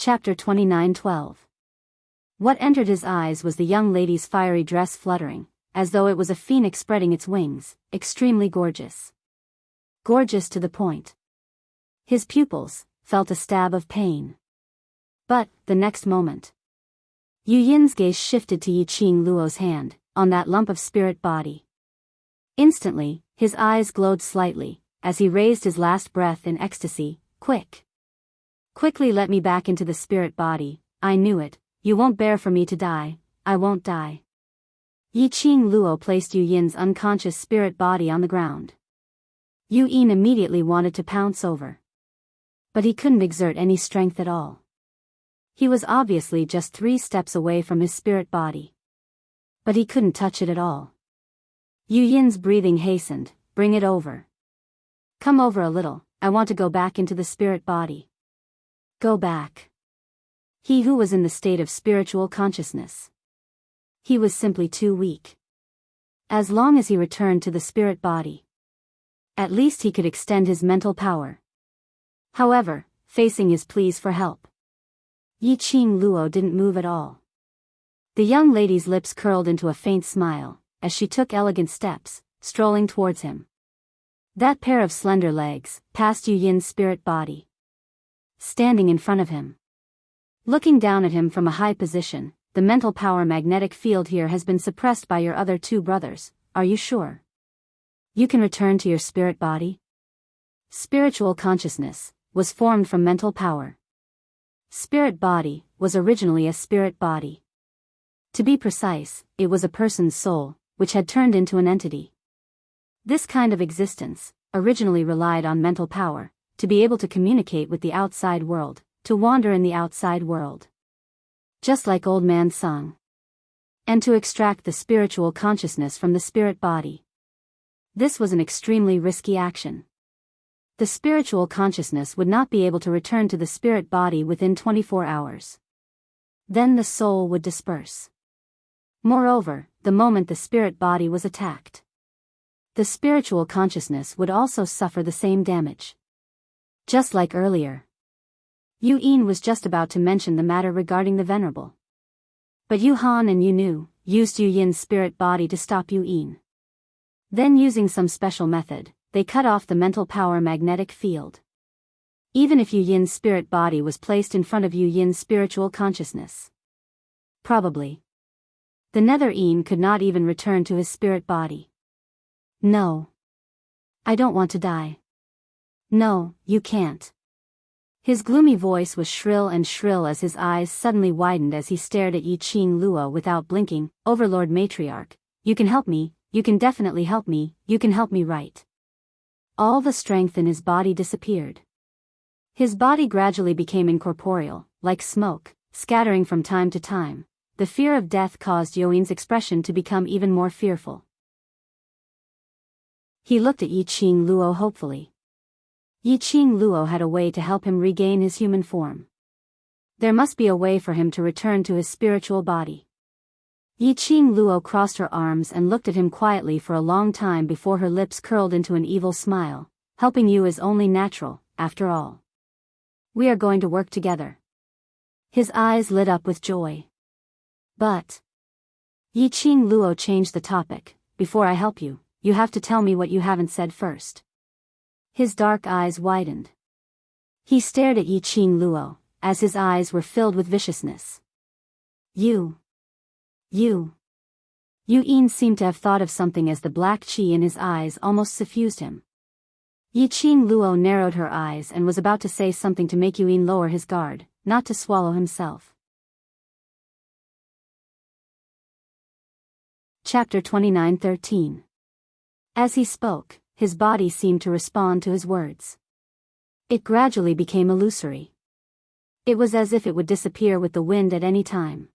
Chapter 29:12. What entered his eyes was the young lady's fiery dress fluttering, as though it was a phoenix spreading its wings, extremely gorgeous. Gorgeous to the point. His pupils felt a stab of pain. But, the next moment, Yu Yin's gaze shifted to Yiqing Luo's hand, on that lump of spirit body. Instantly, his eyes glowed slightly, as he raised his last breath in ecstasy. Quickly let me back into the spirit body, I knew it, you won't bear for me to die, I won't die. Yiqing Luo placed Yu Yin's unconscious spirit body on the ground. Yu Yin immediately wanted to pounce over. But he couldn't exert any strength at all. He was obviously just 3 steps away from his spirit body. But he couldn't touch it at all. Yu Yin's breathing hastened. Bring it over. Come over a little, I want to go back into the spirit body. Go back. He who was in the state of spiritual consciousness. He was simply too weak. As long as he returned to the spirit body, at least he could extend his mental power. However, facing his pleas for help, Yiqing Luo didn't move at all. The young lady's lips curled into a faint smile, as she took elegant steps, strolling towards him. That pair of slender legs passed Yu Yin's spirit body. Standing in front of him, looking down at him from a high position, the mental power magnetic field here has been suppressed by your other 2 brothers, are you sure? You can return to your spirit body? Spiritual consciousness was formed from mental power. Spirit body was originally a spirit body. To be precise, it was a person's soul, which had turned into an entity. This kind of existence originally relied on mental power, to be able to communicate with the outside world, to wander in the outside world. Just like Old Man Sung. And to extract the spiritual consciousness from the spirit body. This was an extremely risky action. The spiritual consciousness would not be able to return to the spirit body within 24 hours. Then the soul would disperse. Moreover, the moment the spirit body was attacked, the spiritual consciousness would also suffer the same damage. Just like earlier. Yu Yin was just about to mention the matter regarding the Venerable. But Yu Han and Yu Nu used Yu Yin's spirit body to stop Yu Yin. Then using some special method, they cut off the mental power magnetic field. Even if Yu Yin's spirit body was placed in front of Yu Yin's spiritual consciousness, probably the Nether Yin could not even return to his spirit body. No. I don't want to die. No, you can't. His gloomy voice was shrill as his eyes suddenly widened as he stared at Yiqing Luo without blinking. Overlord Matriarch, you can help me, you can definitely help me, you can help me, right? All the strength in his body disappeared. His body gradually became incorporeal, like smoke, scattering from time to time. The fear of death caused Yu Yin's expression to become even more fearful. He looked at Yiqing Luo hopefully. Yiqing Luo had a way to help him regain his human form. There must be a way for him to return to his spiritual body. Yiqing Luo crossed her arms and looked at him quietly for a long time before her lips curled into an evil smile. Helping you is only natural, after all. We are going to work together. His eyes lit up with joy. But Yiqing Luo changed the topic. Before I help you, you have to tell me what you haven't said first. His dark eyes widened. He stared at Yiqing Luo, as his eyes were filled with viciousness. Yu Yin seemed to have thought of something as the black chi in his eyes almost suffused him. Yiqing Luo narrowed her eyes and was about to say something to make Yu Yin lower his guard, not to swallow himself. Chapter 29:13. As he spoke, his body seemed to respond to his words. It gradually became illusory. It was as if it would disappear with the wind at any time.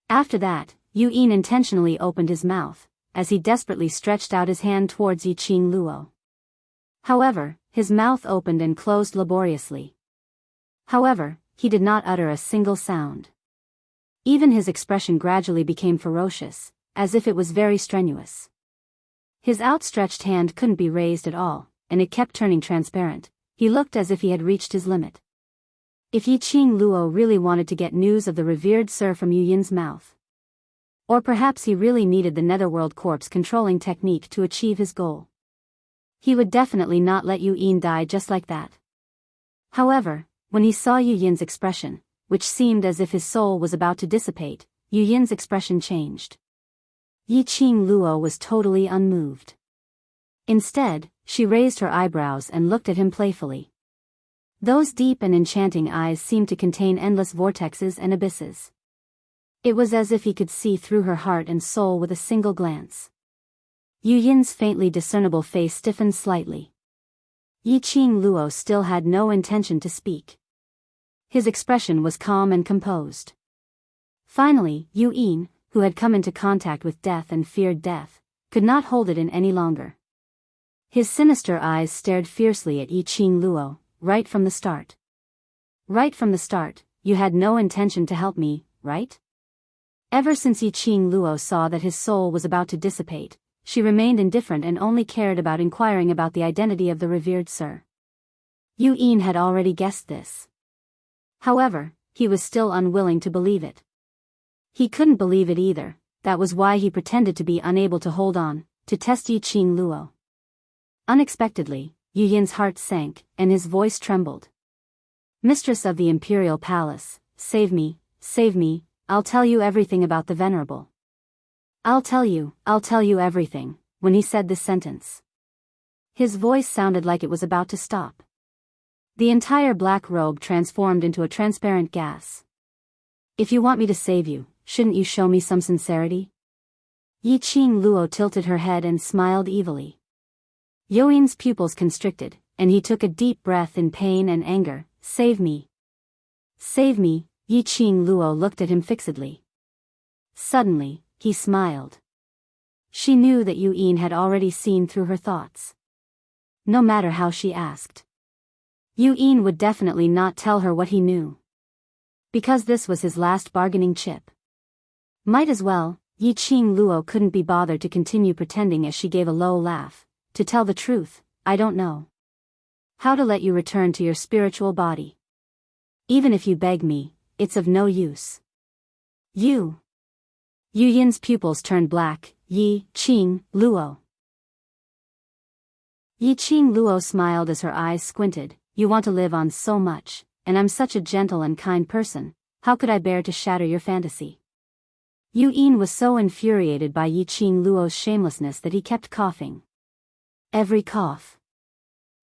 After that, Yu Yin intentionally opened his mouth, as he desperately stretched out his hand towards Yiqing Luo. However, his mouth opened and closed laboriously. However, he did not utter a single sound. Even his expression gradually became ferocious, as if it was very strenuous. His outstretched hand couldn't be raised at all, and it kept turning transparent. He looked as if he had reached his limit. If Yi Qing Luo really wanted to get news of the revered Sir from Yu Yin's mouth. Or perhaps he really needed the Netherworld Corpse controlling technique to achieve his goal. He would definitely not let Yu Yin die just like that. However, when he saw Yu Yin's expression, which seemed as if his soul was about to dissipate, Yu Yin's expression changed. Yi Qing Luo was totally unmoved. Instead, she raised her eyebrows and looked at him playfully. Those deep and enchanting eyes seemed to contain endless vortexes and abysses. It was as if he could see through her heart and soul with a single glance. Yu Yin's faintly discernible face stiffened slightly. Yi Qing Luo still had no intention to speak. His expression was calm and composed. Finally, Yu Yin, who had come into contact with death and feared death, could not hold it in any longer. His sinister eyes stared fiercely at Yi Qing Luo, right from the start. Right from the start, you had no intention to help me, right? Ever since Yi Qing Luo saw that his soul was about to dissipate, she remained indifferent and only cared about inquiring about the identity of the revered Sir. Yu Yin had already guessed this. However, he was still unwilling to believe it. He couldn't believe it either, that was why he pretended to be unable to hold on, to test Yi Qing Luo. Unexpectedly, Yu Yin's heart sank, and his voice trembled. Mistress of the Imperial Palace, save me, I'll tell you everything about the Venerable. I'll tell you everything. When he said this sentence, his voice sounded like it was about to stop. The entire black robe transformed into a transparent gas. If you want me to save you, shouldn't you show me some sincerity? Yi Qing Luo tilted her head and smiled evilly. Yu Yin's pupils constricted, and he took a deep breath in pain and anger. Save me. Save me, Yi Qing Luo looked at him fixedly. Suddenly, he smiled. She knew that Yu Yin had already seen through her thoughts. No matter how she asked, Yu Yin would definitely not tell her what he knew. Because this was his last bargaining chip. Might as well. Yi Qing Luo couldn't be bothered to continue pretending as she gave a low laugh. To tell the truth, I don't know how to let you return to your spiritual body. Even if you beg me, it's of no use. Yu Yin's pupils turned black. Yi Qing Luo. Yi Qing Luo smiled as her eyes squinted. You want to live on so much, and I'm such a gentle and kind person, how could I bear to shatter your fantasy? Yu Yin was so infuriated by Yi Qing Luo's shamelessness that he kept coughing. Every cough,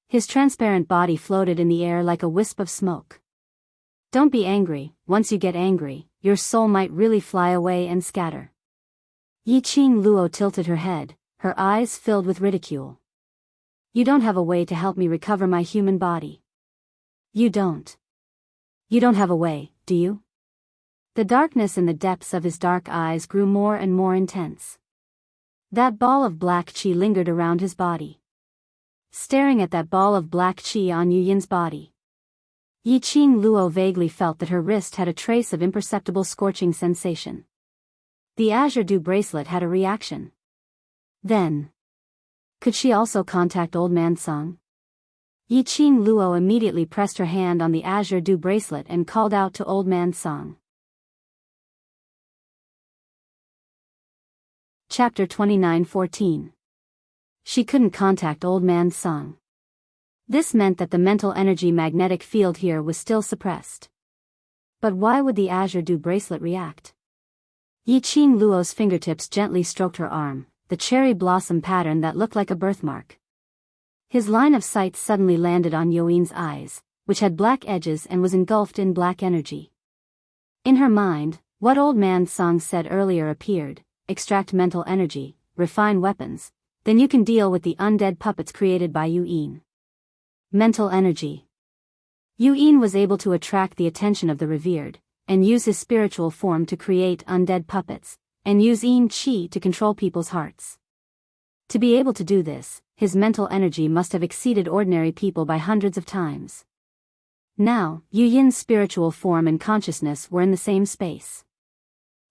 his transparent body floated in the air like a wisp of smoke. Don't be angry. Once you get angry, your soul might really fly away and scatter. Yi Qing Luo tilted her head, her eyes filled with ridicule. You don't have a way to help me recover my human body. You don't. You don't have a way, do you? The darkness in the depths of his dark eyes grew more and more intense. That ball of black qi lingered around his body. Staring at that ball of black qi on Yu Yin's body, Yi Qing Luo vaguely felt that her wrist had a trace of imperceptible scorching sensation. The azure dew bracelet had a reaction. Then, could she also contact Old Man Song? Yi Qing Luo immediately pressed her hand on the azure dew bracelet and called out to Old Man Song. Chapter 29:14. She couldn't contact Old Man Song. This meant that the mental energy magnetic field here was still suppressed. But why would the azure dew bracelet react? Yi Qing Luo's fingertips gently stroked her arm, the cherry blossom pattern that looked like a birthmark. His line of sight suddenly landed on Yu Yin's eyes, which had black edges and was engulfed in black energy. In her mind, what Old Man Song said earlier appeared: extract mental energy, refine weapons, then you can deal with the undead puppets created by Yu Yin. Mental energy. Yu Yin was able to attract the attention of the revered, and use his spiritual form to create undead puppets, and use Yin Qi to control people's hearts. To be able to do this, his mental energy must have exceeded ordinary people by hundreds of times. Now, Yu Yin's spiritual form and consciousness were in the same space.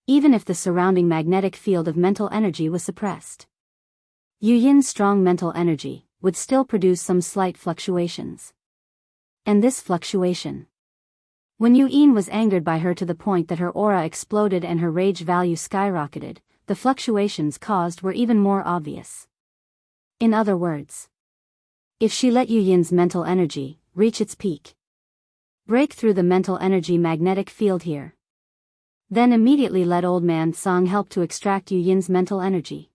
Even if the surrounding magnetic field of mental energy was suppressed, Yu Yin's strong mental energy would still produce some slight fluctuations. And this fluctuation When Yin was angered by her to the point that her aura exploded and her rage value skyrocketed, the fluctuations caused were even more obvious. In other words, if she let Yin's mental energy reach its peak, break through the mental energy magnetic field here, then immediately let Old Man Song help to extract Yin's mental energy.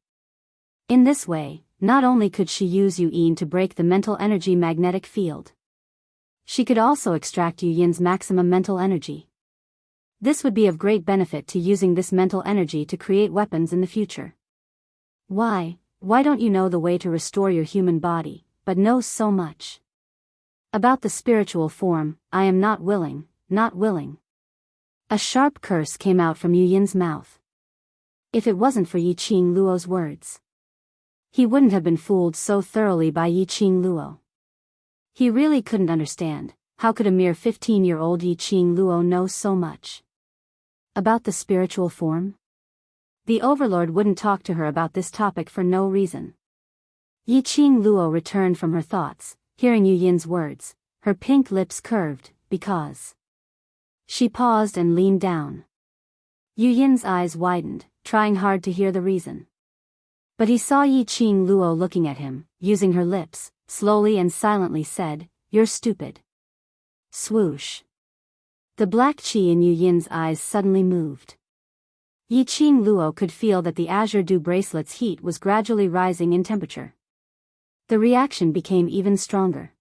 In this way, not only could she use Yin to break the mental energy magnetic field, she could also extract Yin's maximum mental energy. This would be of great benefit to using this mental energy to create weapons in the future. Why don't you know the way to restore your human body, but know so much about the spiritual form? I am not willing. A sharp curse came out from Yin's mouth. If it wasn't for Yiqing Luo's words, he wouldn't have been fooled so thoroughly by Yiqing Luo. He really couldn't understand, how could a mere 15-year-old Yiqing Luo know so much about the spiritual form? The overlord wouldn't talk to her about this topic for no reason. Yiqing Luo returned from her thoughts, hearing Yin's words, her pink lips curved, because she paused and leaned down. Yin's eyes widened, trying hard to hear the reason. But he saw Yiqing Luo looking at him, using her lips, slowly and silently said, "You're stupid." Swoosh. The black chi in Yin's eyes suddenly moved. Yiqing Luo could feel that the azure dew bracelet's heat was gradually rising in temperature. The reaction became even stronger.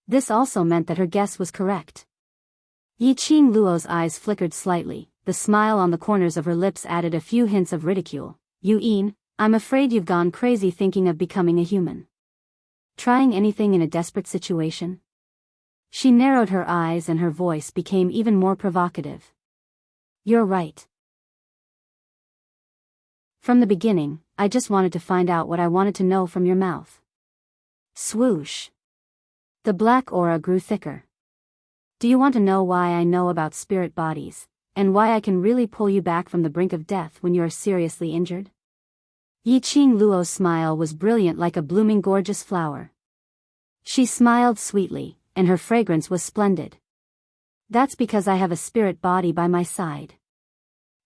This also meant that her guess was correct. Yiqing Luo's eyes flickered slightly, the smile on the corners of her lips added a few hints of ridicule. "Yin, I'm afraid you've gone crazy thinking of becoming a human. Trying anything in a desperate situation?" She narrowed her eyes and her voice became even more provocative. "You're right. From the beginning, I just wanted to find out what I wanted to know from your mouth." Swoosh. The black aura grew thicker. "Do you want to know why I know about spirit bodies, and why I can really pull you back from the brink of death when you are seriously injured?" Yiqing Luo's smile was brilliant like a blooming gorgeous flower. She smiled sweetly, and her fragrance was splendid. "That's because I have a spirit body by my side."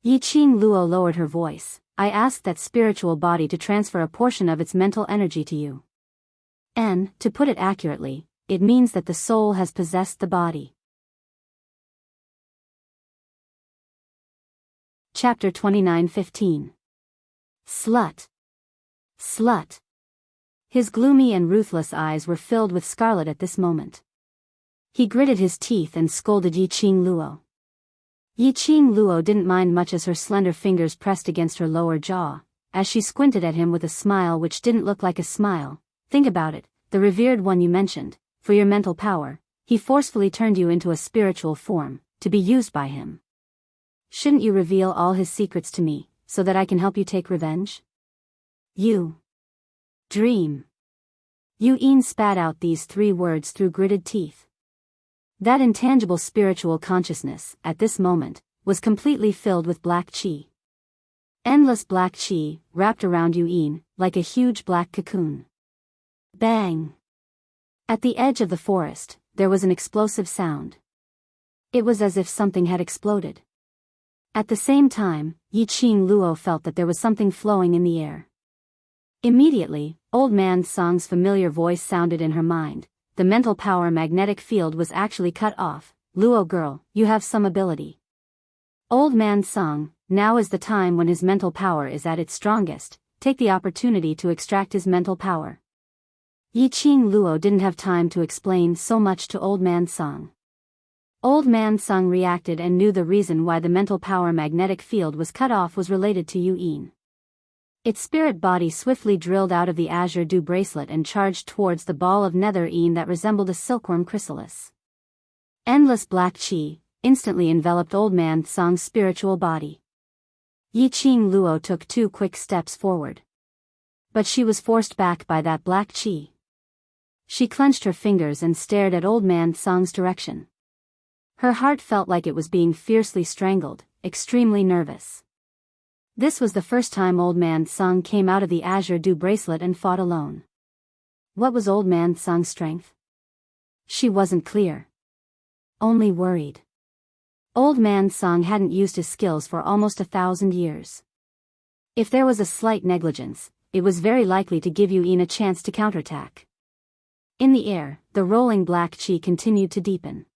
Yiqing Luo lowered her voice. "I asked that spiritual body to transfer a portion of its mental energy to you. And, to put it accurately, it means that the soul has possessed the body." Chapter 29:15. Slut. Slut. His gloomy and ruthless eyes were filled with scarlet at this moment. He gritted his teeth and scolded Yiqing Luo. Yiqing Luo didn't mind much as her slender fingers pressed against her lower jaw, as she squinted at him with a smile which didn't look like a smile. "Think about it, the revered one you mentioned, for your mental power, he forcefully turned you into a spiritual form, to be used by him. Shouldn't you reveal all his secrets to me, so that I can help you take revenge? You dream." Yin spat out these 3 words through gritted teeth. That intangible spiritual consciousness, at this moment, was completely filled with black chi. Endless black chi, wrapped around Yin, like a huge black cocoon. Bang! At the edge of the forest, there was an explosive sound. It was as if something had exploded. At the same time, Yiqing Luo felt that there was something flowing in the air. Immediately, Old Man Song's familiar voice sounded in her mind. The mental power magnetic field was actually cut off. "Luo girl, you have some ability." Old Man Song, now is the time when his mental power is at its strongest. Take the opportunity to extract his mental power. Yiqing Luo didn't have time to explain so much to Old Man Song. Old Man Song reacted and knew the reason why the mental power magnetic field was cut off was related to Yin. Its spirit body swiftly drilled out of the azure dew bracelet and charged towards the ball of nether Yin that resembled a silkworm chrysalis. Endless black chi instantly enveloped Old Man Song's spiritual body. Yiqing Luo took 2 quick steps forward. But she was forced back by that black chi. She clenched her fingers and stared at Old Man Song's direction. Her heart felt like it was being fiercely strangled, extremely nervous. This was the first time Old Man Song came out of the azure dew bracelet and fought alone. What was Old Man Song's strength? She wasn't clear. Only worried. Old Man Song hadn't used his skills for almost 1,000 years. If there was a slight negligence, it was very likely to give Yu Yin a chance to counterattack. In the air, the rolling black qi continued to deepen.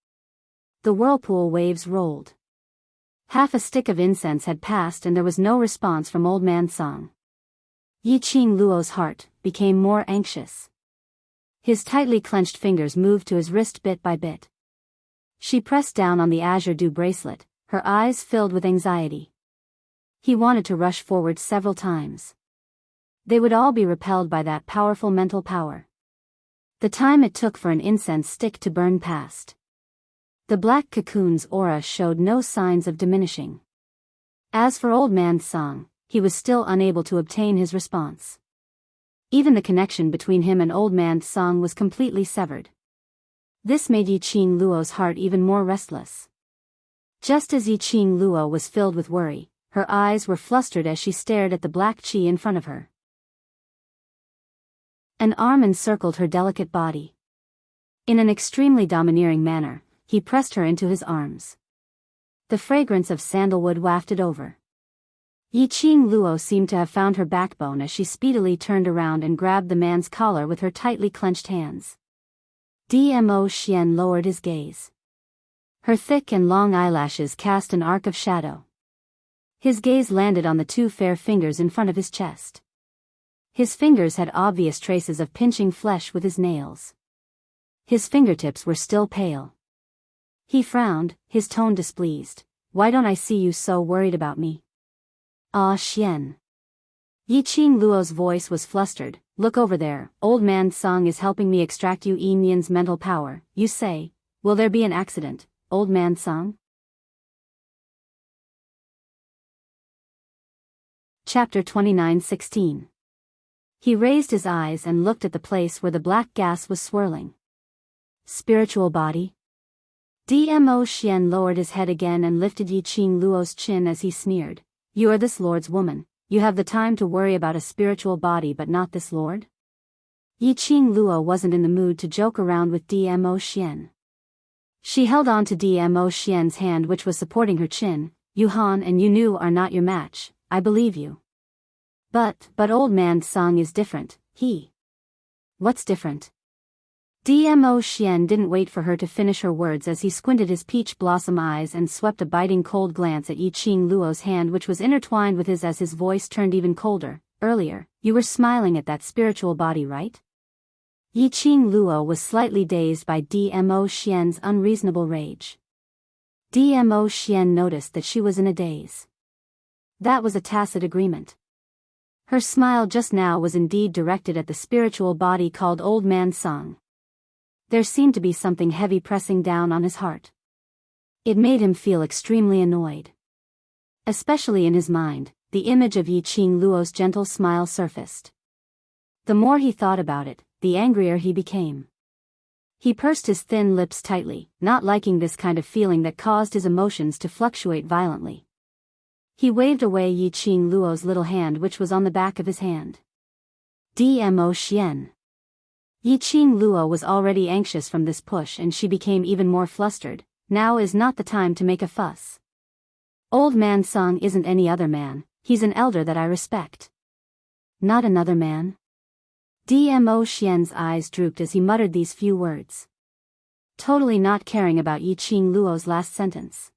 The whirlpool waves rolled. Half a stick of incense had passed and there was no response from Old Man Song. Yi Qing Luo's heart became more anxious. His tightly clenched fingers moved to his wrist bit by bit. She pressed down on the azure dew bracelet, her eyes filled with anxiety. He wanted to rush forward several times. They would all be repelled by that powerful mental power. The time it took for an incense stick to burn passed. The black cocoon's aura showed no signs of diminishing. As for Old Man Song, he was still unable to obtain his response. Even the connection between him and Old Man Song was completely severed. This made Yi Qing Luo's heart even more restless. Just as Yi Qing Luo was filled with worry, her eyes were flustered as she stared at the black qi in front of her. An arm encircled her delicate body. In an extremely domineering manner, he pressed her into his arms. The fragrance of sandalwood wafted over. Yi Qing Luo seemed to have found her backbone as she speedily turned around and grabbed the man's collar with her tightly clenched hands. Dmo Xian lowered his gaze. Her thick and long eyelashes cast an arc of shadow. His gaze landed on the two fair fingers in front of his chest. His fingers had obvious traces of pinching flesh with his nails. His fingertips were still pale. He frowned, his tone displeased. Why don't I see you so worried about me? Ah, Xian. Yi Qing Luo's voice was flustered. Look over there, Old Man Song is helping me extract Yu Yin's mental power. You say, will there be an accident, Old Man Song? Chapter 29:16. He raised his eyes and looked at the place where the black gas was swirling. Spiritual body? Dmo Xian lowered his head again and lifted Yi Qing Luo's chin as he sneered. You are this lord's woman, you have the time to worry about a spiritual body but not this lord? Yi Qing Luo wasn't in the mood to joke around with Dmo Xian. She held on to Dmo Xian's hand which was supporting her chin. Yu Han and Yu Nu are not your match, I believe you. But Old Man Song is different, What's different? Dmo Xian didn't wait for her to finish her words as he squinted his peach blossom eyes and swept a biting cold glance at Yi Qing Luo's hand which was intertwined with his as his voice turned even colder. Earlier, you were smiling at that spiritual body, right? Yi Qing Luo was slightly dazed by Dmo Xian's unreasonable rage. Dmo Xian noticed that she was in a daze. That was a tacit agreement. Her smile just now was indeed directed at the spiritual body called Old Man Song. There seemed to be something heavy pressing down on his heart. It made him feel extremely annoyed. Especially in his mind, the image of Yi Qing Luo's gentle smile surfaced. The more he thought about it, the angrier he became. He pursed his thin lips tightly, not liking this kind of feeling that caused his emotions to fluctuate violently. He waved away Yi Qing Luo's little hand which was on the back of his hand. Dmo Xian. Yi Qing Luo was already anxious from this push and she became even more flustered. Now is not the time to make a fuss. Old Man Song isn't any other man, he's an elder that I respect. Not another man? Dmo Xian's eyes drooped as he muttered these few words. Totally not caring about Yi Qing Luo's last sentence.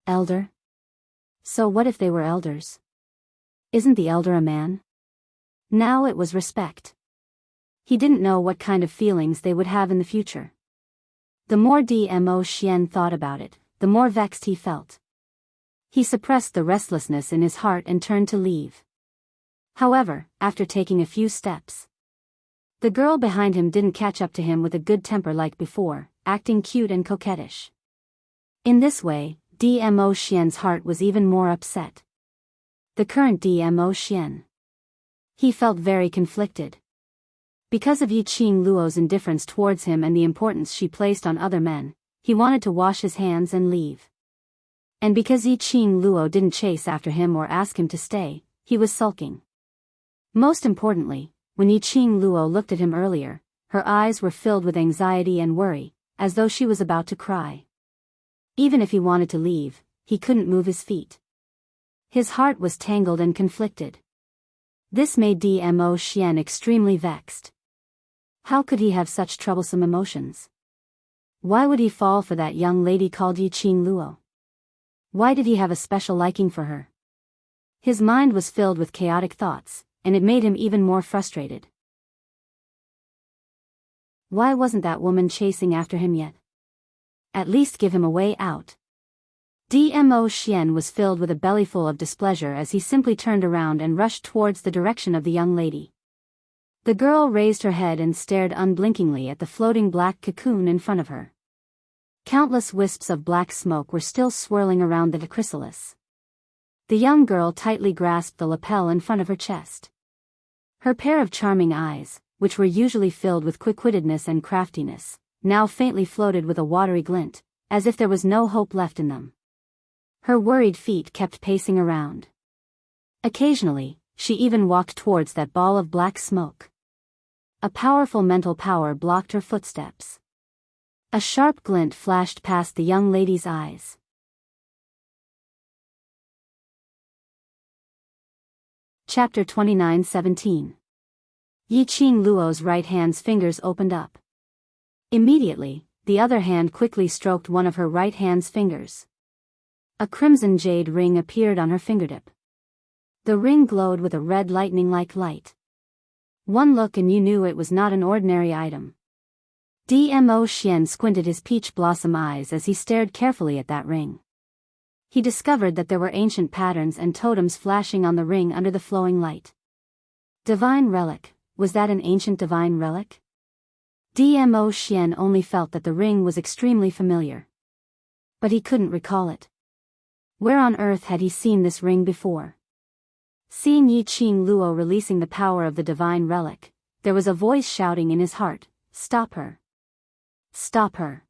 Elder? So what if they were elders? Isn't the elder a man? Now it was respect. He didn't know what kind of feelings they would have in the future. The more Dmo Xian thought about it, the more vexed he felt. He suppressed the restlessness in his heart and turned to leave. However, after taking a few steps, the girl behind him didn't catch up to him with a good temper like before, acting cute and coquettish. In this way, Dmo Xian's heart was even more upset. The current Dmo Xian. He felt very conflicted. Because of Yi Qing Luo's indifference towards him and the importance she placed on other men, he wanted to wash his hands and leave. And because Yi Qing Luo didn't chase after him or ask him to stay, he was sulking. Most importantly, when Yi Qing Luo looked at him earlier, her eyes were filled with anxiety and worry, as though she was about to cry. Even if he wanted to leave, he couldn't move his feet. His heart was tangled and conflicted. This made Dmo Xian extremely vexed. How could he have such troublesome emotions? Why would he fall for that young lady called Yiqing Luo? Why did he have a special liking for her? His mind was filled with chaotic thoughts, and it made him even more frustrated. Why wasn't that woman chasing after him yet? At least give him a way out. Dmo Xian was filled with a bellyful of displeasure as he simply turned around and rushed towards the direction of the young lady. The girl raised her head and stared unblinkingly at the floating black cocoon in front of her. Countless wisps of black smoke were still swirling around the chrysalis. The young girl tightly grasped the lapel in front of her chest. Her pair of charming eyes, which were usually filled with quick-wittedness and craftiness, now faintly floated with a watery glint, as if there was no hope left in them. Her worried feet kept pacing around. Occasionally, she even walked towards that ball of black smoke. A powerful mental power blocked her footsteps. A sharp glint flashed past the young lady's eyes. Chapter 29:17. Yiqing Luo's right hand's fingers opened up. Immediately, the other hand quickly stroked one of her right hand's fingers. A crimson jade ring appeared on her fingertip. The ring glowed with a red lightning-like light. One look and you knew it was not an ordinary item. Dmo Xian squinted his peach blossom eyes as he stared carefully at that ring. He discovered that there were ancient patterns and totems flashing on the ring under the flowing light. Divine relic, was that an ancient divine relic? Dmo Xian only felt that the ring was extremely familiar. But he couldn't recall it. Where on earth had he seen this ring before? Seeing Yiqing Luo releasing the power of the divine relic, there was a voice shouting in his heart, "Stop her! Stop her!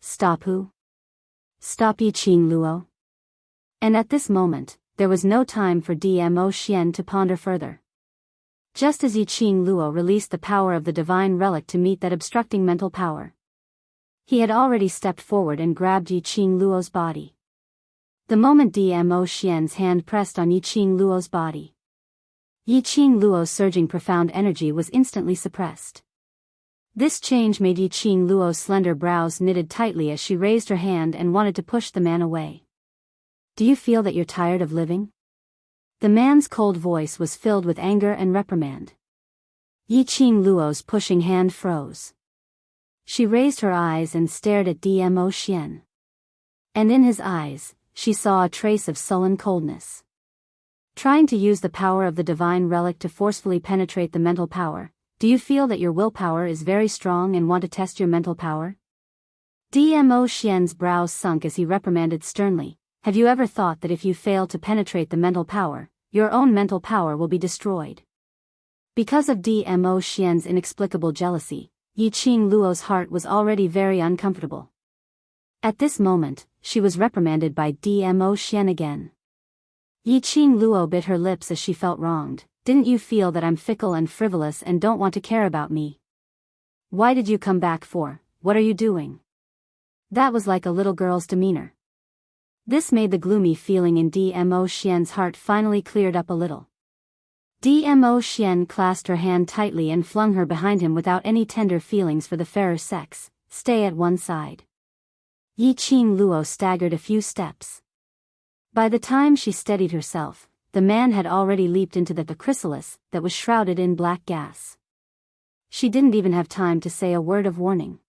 Stop who? Stop Yiqing Luo!" And at this moment, there was no time for Dmo Xian to ponder further. Just as Yiqing Luo released the power of the divine relic to meet that obstructing mental power, he had already stepped forward and grabbed Yiqing Luo's body. The moment Dmo Xian's hand pressed on Yiqing Luo's body, Yiqing Luo's surging profound energy was instantly suppressed. This change made Yiqing Luo's slender brows knitted tightly as she raised her hand and wanted to push the man away. "Do you feel that you're tired of living?" The man's cold voice was filled with anger and reprimand. Yiqing Luo's pushing hand froze. She raised her eyes and stared at Dmo Xian. And in his eyes, she saw a trace of sullen coldness. Trying to use the power of the divine relic to forcefully penetrate the mental power, do you feel that your willpower is very strong and want to test your mental power? Dmo Xian's brows sunk as he reprimanded sternly, "Have you ever thought that if you fail to penetrate the mental power, your own mental power will be destroyed?" Because of Dmo Xian's inexplicable jealousy, Yiqing Luo's heart was already very uncomfortable. At this moment, she was reprimanded by Dmo Xian again. Yiqing Luo bit her lips as she felt wronged. "Didn't you feel that I'm fickle and frivolous and don't want to care about me? Why did you come back for? What are you doing?" That was like a little girl's demeanor. This made the gloomy feeling in Dmo Xian's heart finally cleared up a little. Dmo Xian clasped her hand tightly and flung her behind him without any tender feelings for the fairer sex. "Stay at one side." Yiqing Luo staggered a few steps. By the time she steadied herself, the man had already leaped into the chrysalis that was shrouded in black gas. She didn't even have time to say a word of warning.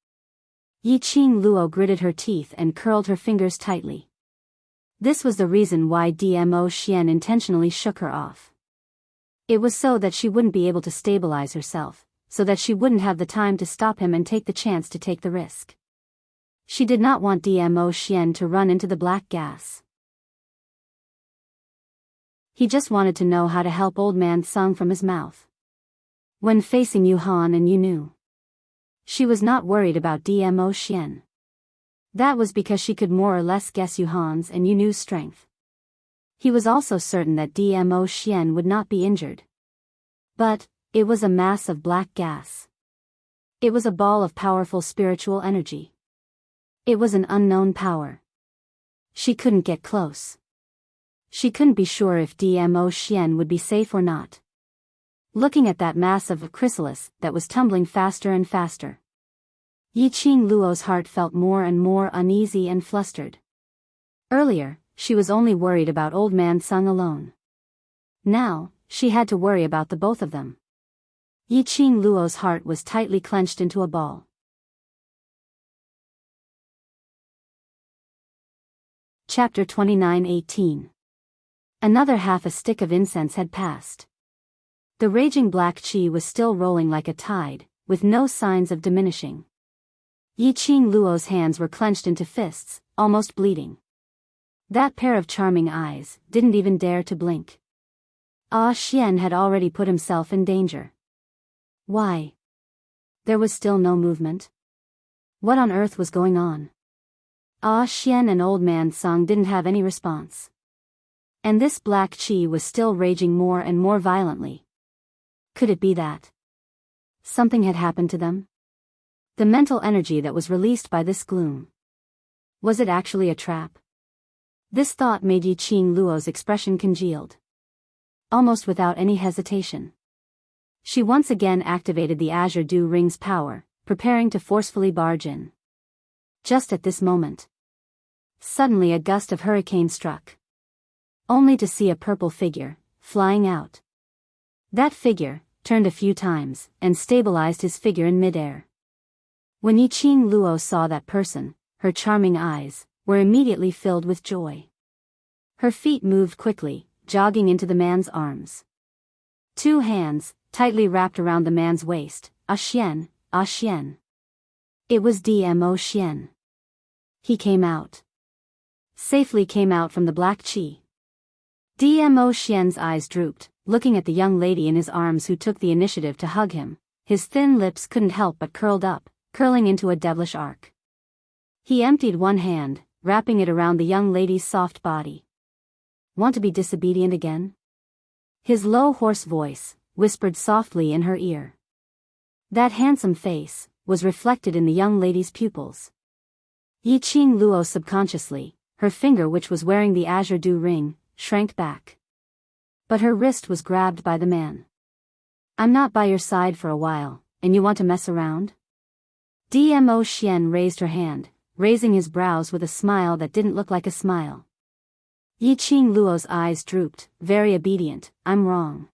Yiqing Luo gritted her teeth and curled her fingers tightly. This was the reason why Dmo Xian intentionally shook her off. It was so that she wouldn't be able to stabilize herself, so that she wouldn't have the time to stop him and take the chance to take the risk. She did not want Dmo Xian to run into the black gas. He just wanted to know how to help old man Sung from his mouth. When facing Yuhan and Yunu, she was not worried about Dmo Xian. That was because she could more or less guess Yuhan's and Yunu's strength. He was also certain that Dmo Xian would not be injured. But it was a mass of black gas. It was a ball of powerful spiritual energy. It was an unknown power. she couldn't get close. She couldn't be sure if Dmo Xian would be safe or not. Looking at that mass of chrysalis that was tumbling faster and faster, Yiqing Luo's heart felt more and more uneasy and flustered. Earlier, she was only worried about old man Sung alone. Now, she had to worry about the both of them. Yiqing Luo's heart was tightly clenched into a ball. Chapter 29:18. Another half a stick of incense had passed. The raging black qi was still rolling like a tide, with no signs of diminishing. Yiqing Luo's hands were clenched into fists, almost bleeding. That pair of charming eyes didn't even dare to blink. Xian had already put himself in danger. Why? There was still no movement. What on earth was going on? Xian and old man Sung didn't have any response. And this black qi was still raging more and more violently. Could it be that something had happened to them? The mental energy that was released by this gloom. Was it actually a trap? This thought made Yiqing Luo's expression congealed. Almost without any hesitation, she once again activated the Azure Dew Ring's power, preparing to forcefully barge in. Just at this moment, suddenly a gust of hurricane struck. Only to see a purple figure, flying out. That figure turned a few times, and stabilized his figure in midair. When Yiqing Luo saw that person, her charming eyes were immediately filled with joy. Her feet moved quickly, jogging into the man's arms. Two hands, tightly wrapped around the man's waist. Xian, Xian. It was Dmo Xian. He came out. Safely came out from the black qi. Dmo Xian's eyes drooped, looking at the young lady in his arms who took the initiative to hug him. His thin lips couldn't help but curled up, curling into a devilish arc. He emptied one hand, wrapping it around the young lady's soft body. Want to be disobedient again? His low hoarse voice whispered softly in her ear. That handsome face was reflected in the young lady's pupils. Yiqing Luo subconsciously, her finger which was wearing the Azure Dew Ring, shrank back. But her wrist was grabbed by the man. I'm not by your side for a while, and you want to mess around? Dmo Xian raised her hand, raising his brows with a smile that didn't look like a smile. Yiqing Luo's eyes drooped, very obedient. I'm wrong.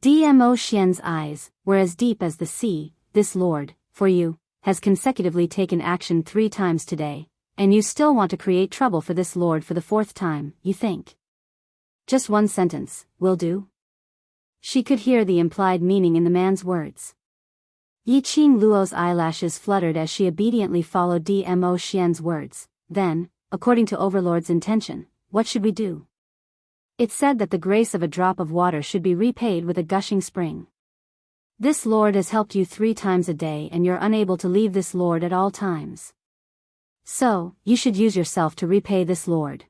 Dmo Xian's eyes were as deep as the sea. This lord, for you, has consecutively taken action 3 times today, and you still want to create trouble for this lord for the 4th time, you think? Just one sentence will do? She could hear the implied meaning in the man's words. Yiqing Luo's eyelashes fluttered as she obediently followed Dmo Xian's words. Then, according to Overlord's intention, what should we do? It said that the grace of a drop of water should be repaid with a gushing spring. This lord has helped you 3 times a day and you're unable to leave this lord at all times. So, you should use yourself to repay this lord.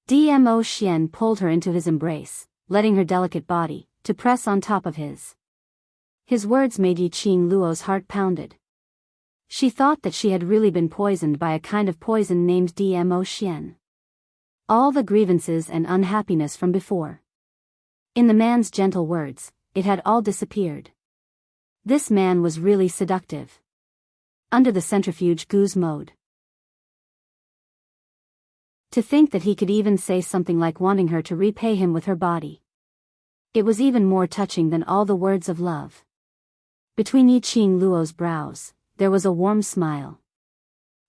Dmo Xian pulled her into his embrace, letting her delicate body to press on top of his. His words made Yiqing Luo's heart pounded. She thought that she had really been poisoned by a kind of poison named Dmo Xian. All the grievances and unhappiness from before. In the man's gentle words, it had all disappeared. This man was really seductive. Under the centrifuge goose mode. To think that he could even say something like wanting her to repay him with her body. It was even more touching than all the words of love. Between Yiqing Luo's brows, there was a warm smile.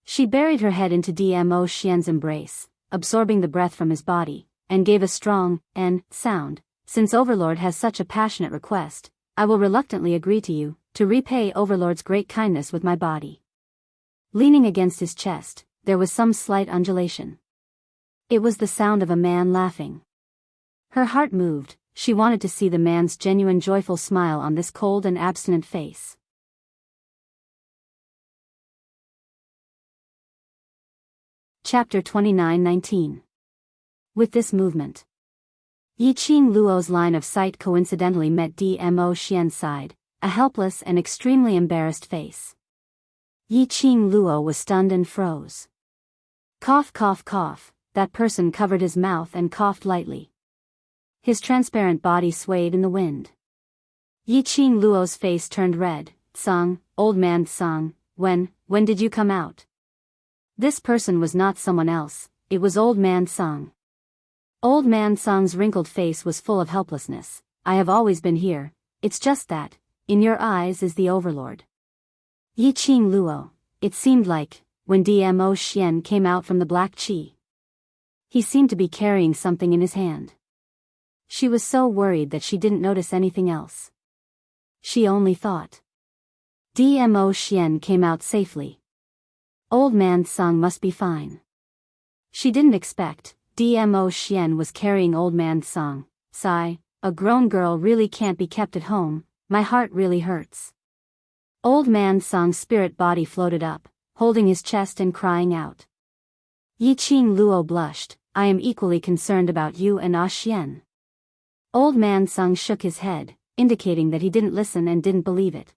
She buried her head into Dmo Xian's embrace, absorbing the breath from his body, and gave a strong "n" sound. Since Overlord has such a passionate request, I will reluctantly agree to repay Overlord's great kindness with my body. Leaning against his chest, there was some slight undulation. It was the sound of a man laughing. Her heart moved, she wanted to see the man's genuine joyful smile on this cold and abstinent face. Chapter 29:19. With this movement, Yiqing Luo's line of sight coincidentally met Dmo Xian's side, a helpless and extremely embarrassed face. Yiqing Luo was stunned and froze. Cough, cough, cough. That person covered his mouth and coughed lightly. His transparent body swayed in the wind. Yiqing Luo's face turned red. Tsang, old man Tsang, when did you come out? This person was not someone else, it was old man Tsang. Old man Tsang's wrinkled face was full of helplessness. I have always been here, it's just that, in your eyes is the overlord. Yiqing Luo, it seemed like, when Dmo Xian came out from the black chi. He seemed to be carrying something in his hand. She was so worried that she didn't notice anything else. She only thought. Dmo Xian came out safely. Old man Tsang must be fine. She didn't expect Dmo Xian was carrying old man Tsang. Sigh, a grown girl really can't be kept at home, my heart really hurts. Old man Tsang's spirit body floated up, holding his chest and crying out. Yiqing Luo blushed, I am equally concerned about you and Xian. Old man Tsang shook his head, indicating that he didn't listen and didn't believe it.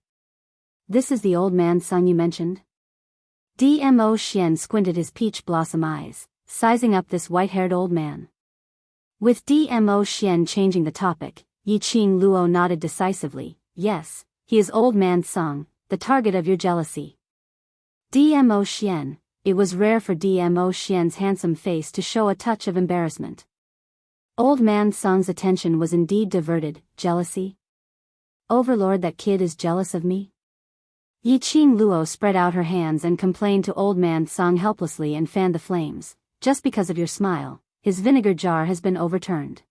This is the old man Tsang you mentioned? Dmo Xian squinted his peach blossom eyes, sizing up this white-haired old man. With Dmo Xian changing the topic, Yiqing Luo nodded decisively, yes, he is old man Tsang, the target of your jealousy. Dmo Xian, it was rare for Dmo Xian's handsome face to show a touch of embarrassment. Old man Tsang's attention was indeed diverted. Jealousy? Overlord, that kid is jealous of me? Yiqing Luo spread out her hands and complained to old man Tsang helplessly and fanned the flames. Just because of your smile, his vinegar jar has been overturned.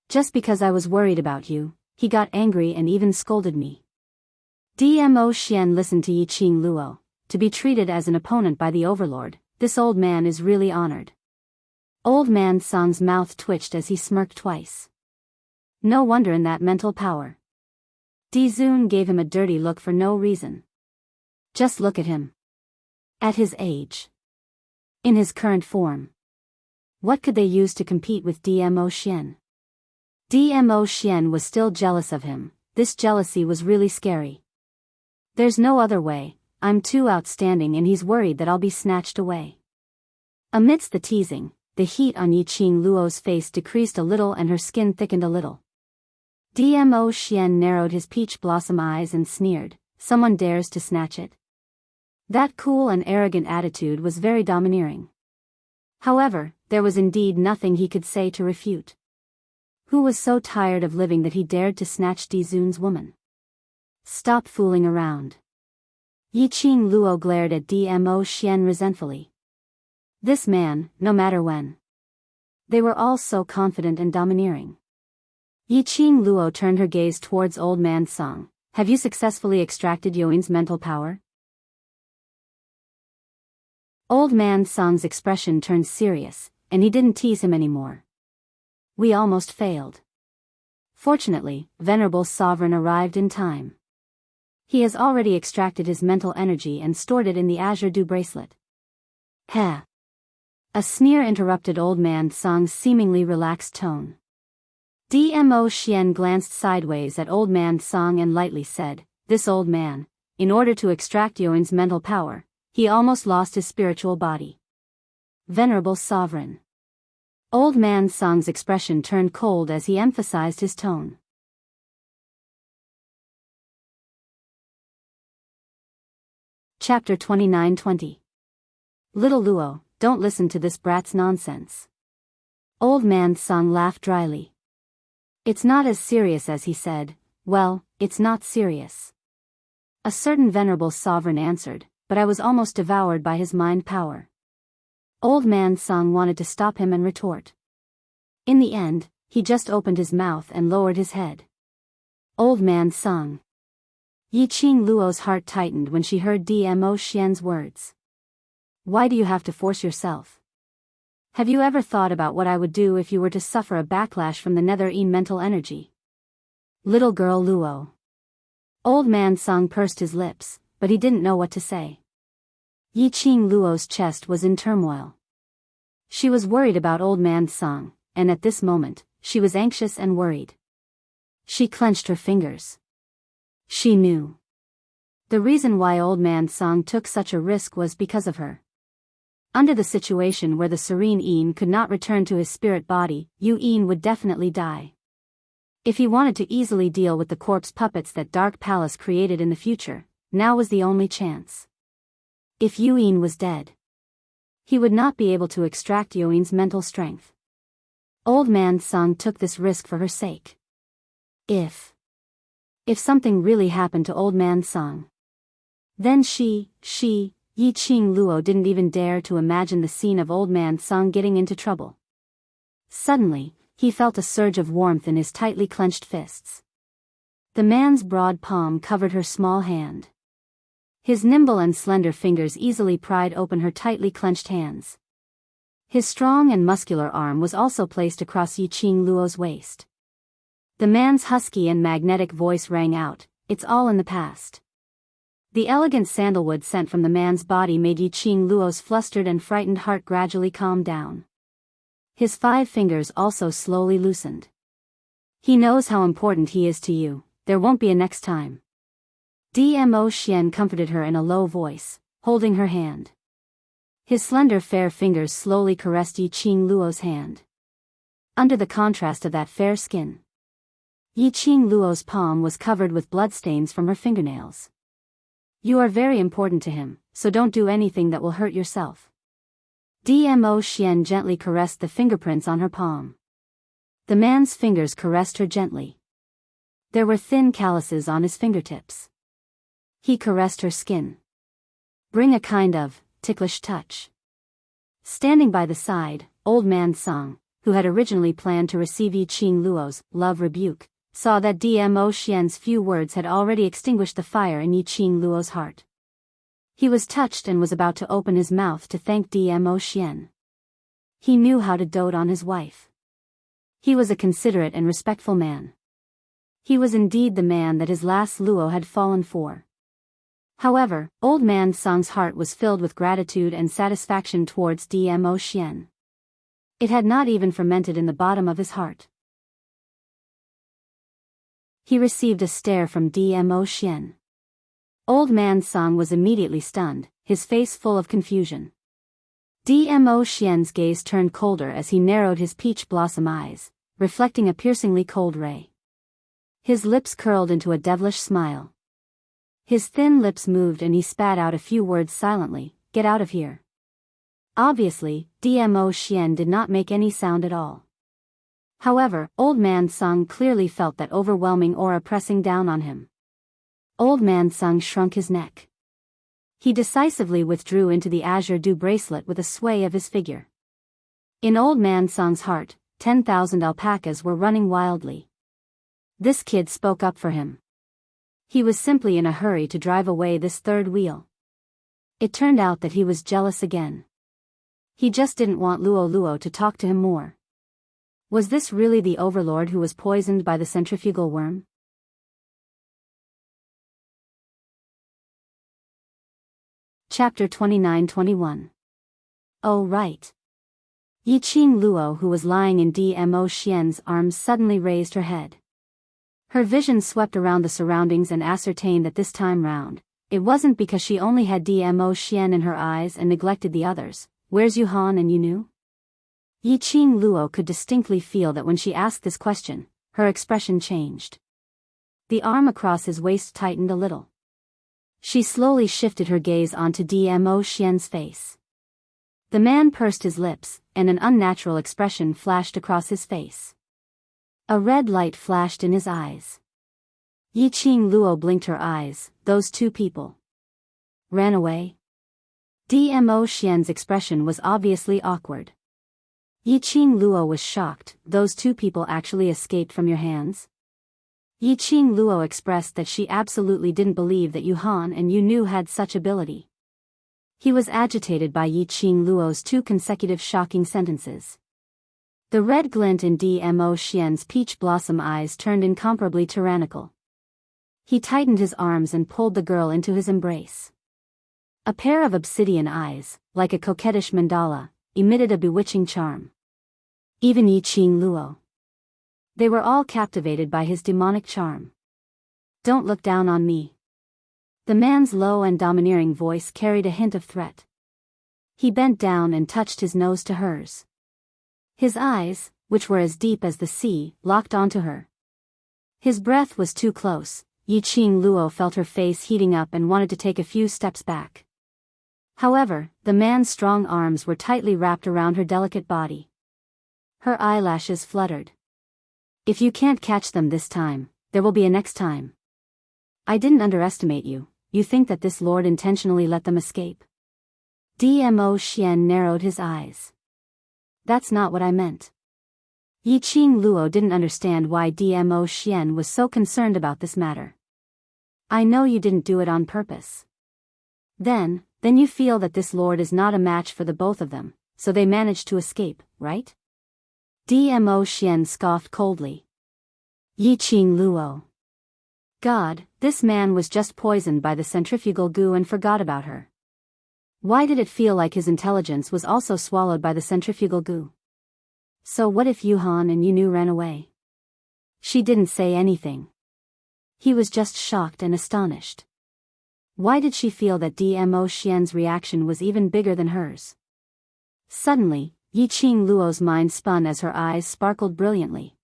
Just because I was worried about you, he got angry and even scolded me. Dmo Xian listened to Yiqing Luo. To be treated as an opponent by the overlord, this old man is really honored. Old man Tsang's mouth twitched as he smirked twice. No wonder in that mental power. Dizun gave him a dirty look for no reason. Just look at him. At his age. In his current form. What could they use to compete with Dmo Xian? Dmo Xian was still jealous of him. This jealousy was really scary. There's no other way, I'm too outstanding and he's worried that I'll be snatched away. Amidst the teasing, the heat on Yiqing Luo's face decreased a little and her skin thickened a little. Dmo Xian narrowed his peach blossom eyes and sneered, someone dares to snatch it? That cool and arrogant attitude was very domineering. However, there was indeed nothing he could say to refute. Who was so tired of living that he dared to snatch Dizun's woman? Stop fooling around. Yiqing Luo glared at Dmo Xian resentfully. This man, no matter when. They were all so confident and domineering. Yiqing Luo turned her gaze towards old man Tsang. Have you successfully extracted Yoin's mental power? Old man Tsang's expression turned serious, and he didn't tease him anymore. We almost failed. Fortunately, Venerable Sovereign arrived in time. He has already extracted his mental energy and stored it in the Azure Dew bracelet. Heh. A sneer interrupted old man Tsang's seemingly relaxed tone. Dmo Xian glanced sideways at old man Tsang and lightly said, this old man, in order to extract Yoin's mental power, he almost lost his spiritual body. Venerable Sovereign. Old man Tsang's expression turned cold as he emphasized his tone. Chapter 29-20. Little Luo, don't listen to this brat's nonsense. Old man Tsang laughed dryly. It's not as serious as he said. Well, it's not serious. A certain venerable sovereign answered, but I was almost devoured by his mind power. Old man Tsang wanted to stop him and retort. In the end, he just opened his mouth and lowered his head. Old man Tsang. Yiqing Luo's heart tightened when she heard Dmo Xian's words. Why do you have to force yourself? Have you ever thought about what I would do if you were to suffer a backlash from the nether-en mental energy? Little girl Luo. Old man Tsang pursed his lips, but he didn't know what to say. Yiqing Luo's chest was in turmoil. She was worried about old man Tsang, and at this moment, she was anxious and worried. She clenched her fingers. She knew. The reason why old man Tsang took such a risk was because of her. Under the situation where the serene Ian could not return to his spirit body, Ian would definitely die. If he wanted to easily deal with the corpse puppets that Dark Palace created in the future, now was the only chance. If Ian was dead, he would not be able to extract Ian's mental strength. Old Man Sung took this risk for her sake. If something really happened to Old Man Sung, then Yi Ching Luo didn't even dare to imagine the scene of Old Man Sung getting into trouble. Suddenly, he felt a surge of warmth in his tightly clenched fists. The man's broad palm covered her small hand. His nimble and slender fingers easily pried open her tightly clenched hands. His strong and muscular arm was also placed across Yi Ching Luo's waist. The man's husky and magnetic voice rang out, "It's all in the past." The elegant sandalwood scent from the man's body made Yi Ching Luo's flustered and frightened heart gradually calm down. His 5 fingers also slowly loosened. "He knows how important he is to you, there won't be a next time." Dmo Xian comforted her in a low voice, holding her hand. His slender fair fingers slowly caressed Yi Ching Luo's hand. Under the contrast of that fair skin, Yi Ching Luo's palm was covered with bloodstains from her fingernails. "You are very important to him, so don't do anything that will hurt yourself." Dmo Xian gently caressed the fingerprints on her palm. The man's fingers caressed her gently. There were thin calluses on his fingertips. He caressed her skin. Bring a kind of ticklish touch. Standing by the side, Old Man Sung, who had originally planned to receive Yi Ching Luo's love rebuke, saw that Dmo Xian's few words had already extinguished the fire in Yi Ching Luo's heart. He was touched and was about to open his mouth to thank Dmo Xian. He knew how to dote on his wife. He was a considerate and respectful man. He was indeed the man that his last Luo had fallen for. However, Old Man Sung's heart was filled with gratitude and satisfaction towards Dmo Xian. It had not even fermented in the bottom of his heart. He received a stare from Dmo Xian. Old Man Sung was immediately stunned, his face full of confusion. Dmo Xian's gaze turned colder as he narrowed his peach blossom eyes, reflecting a piercingly cold ray. His lips curled into a devilish smile. His thin lips moved and he spat out a few words silently, "Get out of here." Obviously, Dmo Xian did not make any sound at all. However, Old Man Sung clearly felt that overwhelming aura pressing down on him. Old Man Sung shrunk his neck. He decisively withdrew into the azure dew bracelet with a sway of his figure. In Old Man Sung's heart, 10,000 alpacas were running wildly. This kid spoke up for him. He was simply in a hurry to drive away this third wheel. It turned out that he was jealous again. He just didn't want Luo to talk to him more. Was this really the overlord who was poisoned by the centrifugal worm? Chapter 29-21. Oh right. Yi Ching Luo, who was lying in Dmo Xian's arms, suddenly raised her head. Her vision swept around the surroundings and ascertained that this time round, it wasn't because she only had Dmo Xian in her eyes and neglected the others. "Where's Yuhan and Yunu?" Yi Ching Luo could distinctly feel that when she asked this question, her expression changed. The arm across his waist tightened a little. She slowly shifted her gaze onto Dmo Xian's face. The man pursed his lips, and an unnatural expression flashed across his face. A red light flashed in his eyes. Yi Ching Luo blinked her eyes. Those two people ran away? Dmo Xian's expression was obviously awkward. Yi Ching Luo was shocked. Those two people actually escaped from your hands? Yi Ching Luo expressed that she absolutely didn't believe that Yuhan and Yunu had such ability. He was agitated by Yi Ching Luo's 2 consecutive shocking sentences. The red glint in Dmo Xian's peach blossom eyes turned incomparably tyrannical. He tightened his arms and pulled the girl into his embrace. A pair of obsidian eyes, like a coquettish mandala, emitted a bewitching charm. Even Yi Ching Luo. They were all captivated by his demonic charm. "Don't look down on me." The man's low and domineering voice carried a hint of threat. He bent down and touched his nose to hers. His eyes, which were as deep as the sea, locked onto her. His breath was too close. Yiqing Luo felt her face heating up and wanted to take a few steps back. However, the man's strong arms were tightly wrapped around her delicate body. Her eyelashes fluttered. If you can't catch them this time, there will be a next time. I didn't underestimate you. You think that this lord intentionally let them escape? Dmo Xian narrowed his eyes. That's not what I meant. Yiqing Luo didn't understand why Dmo Xian was so concerned about this matter. I know you didn't do it on purpose. Then you feel that this lord is not a match for the both of them, so they managed to escape, right? Dmo Xian scoffed coldly. Yiqing Luo. God, this man was just poisoned by the centrifugal goo and forgot about her. Why did it feel like his intelligence was also swallowed by the centrifugal goo? So what if Yuhan and Yunu ran away? She didn't say anything. He was just shocked and astonished. Why did she feel that Dmo Xian's reaction was even bigger than hers? Suddenly, Yiqing Luo's mind spun as her eyes sparkled brilliantly.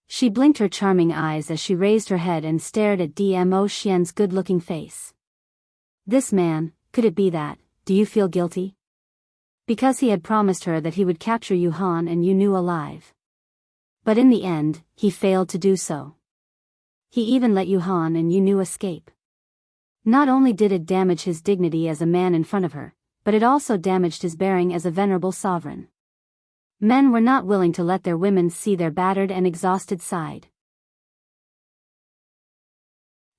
She blinked her charming eyes as she raised her head and stared at Dmo Xian's good-looking face. This man, could it be that, do you feel guilty? Because he had promised her that he would capture Yuhan and Yunu alive. But in the end, he failed to do so. He even let Yuhan and Yunu escape. Not only did it damage his dignity as a man in front of her, but it also damaged his bearing as a venerable sovereign. Men were not willing to let their women see their battered and exhausted side.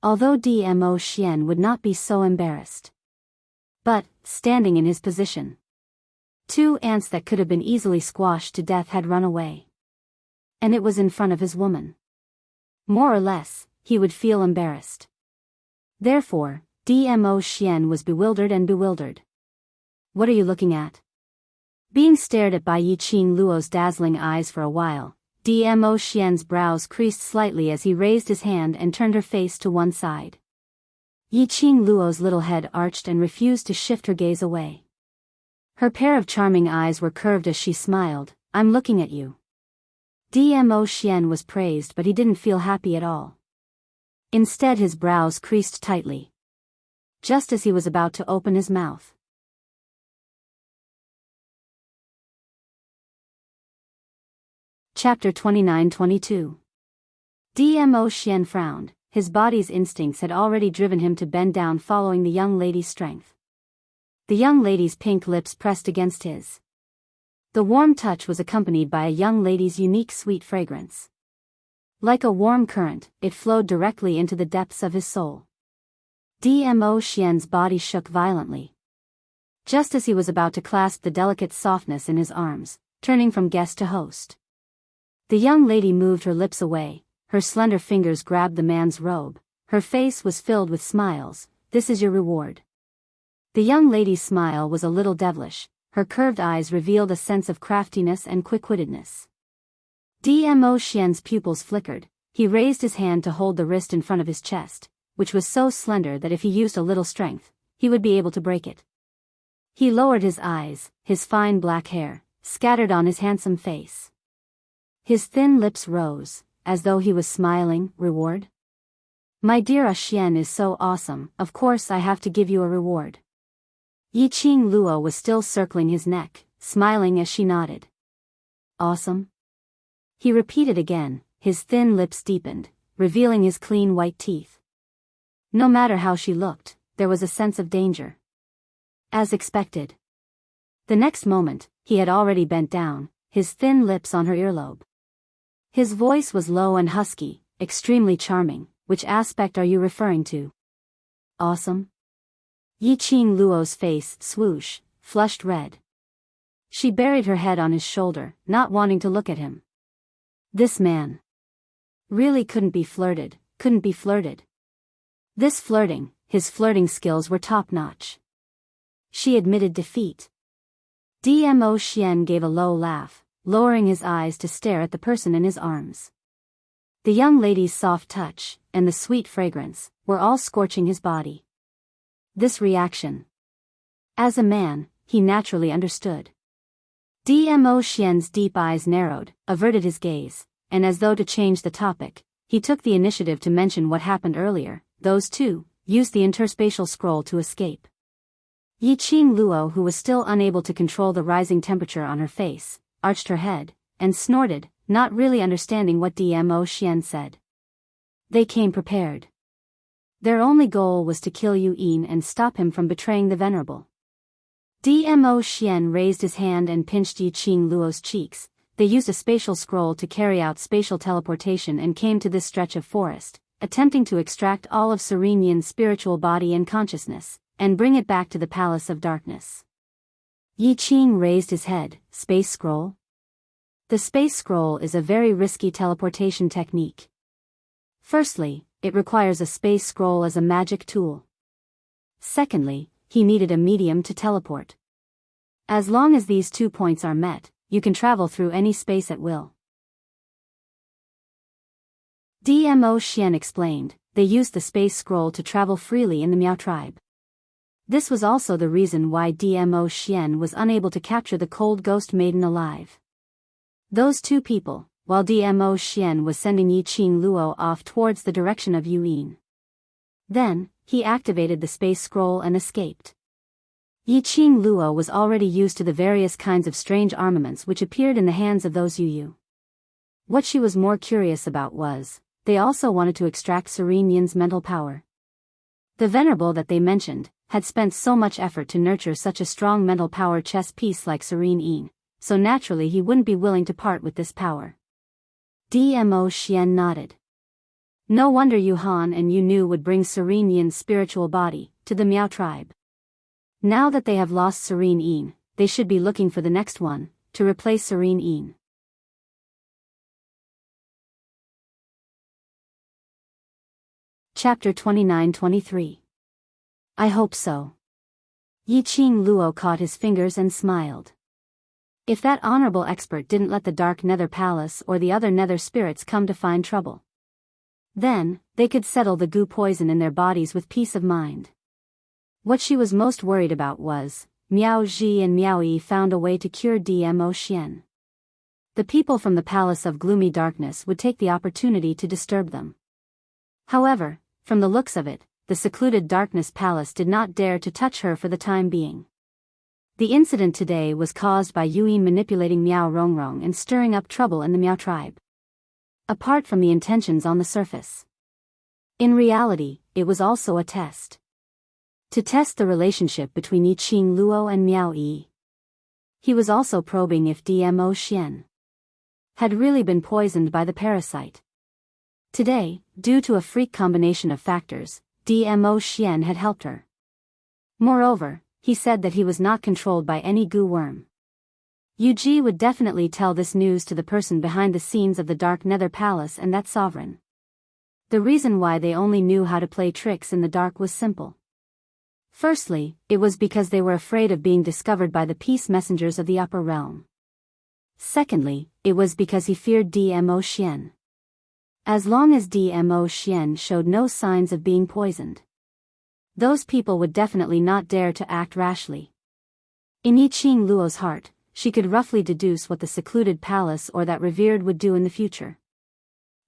Although Dmo Xian would not be so embarrassed. But, standing in his position, 2 ants that could have been easily squashed to death had run away. And it was in front of his woman. More or less, he would feel embarrassed. Therefore, Dmo Xian was bewildered. What are you looking at? Being stared at by Yiqing Luo's dazzling eyes for a while, Dmo Xian's brows creased slightly as he raised his hand and turned her face to one side. Yiqing Luo's little head arched and refused to shift her gaze away. Her pair of charming eyes were curved as she smiled. I'm looking at you. Dmo Xian was praised, but he didn't feel happy at all. Instead, his brows creased tightly. Just as he was about to open his mouth. Chapter 29-22. Dmo Xian frowned. His body's instincts had already driven him to bend down following the young lady's strength. The young lady's pink lips pressed against his. The warm touch was accompanied by a young lady's unique sweet fragrance. Like a warm current, it flowed directly into the depths of his soul. Dmo Xian's body shook violently. Just as he was about to clasp the delicate softness in his arms, turning from guest to host. The young lady moved her lips away, her slender fingers grabbed the man's robe, her face was filled with smiles. This is your reward. The young lady's smile was a little devilish, her curved eyes revealed a sense of craftiness and quick-wittedness. Dmo Xian's pupils flickered. He raised his hand to hold the wrist in front of his chest, which was so slender that if he used a little strength, he would be able to break it. He lowered his eyes, his fine black hair scattered on his handsome face. His thin lips rose, as though he was smiling. Reward? My dear Xian is so awesome, of course I have to give you a reward. Yiqing Luo was still circling his neck, smiling as she nodded. Awesome? He repeated again, his thin lips deepened, revealing his clean white teeth. No matter how she looked, there was a sense of danger. As expected. The next moment, he had already bent down, his thin lips on her earlobe. His voice was low and husky, extremely charming. Which aspect are you referring to? Awesome? Yiqing Luo's face swooshed, flushed red. She buried her head on his shoulder, not wanting to look at him. This man really couldn't be flirted. This flirting, his flirting skills were top-notch. She admitted defeat. Dmo Xian gave a low laugh, lowering his eyes to stare at the person in his arms. The young lady's soft touch, and the sweet fragrance, were all scorching his body. This reaction. As a man, he naturally understood. Dmo Xian's deep eyes narrowed, averted his gaze, and as though to change the topic, he took the initiative to mention what happened earlier. Those two used the interspatial scroll to escape. Yiqing Luo, who was still unable to control the rising temperature on her face, arched her head, and snorted, not really understanding what Dmo Xian said. They came prepared. Their only goal was to kill Yu Yin and stop him from betraying the Venerable. Dmo Xian raised his hand and pinched Yiqing Luo's cheeks. They used a spatial scroll to carry out spatial teleportation and came to this stretch of forest, attempting to extract all of Serene Yin's spiritual body and consciousness, and bring it back to the Palace of Darkness. Yiqing raised his head. Space scroll? The space scroll is a very risky teleportation technique. Firstly, it requires a space scroll as a magic tool. Secondly, he needed a medium to teleport. As long as these 2 points are met, you can travel through any space at will. Dmo Xian explained, they used the space scroll to travel freely in the Miao tribe. This was also the reason why Dmo Xian was unable to capture the cold ghost maiden alive. Those two people, while Dmo Xian was sending Yiqing Luo off towards the direction of Yu Yin. Then, he activated the space scroll and escaped. Yiqing Luo was already used to the various kinds of strange armaments which appeared in the hands of those Yu. What she was more curious about was, they also wanted to extract Serene Yin's mental power. The Venerable that they mentioned had spent so much effort to nurture such a strong mental power chess piece like Serene Yin, so naturally he wouldn't be willing to part with this power. Dmo Xian nodded. No wonder Yu Han and Yu Nu would bring Serene Yin's spiritual body to the Miao tribe. Now that they have lost Serene Yin, they should be looking for the next one to replace Serene Yin. Chapter 29-23. I hope so. Yiqing Luo caught his fingers and smiled. If that honorable expert didn't let the Dark Nether Palace or the other Nether spirits come to find trouble, then they could settle the goo poison in their bodies with peace of mind. What she was most worried about was, Miao Ji and Miao Yi found a way to cure Dmo Xian. The people from the Palace of Gloomy Darkness would take the opportunity to disturb them. However, from the looks of it, the secluded Darkness Palace did not dare to touch her for the time being. The incident today was caused by Yu Yin manipulating Miao Rongrong and stirring up trouble in the Miao tribe. Apart from the intentions on the surface. In reality, it was also a test. To test the relationship between Yiqing Luo and Miao Yi. He was also probing if Dmo Xian had really been poisoned by the parasite. Today, due to a freak combination of factors, Dmo Xian had helped her. Moreover, he said that he was not controlled by any goo worm. Yu Ji would definitely tell this news to the person behind the scenes of the Dark Nether Palace and that sovereign. The reason why they only knew how to play tricks in the dark was simple. Firstly, it was because they were afraid of being discovered by the peace messengers of the upper realm. Secondly, it was because he feared Dmo Xian. As long as Dmo Xian showed no signs of being poisoned, those people would definitely not dare to act rashly. In Yiqing Luo's heart, she could roughly deduce what the secluded palace or that revered would do in the future.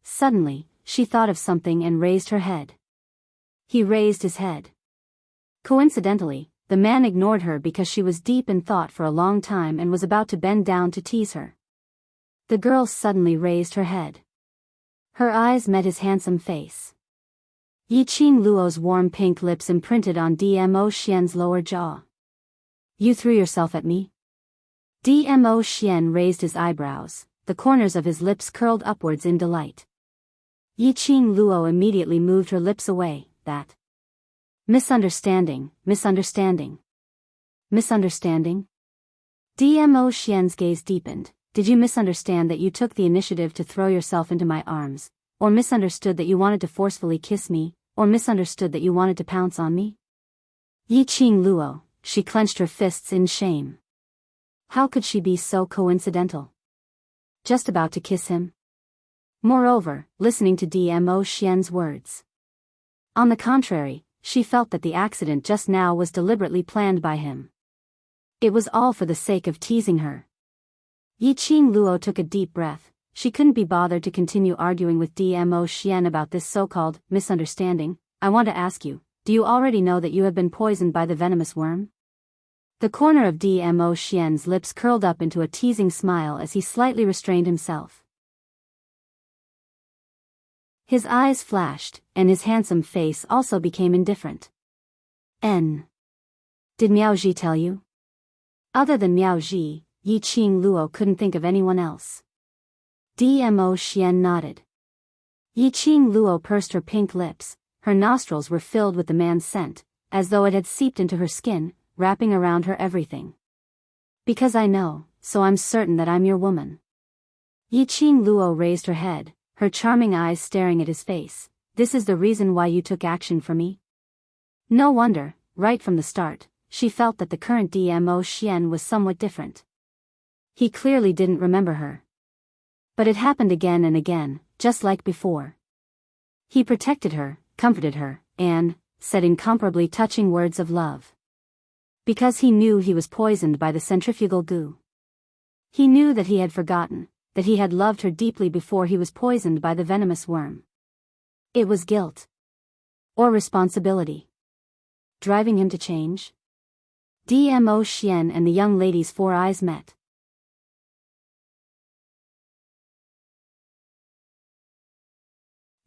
Suddenly, she thought of something and raised her head. He raised his head. Coincidentally, the man ignored her because she was deep in thought for a long time and was about to bend down to tease her. The girl suddenly raised her head. Her eyes met his handsome face. Yiqing Luo's warm pink lips imprinted on Dmo Xian's lower jaw. You threw yourself at me? Dmo Xian raised his eyebrows, the corners of his lips curled upwards in delight. Yiqing Luo immediately moved her lips away. That misunderstanding. Misunderstanding? Dmo Xian's gaze deepened. Did you misunderstand that you took the initiative to throw yourself into my arms, or misunderstood that you wanted to forcefully kiss me, or misunderstood that you wanted to pounce on me? Yiqing Luo, she clenched her fists in shame. How could she be so coincidental? Just about to kiss him? Moreover, listening to Dmo Xian's words. On the contrary, she felt that the accident just now was deliberately planned by him. It was all for the sake of teasing her. Yi Qing Luo took a deep breath. She couldn't be bothered to continue arguing with Dmo Xian about this so-called misunderstanding. I want to ask you, do you already know that you have been poisoned by the venomous worm? The corner of Dmo Xian's lips curled up into a teasing smile as he slightly restrained himself. His eyes flashed, and his handsome face also became indifferent. Did Miao Ji tell you? Other than Miao Ji, Yi Qing Luo couldn't think of anyone else. Dmo Xian nodded. Yi Qing Luo pursed her pink lips. Her nostrils were filled with the man's scent, as though it had seeped into her skin, wrapping around her everything. Because I know, so I'm certain that I'm your woman. Yi Qing Luo raised her head, her charming eyes staring at his face. This is the reason why you took action for me? No wonder, right from the start, she felt that the current Dmo Xian was somewhat different. He clearly didn't remember her. But it happened again and again, just like before. He protected her, comforted her, and said incomparably touching words of love. Because he knew he was poisoned by the centrifugal goo. He knew that he had forgotten, that he had loved her deeply before he was poisoned by the venomous worm. It was guilt. Or responsibility. Driving him to change? Dmo Xian and the young lady's four eyes met.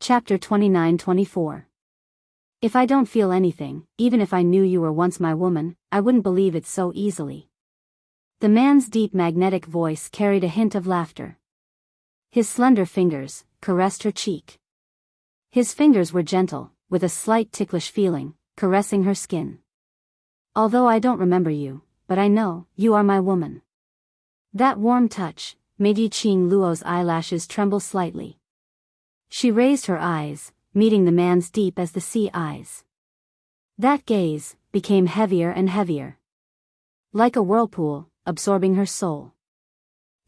Chapter 29-24. If I don't feel anything, even if I knew you were once my woman, I wouldn't believe it so easily. The man's deep magnetic voice carried a hint of laughter. His slender fingers caressed her cheek. His fingers were gentle, with a slight ticklish feeling, caressing her skin. Although I don't remember you, but I know, you are my woman. That warm touch made Yi Qing Luo's eyelashes tremble slightly. She raised her eyes, meeting the man's deep as the sea eyes. That gaze became heavier and heavier. Like a whirlpool, absorbing her soul.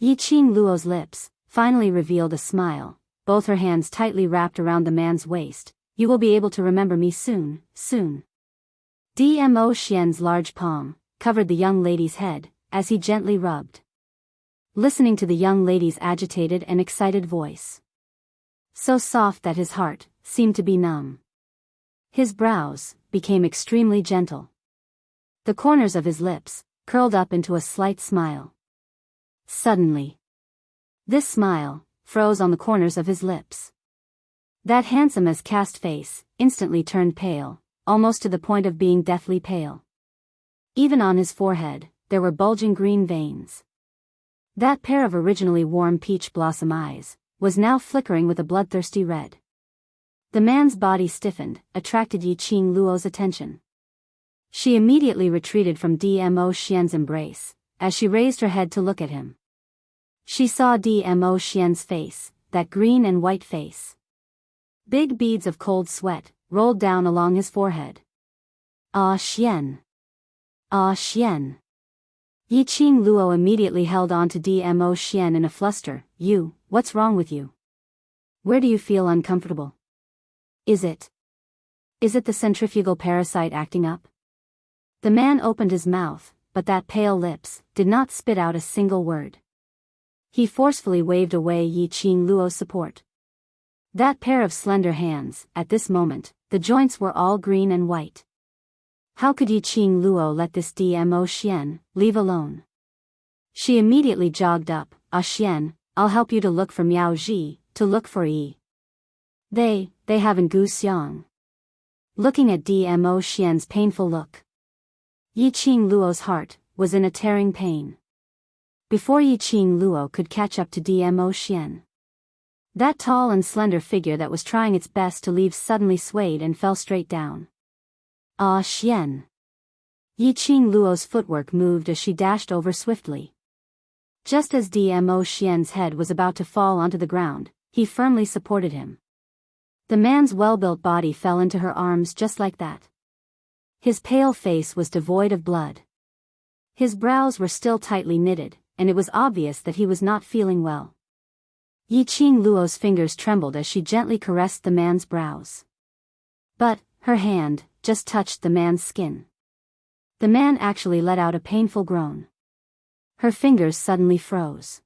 Yi Qing Luo's lips finally revealed a smile, both her hands tightly wrapped around the man's waist. You will be able to remember me soon, soon. Dmo Xian's large palm covered the young lady's head, as he gently rubbed. Listening to the young lady's agitated and excited voice. So soft that his heart seemed to be numb. His brows became extremely gentle. The corners of his lips curled up into a slight smile. Suddenly, this smile froze on the corners of his lips. That handsome as cast face instantly turned pale, almost to the point of being deathly pale. Even on his forehead, there were bulging green veins. That pair of originally warm peach blossom eyes was now flickering with a bloodthirsty red. The man's body stiffened, attracted Yi Qing Luo's attention. She immediately retreated from Dmo Xian's embrace, as she raised her head to look at him. She saw Dmo Xian's face, that green and white face. Big beads of cold sweat rolled down along his forehead. Ah Xian! Ah Xian! Yi Qing Luo immediately held on to Dmo Xian in a fluster. What's wrong with you? Where do you feel uncomfortable? Is it the centrifugal parasite acting up? The man opened his mouth, but that pale lips did not spit out a single word. He forcefully waved away Yi Qing Luo's support. That pair of slender hands, at this moment, the joints were all green and white. How could Yi Qing Luo let this Dmo Xian leave alone? She immediately jogged up. Ah Xian, I'll help you to look for Miao Ji, to look for Yi. They haven't Gu Xiang. Looking at Dmo Xian's painful look. Yi Qing Luo's heart was in a tearing pain. Before Yi Qing Luo could catch up to Dmo Xian, that tall and slender figure that was trying its best to leave suddenly swayed and fell straight down. Ah Xian! Yi Qing Luo's footwork moved as she dashed over swiftly. Just as Dmo Xian's head was about to fall onto the ground, he firmly supported him. The man's well-built body fell into her arms just like that. His pale face was devoid of blood. His brows were still tightly knitted, and it was obvious that he was not feeling well. Yi Qing Luo's fingers trembled as she gently caressed the man's brows. But her hand just touched the man's skin. The man actually let out a painful groan. Her fingers suddenly froze.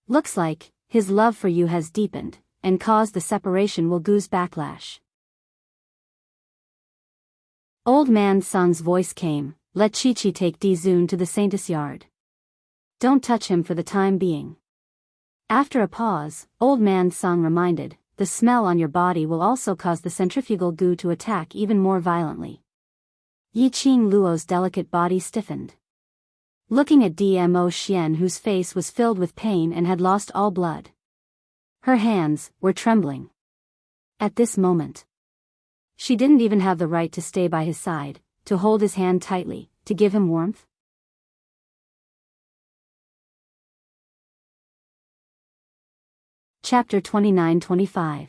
Looks like his love for you has deepened and caused the separation will goose backlash. Old man Sung's voice came, let Chi-Chi take Di-Zun to the Saint's yard. Don't touch him for the time being. After a pause, old man Sung reminded, the smell on your body will also cause the centrifugal goo to attack even more violently. Yi-Ching Luo's delicate body stiffened. Looking at Dmo Xian, whose face was filled with pain and had lost all blood. Her hands were trembling. At this moment, she didn't even have the right to stay by his side, to hold his hand tightly, to give him warmth. Chapter 29-25.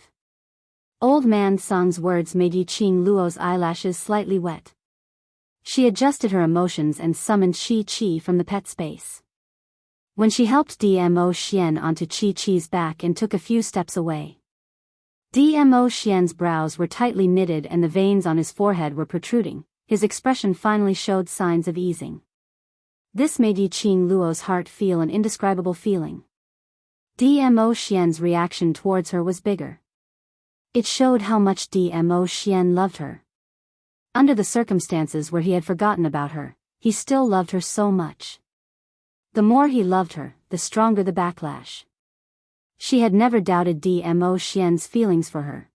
Old man Sung's words made Yi-Ching Luo's eyelashes slightly wet. She adjusted her emotions and summoned Chi-Chi from the pet space. When she helped Dmo Xian onto Chi-Chi's back and took a few steps away. Dmo Xian's brows were tightly knitted and the veins on his forehead were protruding. His expression finally showed signs of easing. This made Yi-Ching Luo's heart feel an indescribable feeling. Dmo Xian's reaction towards her was bigger. It showed how much Dmo Xian loved her. Under the circumstances where he had forgotten about her, he still loved her so much. The more he loved her, the stronger the backlash. She had never doubted Dmo Xian's feelings for her.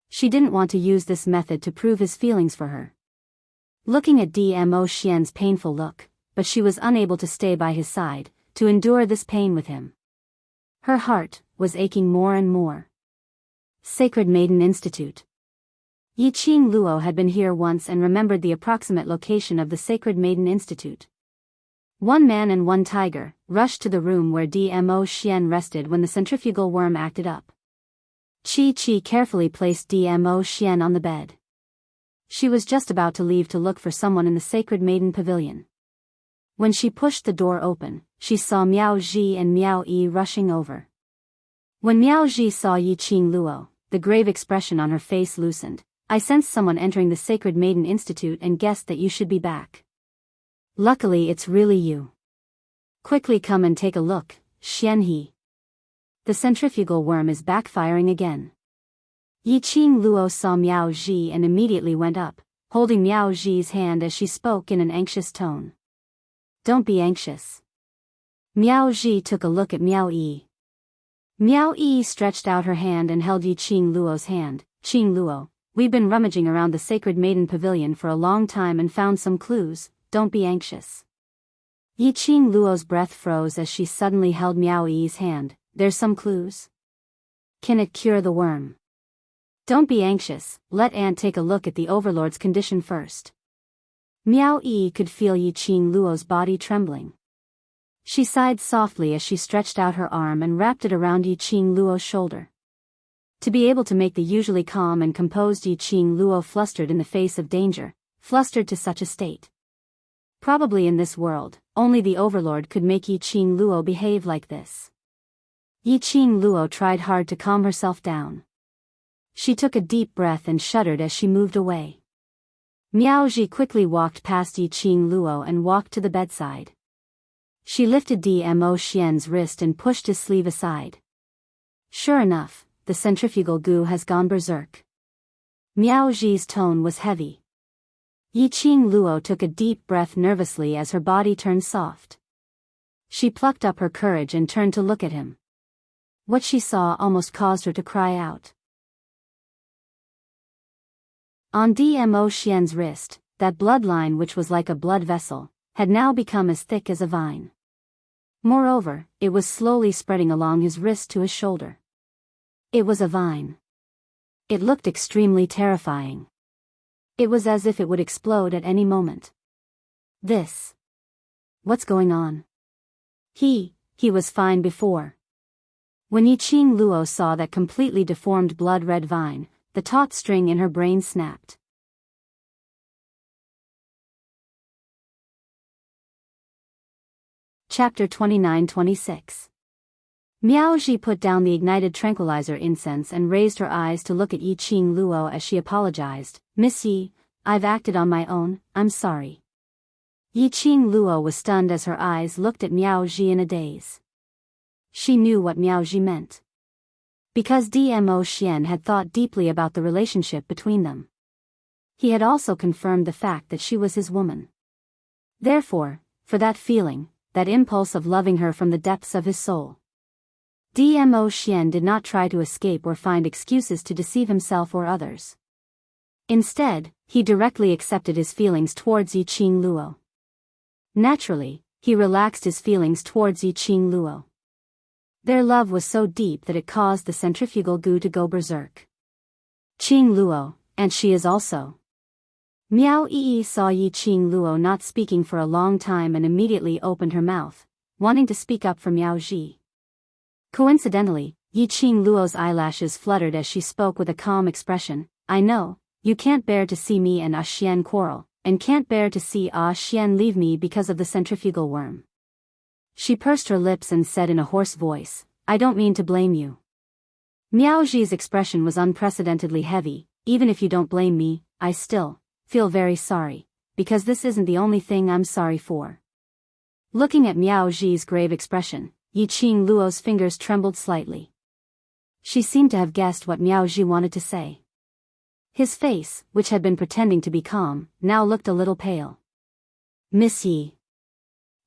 She didn't want to use this method to prove his feelings for her. Looking at Dmo Xian's painful look, but she was unable to stay by his side, to endure this pain with him. Her heart was aching more and more. Sacred Maiden Institute. Yi-Ching Luo had been here once and remembered the approximate location of the Sacred Maiden Institute. One man and one tiger rushed to the room where Dmo Xian rested when the centrifugal worm acted up. Chi-Chi carefully placed Dmo Xian on the bed. She was just about to leave to look for someone in the Sacred Maiden Pavilion. When she pushed the door open, she saw Miao Ji and Miao Yi rushing over. When Miao Ji saw Yi-Ching Luo, the grave expression on her face loosened. I sensed someone entering the Sacred Maiden Institute and guessed that you should be back. Luckily it's really you. Quickly come and take a look, Xian He. The centrifugal worm is backfiring again. Yi-Ching Luo saw Miao Ji and immediately went up, holding Miao Ji's hand as she spoke in an anxious tone. Don't be anxious. Miao Ji took a look at Miao Yi. Miao Yi stretched out her hand and held Yi-Ching Luo's hand. Ching Luo, we've been rummaging around the Sacred Maiden Pavilion for a long time and found some clues, don't be anxious. Yi-Ching Luo's breath froze as she suddenly held Miao Yi's hand. There's some clues? Can it cure the worm? Don't be anxious, let Aunt take a look at the Overlord's condition first. Miao Yi could feel Yi-Ching Luo's body trembling. She sighed softly as she stretched out her arm and wrapped it around Yi-Ching Luo's shoulder. To be able to make the usually calm and composed Yi-Ching Luo flustered in the face of danger, flustered to such a state. Probably in this world, only the Overlord could make Yi-Ching Luo behave like this. Yi-Ching Luo tried hard to calm herself down. She took a deep breath and shuddered as she moved away. Miao Ji quickly walked past Yi-Ching Luo and walked to the bedside. She lifted Dmo Xian's wrist and pushed his sleeve aside. Sure enough, the centrifugal goo has gone berserk. Miao Ji's tone was heavy. Yi-Ching Luo took a deep breath nervously as her body turned soft. She plucked up her courage and turned to look at him. What she saw almost caused her to cry out. On Dmo Xian's wrist, that bloodline which was like a blood vessel, had now become as thick as a vine. Moreover, it was slowly spreading along his wrist to his shoulder. It was a vine. It looked extremely terrifying. It was as if it would explode at any moment. What's going on? He was fine before. When Yi-Ching Luo saw that completely deformed blood-red vine, the taut string in her brain snapped. Chapter 29-26. Miao Ji put down the ignited tranquilizer incense and raised her eyes to look at Yi-Ching Luo as she apologized. Miss Yi, I've acted on my own, I'm sorry. Yiqing Luo was stunned as her eyes looked at Miao Ji in a daze. She knew what Miao Ji meant. Because Dmo Xian had thought deeply about the relationship between them. He had also confirmed the fact that she was his woman. Therefore, for that feeling, that impulse of loving her from the depths of his soul, Dmo Xian did not try to escape or find excuses to deceive himself or others. Instead, he directly accepted his feelings towards Yiqing Luo. Naturally, he relaxed his feelings towards Yiqing Luo. Their love was so deep that it caused the centrifugal goo to go berserk. Qing Luo, and she is also. Miao Yi saw Yiqing Luo not speaking for a long time and immediately opened her mouth, wanting to speak up for Miao Ji. Coincidentally, Yiqing Luo's eyelashes fluttered as she spoke with a calm expression. I know, you can't bear to see me and Xian quarrel, and can't bear to see Xian leave me because of the centrifugal worm. She pursed her lips and said in a hoarse voice, I don't mean to blame you. Miao Ji's expression was unprecedentedly heavy. Even if you don't blame me, I still feel very sorry, because this isn't the only thing I'm sorry for. Looking at Miao Ji's grave expression, Yiqing Luo's fingers trembled slightly. She seemed to have guessed what Miao Ji wanted to say. His face, which had been pretending to be calm, now looked a little pale. Miss Yi.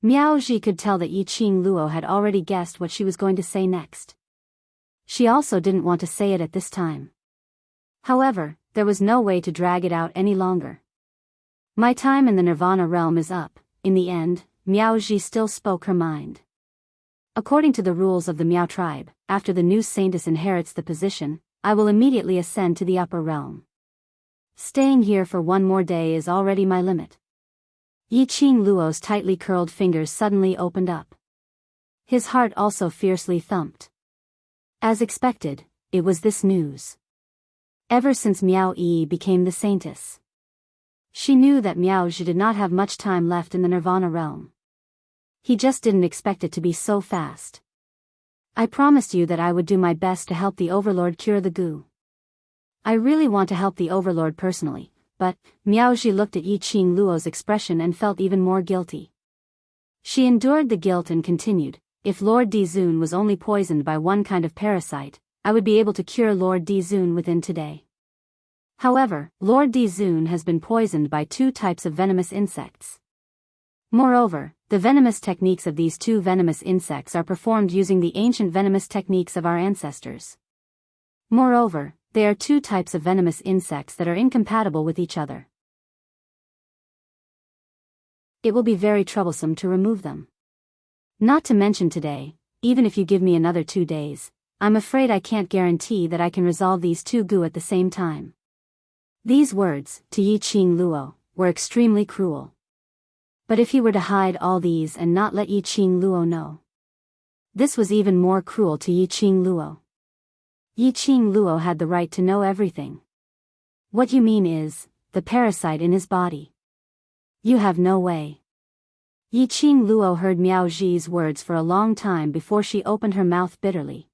Miao Ji could tell that Yiqing Luo had already guessed what she was going to say next. She also didn't want to say it at this time. However, there was no way to drag it out any longer. My time in the Nirvana realm is up. In the end, Miao Ji still spoke her mind. According to the rules of the Miao tribe, after the new saintess inherits the position, I will immediately ascend to the upper realm. Staying here for one more day is already my limit. Yiqing Luo's tightly curled fingers suddenly opened up. His heart also fiercely thumped. As expected, it was this news. Ever since Miao Yi became the saintess, she knew that Miao Ji did not have much time left in the Nirvana realm. He just didn't expect it to be so fast. I promised you that I would do my best to help the Overlord cure the goo. I really want to help the Overlord personally, but Miao Ji looked at Yiqing Luo's expression and felt even more guilty. She endured the guilt and continued, if Lord Dizun was only poisoned by one kind of parasite, I would be able to cure Lord Dizun within today. However, Lord Dizun has been poisoned by 2 types of venomous insects. Moreover, the venomous techniques of these 2 venomous insects are performed using the ancient venomous techniques of our ancestors. Moreover, they are 2 types of venomous insects that are incompatible with each other. It will be very troublesome to remove them. Not to mention today, even if you give me another 2 days, I'm afraid I can't guarantee that I can resolve these 2 goo at the same time. These words, to Yiqing Luo, were extremely cruel. But if he were to hide all these and not let Yiqing Luo know, this was even more cruel to Yiqing Luo. Yiqing Luo had the right to know everything. What you mean is, the parasite in his body. You have no way. Yiqing Luo heard Miao Ji's words for a long time before she opened her mouth bitterly.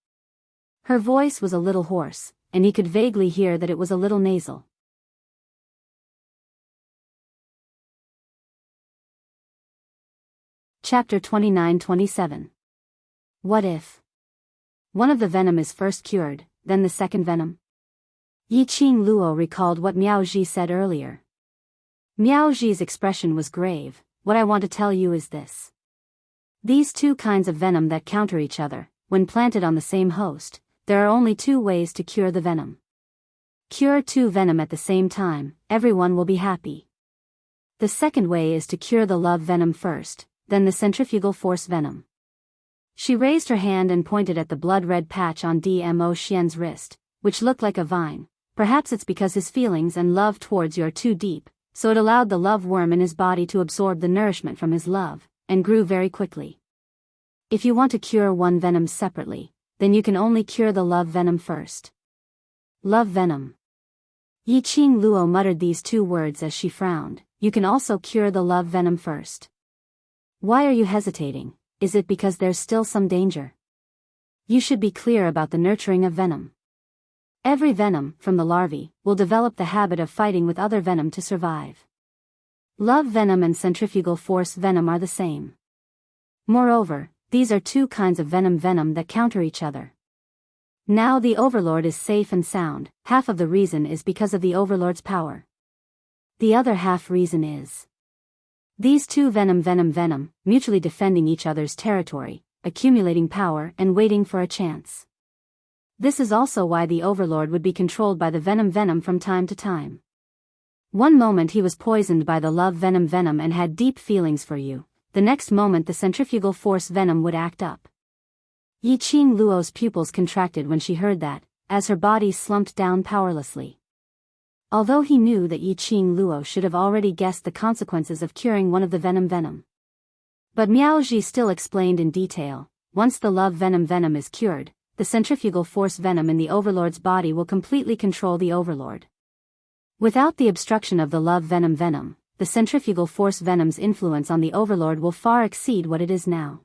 Her voice was a little hoarse, and he could vaguely hear that it was a little nasal. Chapter 29-27. What if one of the venom is first cured, then the second venom? Yiqing Luo recalled what Miao Ji said earlier. Miao Ji's expression was grave. What I want to tell you is this. These 2 kinds of venom that counter each other, when planted on the same host, there are only 2 ways to cure the venom. Cure 2 venom at the same time, everyone will be happy. The second way is to cure the love venom first, then the centrifugal force venom. She raised her hand and pointed at the blood-red patch on Dmo Xian's wrist, which looked like a vine. Perhaps it's because his feelings and love towards you are too deep, so it allowed the love worm in his body to absorb the nourishment from his love, and grew very quickly. If you want to cure one venom separately, then you can only cure the love venom first. Love venom. Yiqing Luo muttered these 2 words as she frowned. You can also cure the love venom first. Why are you hesitating? Is it because there's still some danger? You should be clear about the nurturing of venom. Every venom, from the larvae, will develop the habit of fighting with other venom to survive. Love venom and centrifugal force venom are the same. Moreover, these are two kinds of venom that counter each other. Now the Overlord is safe and sound. Half of the reason is because of the Overlord's power. The other half reason is these two venom, mutually defending each other's territory, accumulating power and waiting for a chance. This is also why the Overlord would be controlled by the venom from time to time. One moment he was poisoned by the love venom and had deep feelings for you, the next moment the centrifugal force venom would act up. Yi Qing Luo's pupils contracted when she heard that, as her body slumped down powerlessly. Although he knew that Yi Qing Luo should have already guessed the consequences of curing one of the venom. But Miao Ji still explained in detail, once the love venom is cured, the centrifugal force venom in the Overlord's body will completely control the Overlord. Without the obstruction of the love venom, the centrifugal force venom's influence on the Overlord will far exceed what it is now.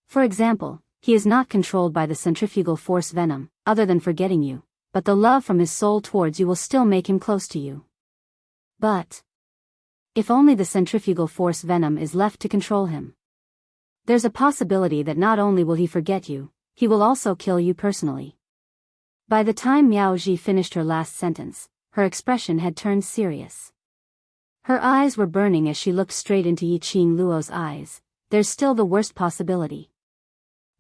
For example, he is not controlled by the centrifugal force venom, other than forgetting you, but the love from his soul towards you will still make him close to you. But if only the centrifugal force venom is left to control him, there's a possibility that not only will he forget you, he will also kill you personally. By the time Miao Ji finished her last sentence, her expression had turned serious. Her eyes were burning as she looked straight into Yi Qing Luo's eyes. There's still the worst possibility.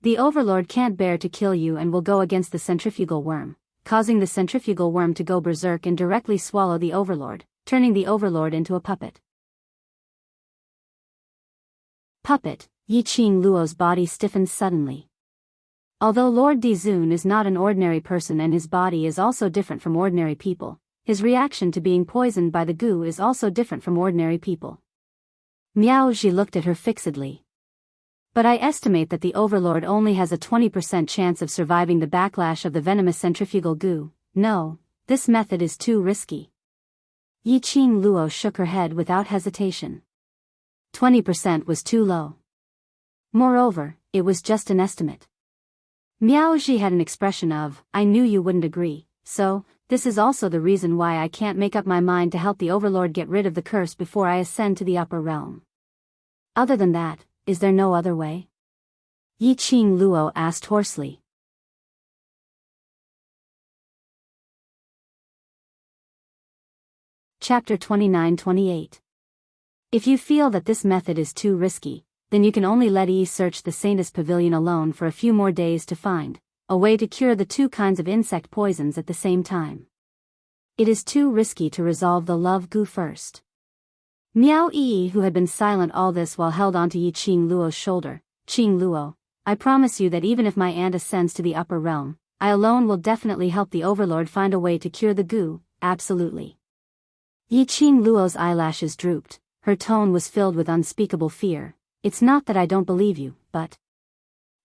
The Overlord can't bear to kill you and will go against the centrifugal worm, causing the centrifugal worm to go berserk and directly swallow the Overlord, turning the Overlord into a puppet. Puppet, Yi Qing Luo's body stiffened suddenly. Although Lord Dizun is not an ordinary person and his body is also different from ordinary people, his reaction to being poisoned by the goo is also different from ordinary people. Miao Ji looked at her fixedly. But I estimate that the Overlord only has a 20% chance of surviving the backlash of the venomous centrifugal goo. No, this method is too risky. Yi Qing Luo shook her head without hesitation. 20% was too low. Moreover, it was just an estimate. Miao Ji had an expression of, I knew you wouldn't agree, so, this is also the reason why I can't make up my mind to help the Overlord get rid of the curse before I ascend to the upper realm. Other than that, is there no other way? Yi Qing Luo asked hoarsely. Chapter 29-28. If you feel that this method is too risky, then you can only let Yi search the Saintess Pavilion alone for a few more days to find a way to cure the two kinds of insect poisons at the same time. It is too risky to resolve the love goo first. Miao Yi, who had been silent all this while held onto Yi Qing Luo's shoulder, Qing Luo, I promise you that even if my aunt ascends to the upper realm, I alone will definitely help the Overlord find a way to cure the goo, absolutely. Yi Qing Luo's eyelashes drooped, her tone was filled with unspeakable fear. It's not that I don't believe you, but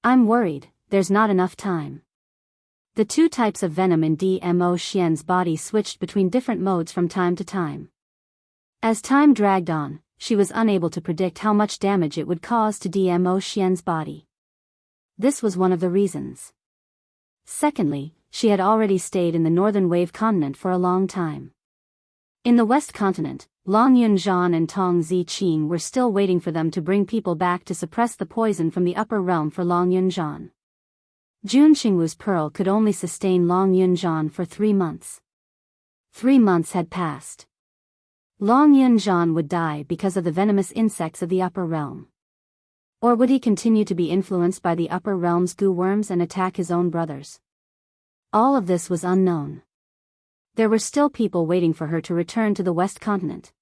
I'm worried, there's not enough time. The two types of venom in Dmo Xian's body switched between different modes from time to time. As time dragged on, she was unable to predict how much damage it would cause to Dmo Xian's body. This was one of the reasons. Secondly, she had already stayed in the northern wave continent for a long time. In the west continent, Long Yunzhan and Tong Ziqing were still waiting for them to bring people back to suppress the poison from the upper realm for Long Yunzhan. Jun Xingwu's pearl could only sustain Long Yunzhan for 3 months. 3 months had passed. Long Yunzhan would die because of the venomous insects of the upper realm. Or would he continue to be influenced by the upper realm's goo worms and attack his own brothers? All of this was unknown. There were still people waiting for her to return to the west continent.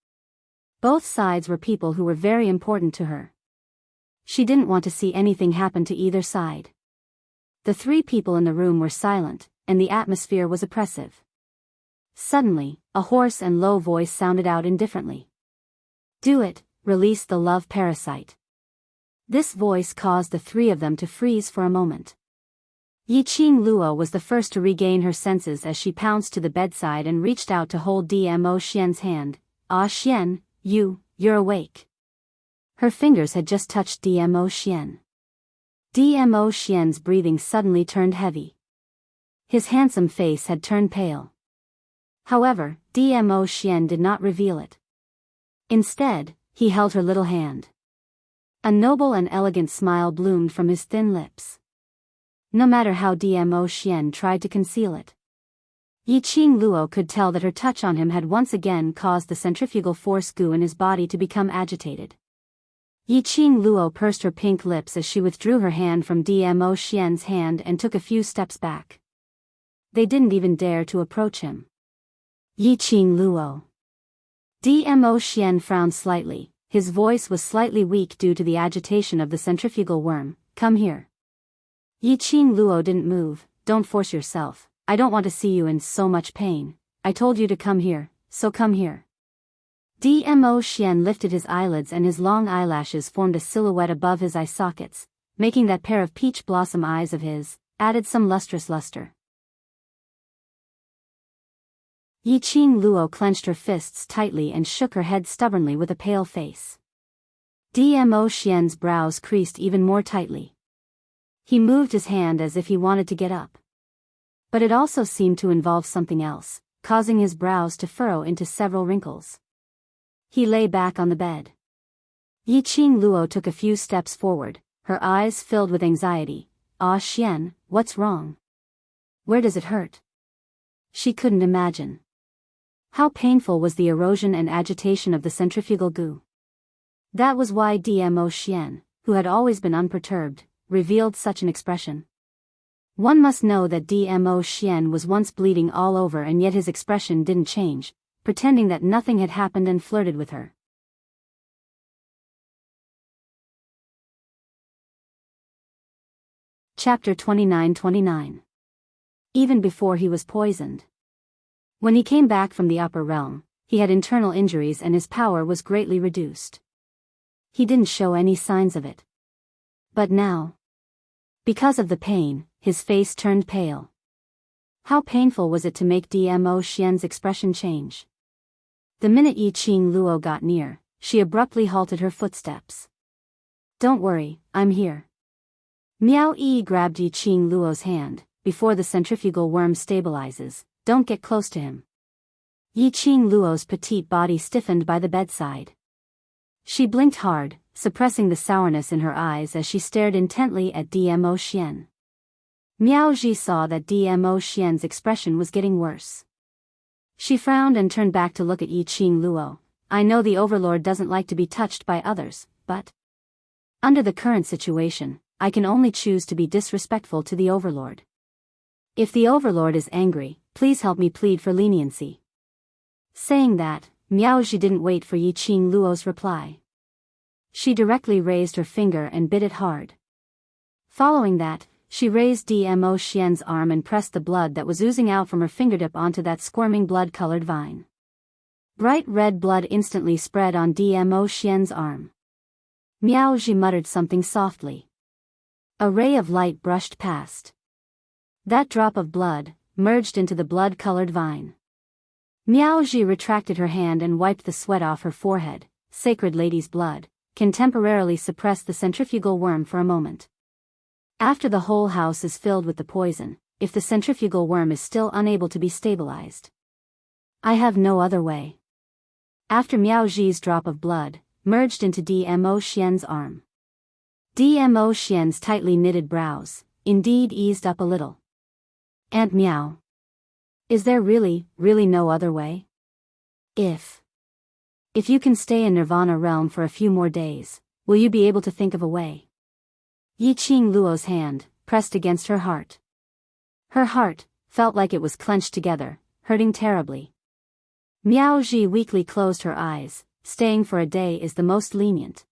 Both sides were people who were very important to her. She didn't want to see anything happen to either side. The 3 people in the room were silent, and the atmosphere was oppressive. Suddenly, a hoarse and low voice sounded out indifferently. Do it, release the love parasite. This voice caused the 3 of them to freeze for a moment. Yi Qing Luo was the first to regain her senses as she pounced to the bedside and reached out to hold Dmo Xian's hand. Ah Xian, you're awake. Her fingers had just touched Dmo Xian. Dmo Xian's breathing suddenly turned heavy. His handsome face had turned pale. However, Dmo Xian did not reveal it. Instead, he held her little hand. A noble and elegant smile bloomed from his thin lips. No matter how Dmo Xian tried to conceal it, Yiqing Luo could tell that her touch on him had once again caused the centrifugal force goo in his body to become agitated. Yiqing Luo pursed her pink lips as she withdrew her hand from Dmo Xian's hand and took a few steps back. They didn't even dare to approach him. Yiqing Luo. Dmo Xian frowned slightly, his voice was slightly weak due to the agitation of the centrifugal worm. Come here. Yiqing Luo didn't move. Don't force yourself. I don't want to see you in so much pain. I told you to come here, so come here. Dmo Xian lifted his eyelids and his long eyelashes formed a silhouette above his eye sockets, making that pair of peach blossom eyes of his, added some lustrous luster. Yiqing Luo clenched her fists tightly and shook her head stubbornly with a pale face. Dmo Xian's brows creased even more tightly. He moved his hand as if he wanted to get up. But it also seemed to involve something else, causing his brows to furrow into several wrinkles. He lay back on the bed. Yiqing Luo took a few steps forward, her eyes filled with anxiety. Ah Xian, what's wrong? Where does it hurt? She couldn't imagine. How painful was the erosion and agitation of the centrifugal goo. That was why Dmo Xian, who had always been unperturbed, revealed such an expression. One must know that Dmo Xian was once bleeding all over and yet his expression didn't change, pretending that nothing had happened and flirted with her. Chapter 29-29. Even before he was poisoned. When he came back from the upper realm, he had internal injuries and his power was greatly reduced. He didn't show any signs of it. But now, because of the pain, his face turned pale. How painful was it to make Dmo Xian's expression change? The minute Yiqing Luo got near, she abruptly halted her footsteps. Don't worry, I'm here. Miao Yi grabbed Yiqing Luo's hand. Before the centrifugal worm stabilizes, don't get close to him. Yiqing Luo's petite body stiffened by the bedside. She blinked hard, suppressing the sourness in her eyes as she stared intently at Dmo Xian. Miao Ji saw that Dmo Xian's expression was getting worse. She frowned and turned back to look at Yiqing Luo. I know the Overlord doesn't like to be touched by others, but under the current situation, I can only choose to be disrespectful to the Overlord. If the Overlord is angry, please help me plead for leniency. Saying that, Miao Ji didn't wait for Yiqing Luo's reply. She directly raised her finger and bit it hard. Following that, she raised Dmo Xian's arm and pressed the blood that was oozing out from her fingertip onto that squirming blood-colored vine. Bright red blood instantly spread on Dmo Xian's arm. Miao Ji muttered something softly. A ray of light brushed past. That drop of blood merged into the blood-colored vine. Miao Ji retracted her hand and wiped the sweat off her forehead. Sacred Lady's blood can temporarily suppress the centrifugal worm for a moment. After the whole house is filled with the poison, if the centrifugal worm is still unable to be stabilized, I have no other way. After Miao Ji's drop of blood merged into Dmo Xian's arm, Dmo Xian's tightly knitted brows indeed eased up a little. Aunt Miao. Is there really no other way? If you can stay in Nirvana realm for a few more days, will you be able to think of a way? Yiqing Luo's hand pressed against her heart. Her heart felt like it was clenched together, hurting terribly. Miao Ji weakly closed her eyes. Staying for a day is the most lenient.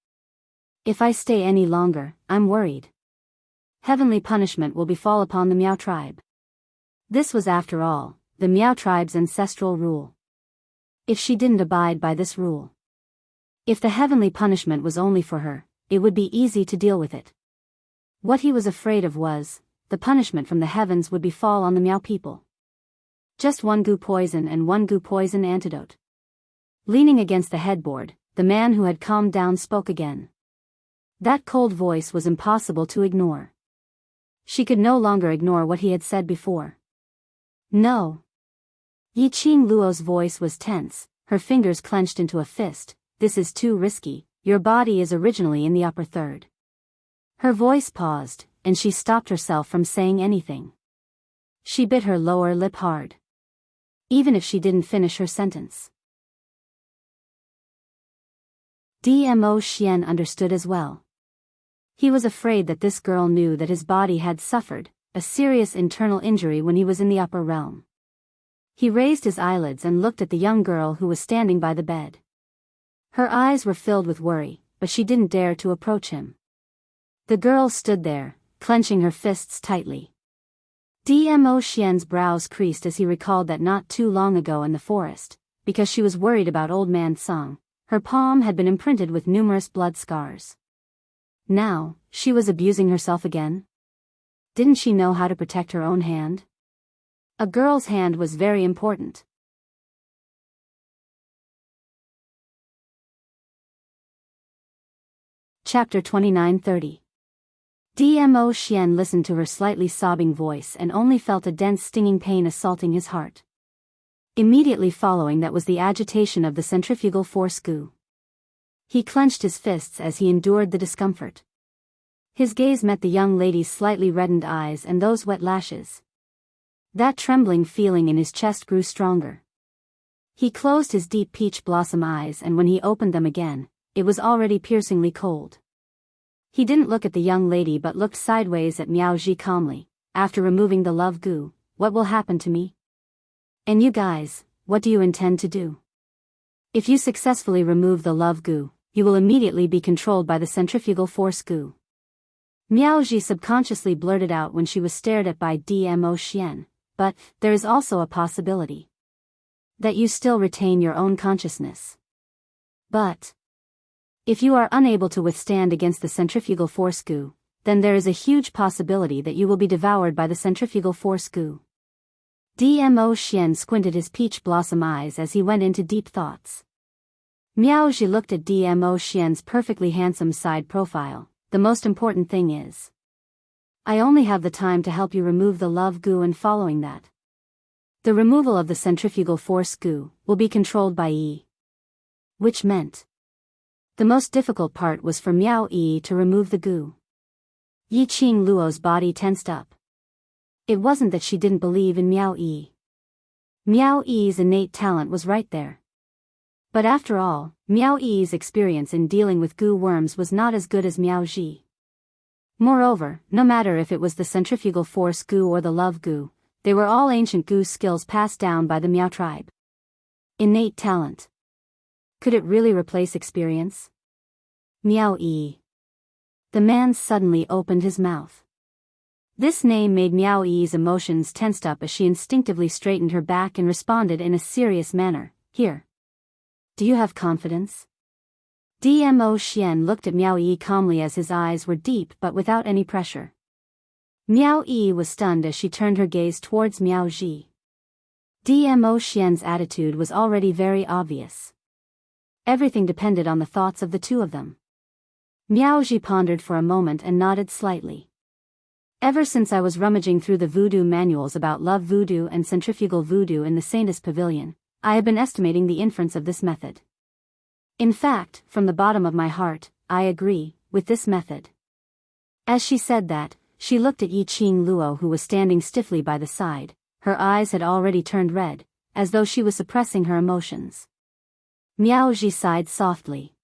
If I stay any longer, I'm worried. Heavenly punishment will befall upon the Miao tribe. This was, after all, the Miao tribe's ancestral rule. If she didn't abide by this rule, if the heavenly punishment was only for her, it would be easy to deal with it. What he was afraid of was, the punishment from the heavens would befall on the Miao people. Just one goo poison and one goo poison antidote. Leaning against the headboard, the man who had calmed down spoke again. That cold voice was impossible to ignore. She could no longer ignore what he had said before. No. Yiqing Luo's voice was tense, her fingers clenched into a fist. this is too risky, your body is originally in the upper third. Her voice paused, and she stopped herself from saying anything. She bit her lower lip hard. Even if she didn't finish her sentence. Dmo Xian understood as well. He was afraid that this girl knew that his body had suffered a serious internal injury when he was in the upper realm. He raised his eyelids and looked at the young girl who was standing by the bed. Her eyes were filled with worry, but she didn't dare to approach him. The girl stood there, clenching her fists tightly. Dmo Xian's brows creased as he recalled that not too long ago in the forest, because she was worried about Old Man Song, her palm had been imprinted with numerous blood scars. Now, she was abusing herself again? Didn't she know how to protect her own hand? A girl's hand was very important. Chapter 29:30. Dmo Xian listened to her slightly sobbing voice and only felt a dense stinging pain assaulting his heart. Immediately following that was the agitation of the centrifugal force goo. He clenched his fists as he endured the discomfort. His gaze met the young lady's slightly reddened eyes and those wet lashes. That trembling feeling in his chest grew stronger. He closed his deep peach blossom eyes, and when he opened them again, it was already piercingly cold. He didn't look at the young lady but looked sideways at Miao Ji calmly. After removing the love goo, what will happen to me? And you guys, what do you intend to do? If you successfully remove the love goo, you will immediately be controlled by the centrifugal force goo. Miao Ji subconsciously blurted out when she was stared at by Dmo Xian, but there is also a possibility that you still retain your own consciousness. But if you are unable to withstand against the centrifugal force goo, then there is a huge possibility that you will be devoured by the centrifugal force goo. Dmo Xian squinted his peach blossom eyes as he went into deep thoughts. Miao Ji looked at Dmo Xian's perfectly handsome side profile. The most important thing is, I only have the time to help you remove the love goo, and following that, the removal of the centrifugal force goo will be controlled by Yi. Which meant the most difficult part was for Miao Yi to remove the goo. Yi Qing Luo's body tensed up. It wasn't that she didn't believe in Miao Yi. Miao Yi's innate talent was right there. But after all, Miao Yi's experience in dealing with goo worms was not as good as Miao Ji. Moreover, no matter if it was the centrifugal force goo or the love goo, they were all ancient goo skills passed down by the Miao tribe. Innate talent. Could it really replace experience? Miao Yi. The man suddenly opened his mouth. This name made Miao Yi's emotions tensed up as she instinctively straightened her back and responded in a serious manner. Here. Do you have confidence? Dmo Xian looked at Miao Yi calmly as his eyes were deep but without any pressure. Miao Yi was stunned as she turned her gaze towards Miao Ji. Dmo Xian's attitude was already very obvious. Everything depended on the thoughts of the two of them. Miao Ji pondered for a moment and nodded slightly. Ever since I was rummaging through the voodoo manuals about love voodoo and centrifugal voodoo in the Saintess Pavilion, I have been estimating the inference of this method. In fact, from the bottom of my heart, I agree with this method. As she said that, she looked at Yi Qing Luo, who was standing stiffly by the side. Her eyes had already turned red, as though she was suppressing her emotions. Miao Ji sighed softly.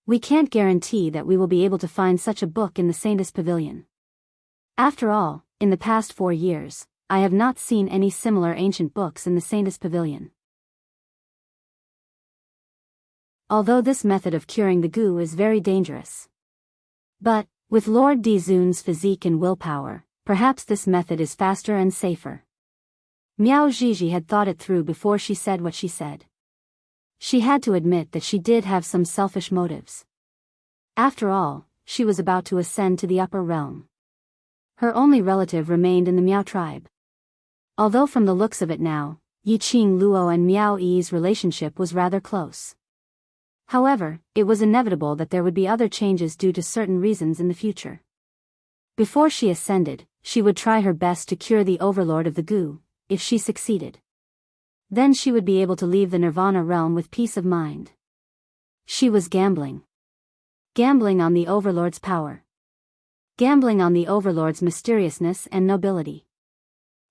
We can't guarantee that we will be able to find such a book in the Saintess Pavilion. After all, in the past 4 years, I have not seen any similar ancient books in the Saintess Pavilion. Although this method of curing the goo is very dangerous. But, with Lord Dizun's physique and willpower, perhaps this method is faster and safer. Miao Zhizhi had thought it through before she said what she said. She had to admit that she did have some selfish motives. After all, she was about to ascend to the upper realm. Her only relative remained in the Miao tribe. Although from the looks of it now, Yi Qing Luo and Miao Yi's relationship was rather close. However, it was inevitable that there would be other changes due to certain reasons in the future. Before she ascended, she would try her best to cure the overlord of the goo. If she succeeded, then she would be able to leave the Nirvana realm with peace of mind. She was gambling. Gambling on the Overlord's power. Gambling on the Overlord's mysteriousness and nobility.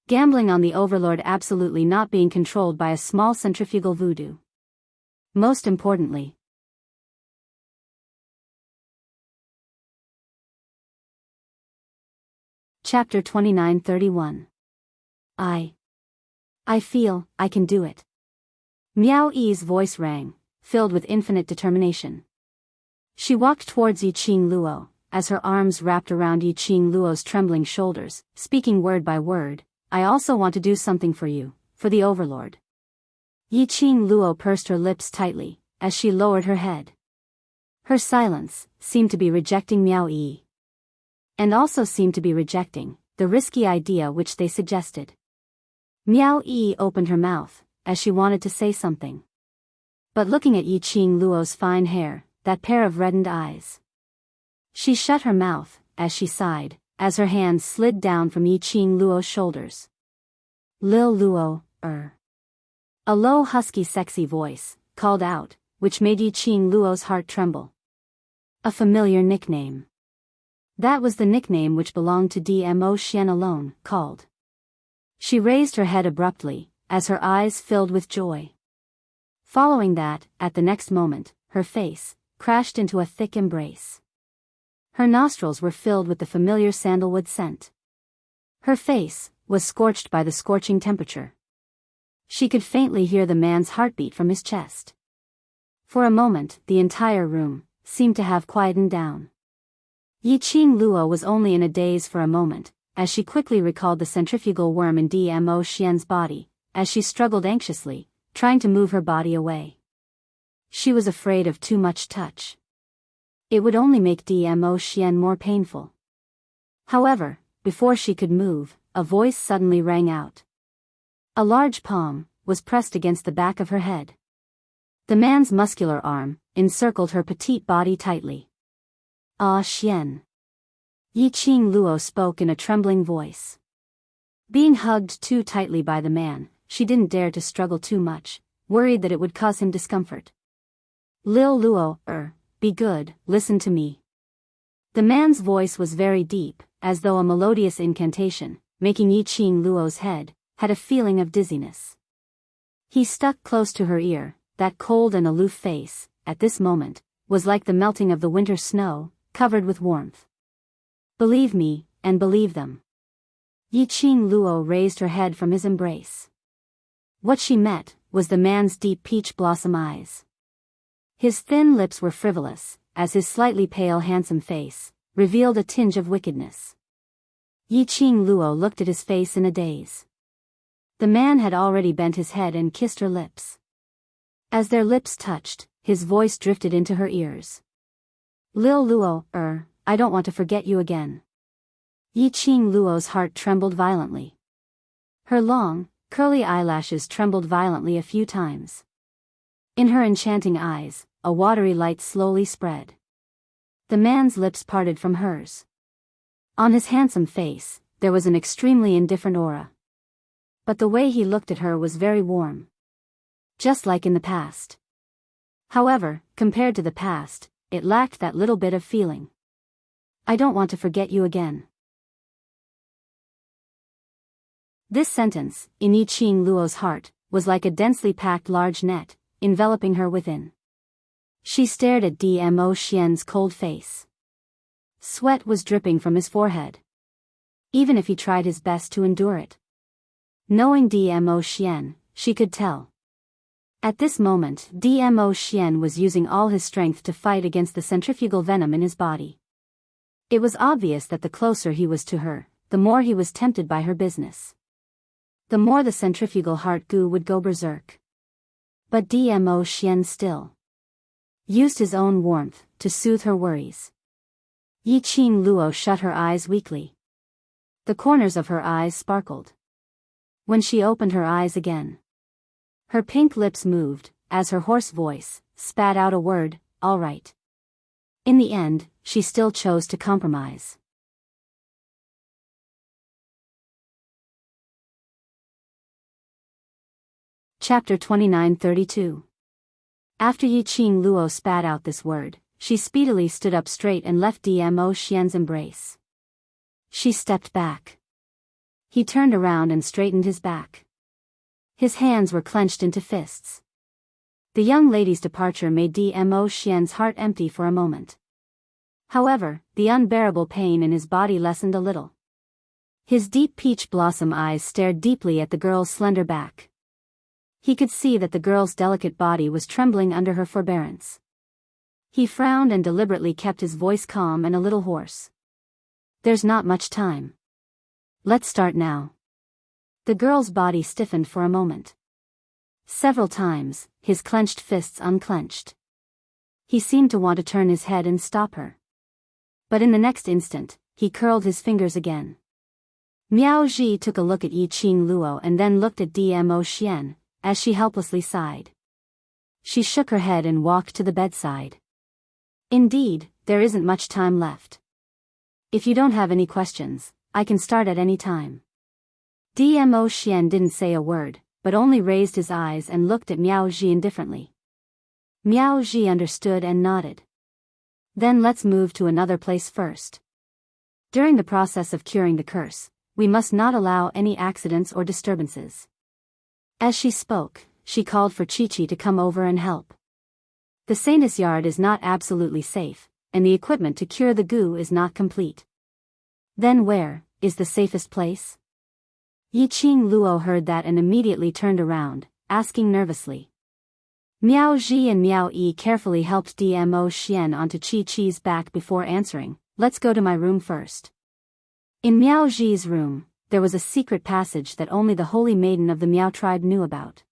Gambling on the Overlord absolutely not being controlled by a small centrifugal voodoo. Most importantly. Chapter 29:31. I feel, I can do it. Miao Yi's voice rang, filled with infinite determination. She walked towards Yi Qing Luo, as her arms wrapped around Yi Qing Luo's trembling shoulders, speaking word by word. I also want to do something for you, for the Overlord. Yi Qing Luo pursed her lips tightly, as she lowered her head. Her silence seemed to be rejecting Miao Yi. And also seemed to be rejecting the risky idea which they suggested. Miao Yi opened her mouth, as she wanted to say something. But looking at Yi Qing Luo's fine hair, that pair of reddened eyes. She shut her mouth, as she sighed, as her hands slid down from Yi Qing Luo's shoulders. Lil Luo, A low husky sexy voice called out, which made Yi Qing Luo's heart tremble. A familiar nickname. That was the nickname which belonged to Dmo Xian alone, called. She raised her head abruptly, as her eyes filled with joy. Following that, at the next moment, her face crashed into a thick embrace. Her nostrils were filled with the familiar sandalwood scent. Her face was scorched by the scorching temperature. She could faintly hear the man's heartbeat from his chest. For a moment, the entire room seemed to have quietened down. Yi Qing Luo was only in a daze for a moment, as she quickly recalled the centrifugal worm in Dmo Xian's body, as she struggled anxiously, trying to move her body away. She was afraid of too much touch. It would only make Dmo Xian more painful. However, before she could move, a voice suddenly rang out. A large palm was pressed against the back of her head. The man's muscular arm encircled her petite body tightly. Ah Xian. Yi Qing Luo spoke in a trembling voice. Being hugged too tightly by the man, she didn't dare to struggle too much, worried that it would cause him discomfort. Lil Luo, be good, listen to me. The man's voice was very deep, as though a melodious incantation, making Yi Qing Luo's head had a feeling of dizziness. He stuck close to her ear. That cold and aloof face, at this moment, was like the melting of the winter snow, covered with warmth. Believe me, and believe them. Yi Qing Luo raised her head from his embrace. What she met was the man's deep peach blossom eyes. His thin lips were frivolous, as his slightly pale handsome face revealed a tinge of wickedness. Yi Qing Luo looked at his face in a daze. The man had already bent his head and kissed her lips. As their lips touched, his voice drifted into her ears. Lil Luo, I don't want to forget you again. Yi Qing Luo's heart trembled violently. Her long, curly eyelashes trembled violently a few times. In her enchanting eyes, a watery light slowly spread. The man's lips parted from hers. On his handsome face, there was an extremely indifferent aura. But the way he looked at her was very warm. Just like in the past. However, compared to the past, it lacked that little bit of feeling. I don't want to forget you again. This sentence, in Yi Qing Luo's heart, was like a densely packed large net, enveloping her within. She stared at Dmo Xian's cold face. Sweat was dripping from his forehead. Even if he tried his best to endure it. Knowing Dmo Xian, she could tell. At this moment, Dmo Xian was using all his strength to fight against the centrifugal venom in his body. It was obvious that the closer he was to her, the more he was tempted by her business. The more the centrifugal heart goo would go berserk. But Dmo Xian still used his own warmth to soothe her worries. Yi Qing Luo shut her eyes weakly. The corners of her eyes sparkled. When she opened her eyes again, her pink lips moved, as her hoarse voice spat out a word, all right. In the end, she still chose to compromise. Chapter 29:32. After Yi Qing Luo spat out this word, she speedily stood up straight and left Dmo Xian's embrace. She stepped back. He turned around and straightened his back. His hands were clenched into fists. The young lady's departure made Dmo Xian's heart empty for a moment. However, the unbearable pain in his body lessened a little. His deep peach blossom eyes stared deeply at the girl's slender back. He could see that the girl's delicate body was trembling under her forbearance. He frowned and deliberately kept his voice calm and a little hoarse. There's not much time. Let's start now. The girl's body stiffened for a moment. Several times, his clenched fists unclenched. He seemed to want to turn his head and stop her. But in the next instant, he curled his fingers again. Miao Ji took a look at Yi Qing Luo and then looked at Dmo Xian, as she helplessly sighed. She shook her head and walked to the bedside. Indeed, there isn't much time left. If you don't have any questions, I can start at any time. Dmo Xian didn't say a word, but only raised his eyes and looked at Miao Ji indifferently. Miao Ji understood and nodded. Then let's move to another place first. During the process of curing the curse, we must not allow any accidents or disturbances. As she spoke, she called for Chi-Chi to come over and help. The Saintess Yard is not absolutely safe, and the equipment to cure the goo is not complete. Then where is the safest place? Yi Qing Luo heard that and immediately turned around, asking nervously. Miao Ji and Miao Yi carefully helped Dmo Xian onto Chi-Chi's back before answering, let's go to my room first. In Miao Ji's room, there was a secret passage that only the holy maiden of the Miao tribe knew about.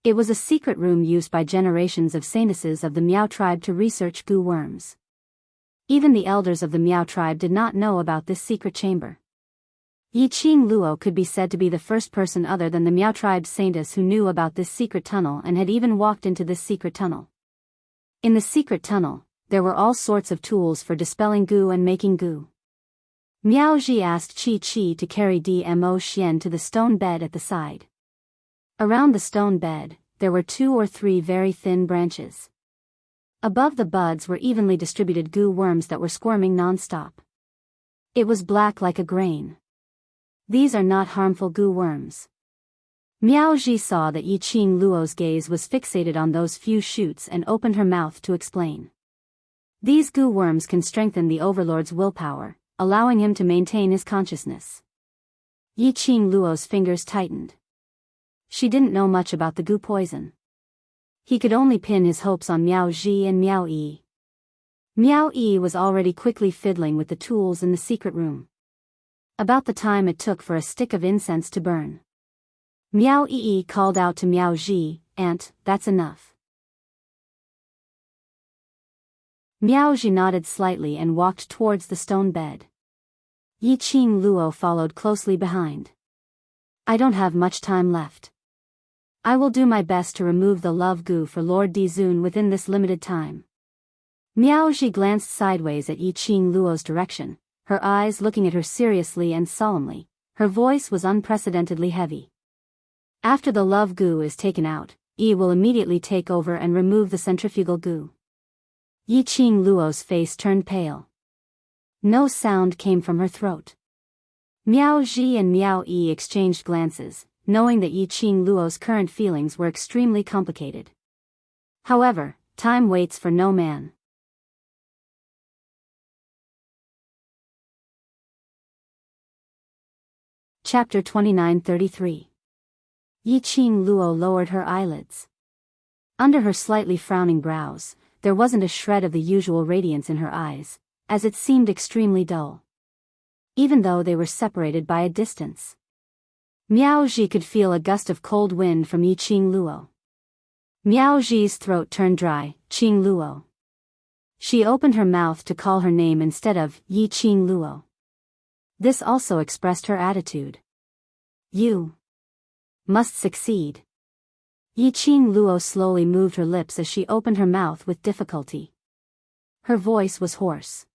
It was a secret room used by generations of saintesses of the Miao tribe to research goo worms. Even the elders of the Miao tribe did not know about this secret chamber. Yi Qing Luo could be said to be the first person other than the Miao tribe's saintess who knew about this secret tunnel and had even walked into this secret tunnel. In the secret tunnel, there were all sorts of tools for dispelling goo and making goo. Miao Ji asked Chi-Chi to carry Dmo Xian to the stone bed at the side. Around the stone bed, there were 2 or 3 very thin branches. Above the buds were evenly distributed goo worms that were squirming non-stop. It was black like a grain. These are not harmful goo worms. Miao Ji saw that Yi Qing Luo's gaze was fixated on those few shoots and opened her mouth to explain. These goo worms can strengthen the overlord's willpower, allowing him to maintain his consciousness. Yi Qing Luo's fingers tightened. She didn't know much about the goo poison. He could only pin his hopes on Miao Ji and Miao Yi. Miao Yi was already quickly fiddling with the tools in the secret room. About the time it took for a stick of incense to burn. Miao Yi called out to Miao Ji, "Aunt, that's enough." Miao Ji nodded slightly and walked towards the stone bed. Yi Qing Luo followed closely behind. I don't have much time left. I will do my best to remove the love goo for Lord Dizun within this limited time. Miao Ji glanced sideways at Yi Qing Luo's direction, her eyes looking at her seriously and solemnly. Her voice was unprecedentedly heavy. After the love goo is taken out, Yi will immediately take over and remove the centrifugal goo. Yi Qing Luo's face turned pale. No sound came from her throat. Miao Ji and Miao Yi exchanged glances, knowing that Yi Qing Luo's current feelings were extremely complicated. However, time waits for no man. Chapter 29-33. Yi Qing Luo lowered her eyelids. Under her slightly frowning brows, there wasn't a shred of the usual radiance in her eyes, as it seemed extremely dull. Even though they were separated by a distance. Miao Ji could feel a gust of cold wind from Yi Qing Luo. Miao Ji's throat turned dry. Qing Luo. She opened her mouth to call her name instead of Yi Qing Luo. This also expressed her attitude. You must succeed. Yi Qing Luo slowly moved her lips as she opened her mouth with difficulty. Her voice was hoarse.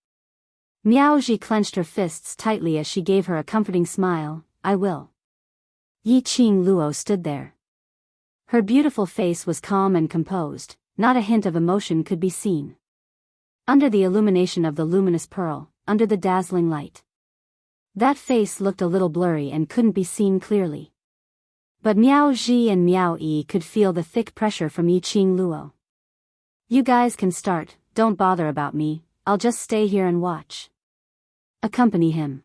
Miao Ji clenched her fists tightly as she gave her a comforting smile. I will. Yi Qing Luo stood there. Her beautiful face was calm and composed, not a hint of emotion could be seen. Under the illumination of the luminous pearl, under the dazzling light, that face looked a little blurry and couldn't be seen clearly. But Miao Ji and Miao Yi could feel the thick pressure from Yi Qing Luo. "You guys can start, don't bother about me, I'll just stay here and watch. Accompany him."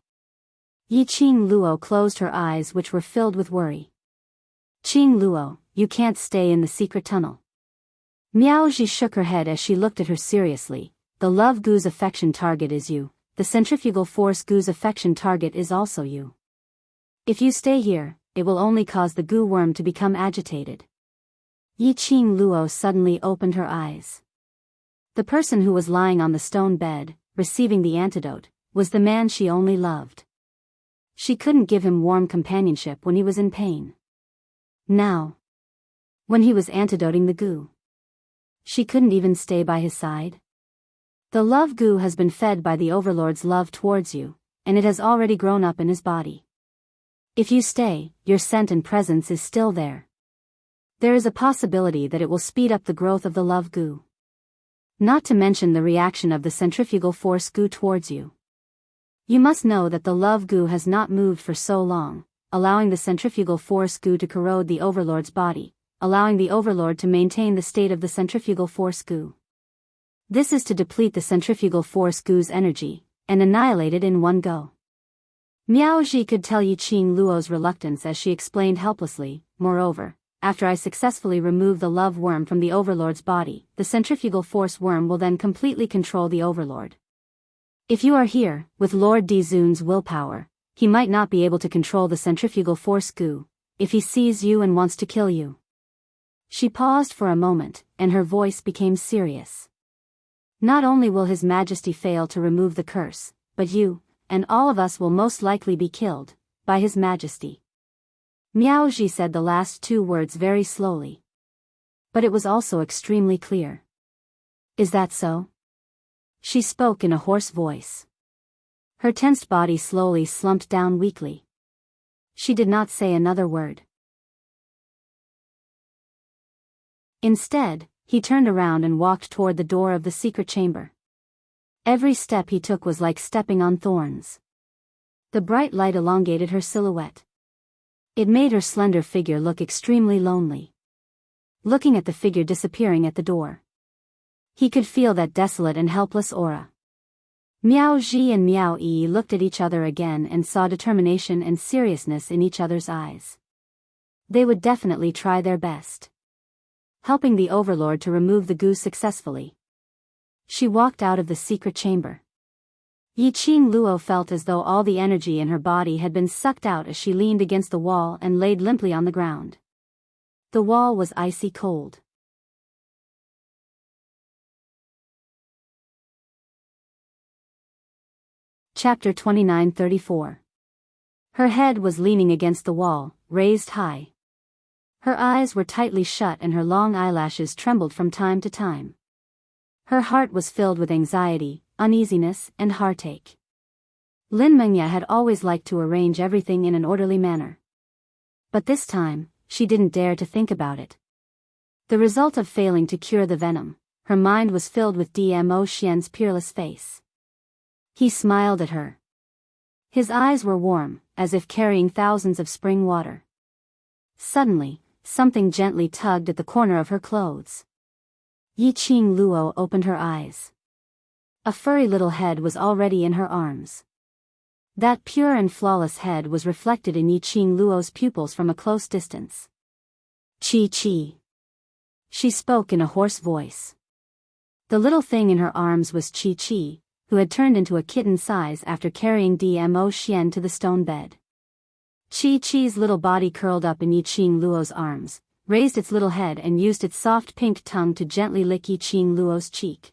Yi Qing Luo closed her eyes, which were filled with worry. "Qing Luo, you can't stay in the secret tunnel." Miao Ji shook her head as she looked at her seriously. "The love goo's affection target is you. The centrifugal force goo's affection target is also you. If you stay here, it will only cause the goo worm to become agitated." Yi Qing Luo suddenly opened her eyes. The person who was lying on the stone bed, receiving the antidote, was the man she only loved. She couldn't give him warm companionship when he was in pain. Now, when he was antidoting the goo, she couldn't even stay by his side. The love goo has been fed by the Overlord's love towards you, and it has already grown up in his body. If you stay, your scent and presence is still there. There is a possibility that it will speed up the growth of the love goo. Not to mention the reaction of the centrifugal force goo towards you. You must know that the love goo has not moved for so long, allowing the centrifugal force goo to corrode the Overlord's body, allowing the Overlord to maintain the state of the centrifugal force goo. This is to deplete the centrifugal force goo's energy, and annihilate it in one go. Miao Ji could tell Yi Qing Luo's reluctance as she explained helplessly. "Moreover, after I successfully remove the love worm from the Overlord's body, the centrifugal force worm will then completely control the Overlord. If you are here, with Lord Dizun's willpower, he might not be able to control the centrifugal force goo, if he sees you and wants to kill you." She paused for a moment, and her voice became serious. "Not only will His Majesty fail to remove the curse, but you, and all of us will most likely be killed, by His Majesty." Miao Ji said the last two words very slowly. But it was also extremely clear. "Is that so?" She spoke in a hoarse voice. Her tensed body slowly slumped down weakly. She did not say another word. Instead, he turned around and walked toward the door of the secret chamber. Every step he took was like stepping on thorns. The bright light elongated her silhouette. It made her slender figure look extremely lonely. Looking at the figure disappearing at the door, he could feel that desolate and helpless aura. Miao Ji and Miao Yi looked at each other again and saw determination and seriousness in each other's eyes. They would definitely try their best, helping the Overlord to remove the goo successfully. She walked out of the secret chamber. Yi Qing Luo felt as though all the energy in her body had been sucked out as she leaned against the wall and laid limply on the ground. The wall was icy cold. Chapter 29:34. Her head was leaning against the wall, raised high. Her eyes were tightly shut and her long eyelashes trembled from time to time. Her heart was filled with anxiety, uneasiness, and heartache. Lin Mengya had always liked to arrange everything in an orderly manner. But this time, she didn't dare to think about it. The result of failing to cure the venom, her mind was filled with Dmo Xian's peerless face. He smiled at her. His eyes were warm, as if carrying thousands of spring water. Suddenly, something gently tugged at the corner of her clothes. Yi Qing Luo opened her eyes. A furry little head was already in her arms. That pure and flawless head was reflected in Yi Qing Luo's pupils from a close distance. "Chi Chi." She spoke in a hoarse voice. The little thing in her arms was Chi Chi, who had turned into a kitten size after carrying Dmo Xian to the stone bed. Chi Chi's little body curled up in Yi Qing Luo's arms, raised its little head and used its soft pink tongue to gently lick Yi Qing Luo's cheek.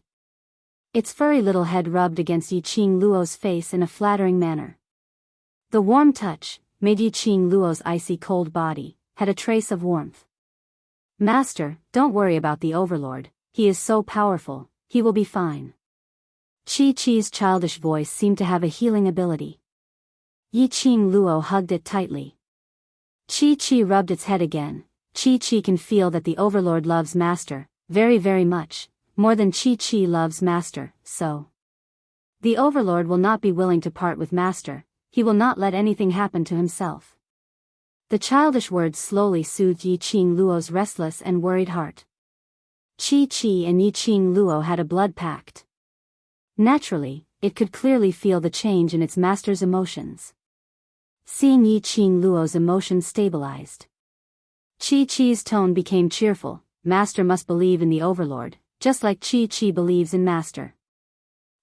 Its furry little head rubbed against Yi Qing Luo's face in a flattering manner. The warm touch, made Yi Qing Luo's icy cold body, had a trace of warmth. "Master, don't worry about the Overlord, he is so powerful, he will be fine." Chi Chi's childish voice seemed to have a healing ability. Yi Qing Luo hugged it tightly. Chi Chi rubbed its head again. Chi Chi can feel that the Overlord loves Master, very very much, more than Chi loves Master, so. The Overlord will not be willing to part with Master, he will not let anything happen to himself. The childish words slowly soothed Yiqing Luo's restless and worried heart. Chi and Yiqing Luo had a blood pact. Naturally, it could clearly feel the change in its master's emotions. Seeing Yiqing Luo's emotions stabilized, Chi-Chi's tone became cheerful. Master must believe in the Overlord, just like Chi believes in Master.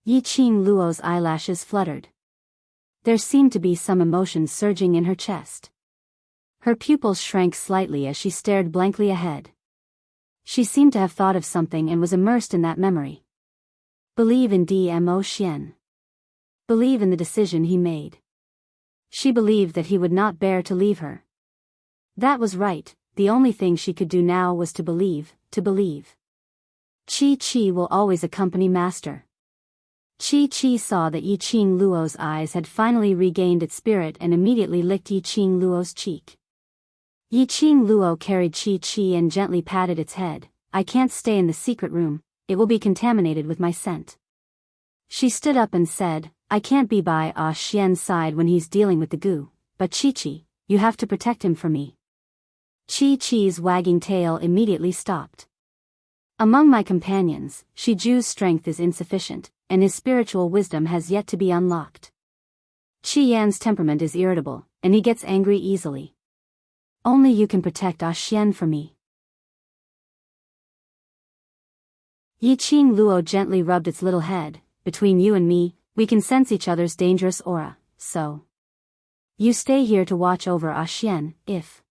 Yiqing Luo's eyelashes fluttered. There seemed to be some emotion surging in her chest. Her pupils shrank slightly as she stared blankly ahead. She seemed to have thought of something and was immersed in that memory. Believe in Dmo Xian. Believe in the decision he made. She believed that he would not bear to leave her. That was right, the only thing she could do now was to believe, to believe. Chi will always accompany Master. Chi saw that Yiqing Luo's eyes had finally regained its spirit and immediately licked Yiqing Luo's cheek. Yiqing Luo carried Chi and gently patted its head. I can't stay in the secret room, it will be contaminated with my scent. She stood up and said, I can't be by Xian's side when he's dealing with the goo, but Chi, you have to protect him for me. Chi-Chi's wagging tail immediately stopped. Among my companions, Shiju's strength is insufficient, and his spiritual wisdom has yet to be unlocked. Chi-Yan's temperament is irritable, and he gets angry easily. Only you can protect Xian for me. Yiqing Luo gently rubbed its little head. Between you and me, we can sense each other's dangerous aura, so. You stay here to watch over Xian. If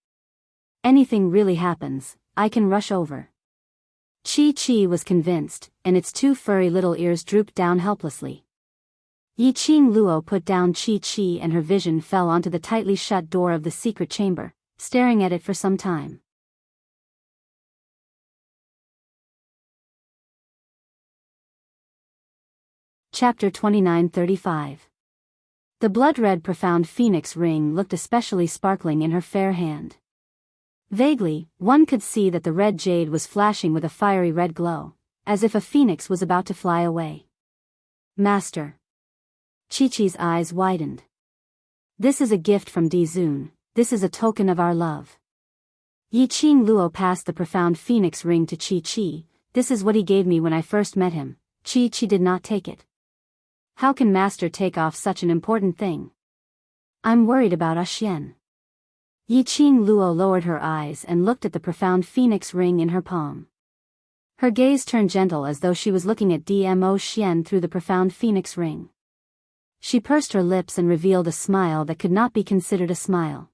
anything really happens, I can rush over. Chi was convinced, and its two furry little ears drooped down helplessly. Yiqing Luo put down Chi and her vision fell onto the tightly shut door of the secret chamber, staring at it for some time. Chapter 29:35. The blood-red profound phoenix ring looked especially sparkling in her fair hand. Vaguely, one could see that the red jade was flashing with a fiery red glow, as if a phoenix was about to fly away. Master. Chi-Chi's eyes widened. This is a gift from Dizun, this is a token of our love. Yiqing Luo passed the profound phoenix ring to Chi. This is what he gave me when I first met him. Chi did not take it. How can Master take off such an important thing? I'm worried about Xian. Yiqing Luo lowered her eyes and looked at the profound phoenix ring in her palm. Her gaze turned gentle as though she was looking at Dmo Xian through the profound phoenix ring. She pursed her lips and revealed a smile that could not be considered a smile.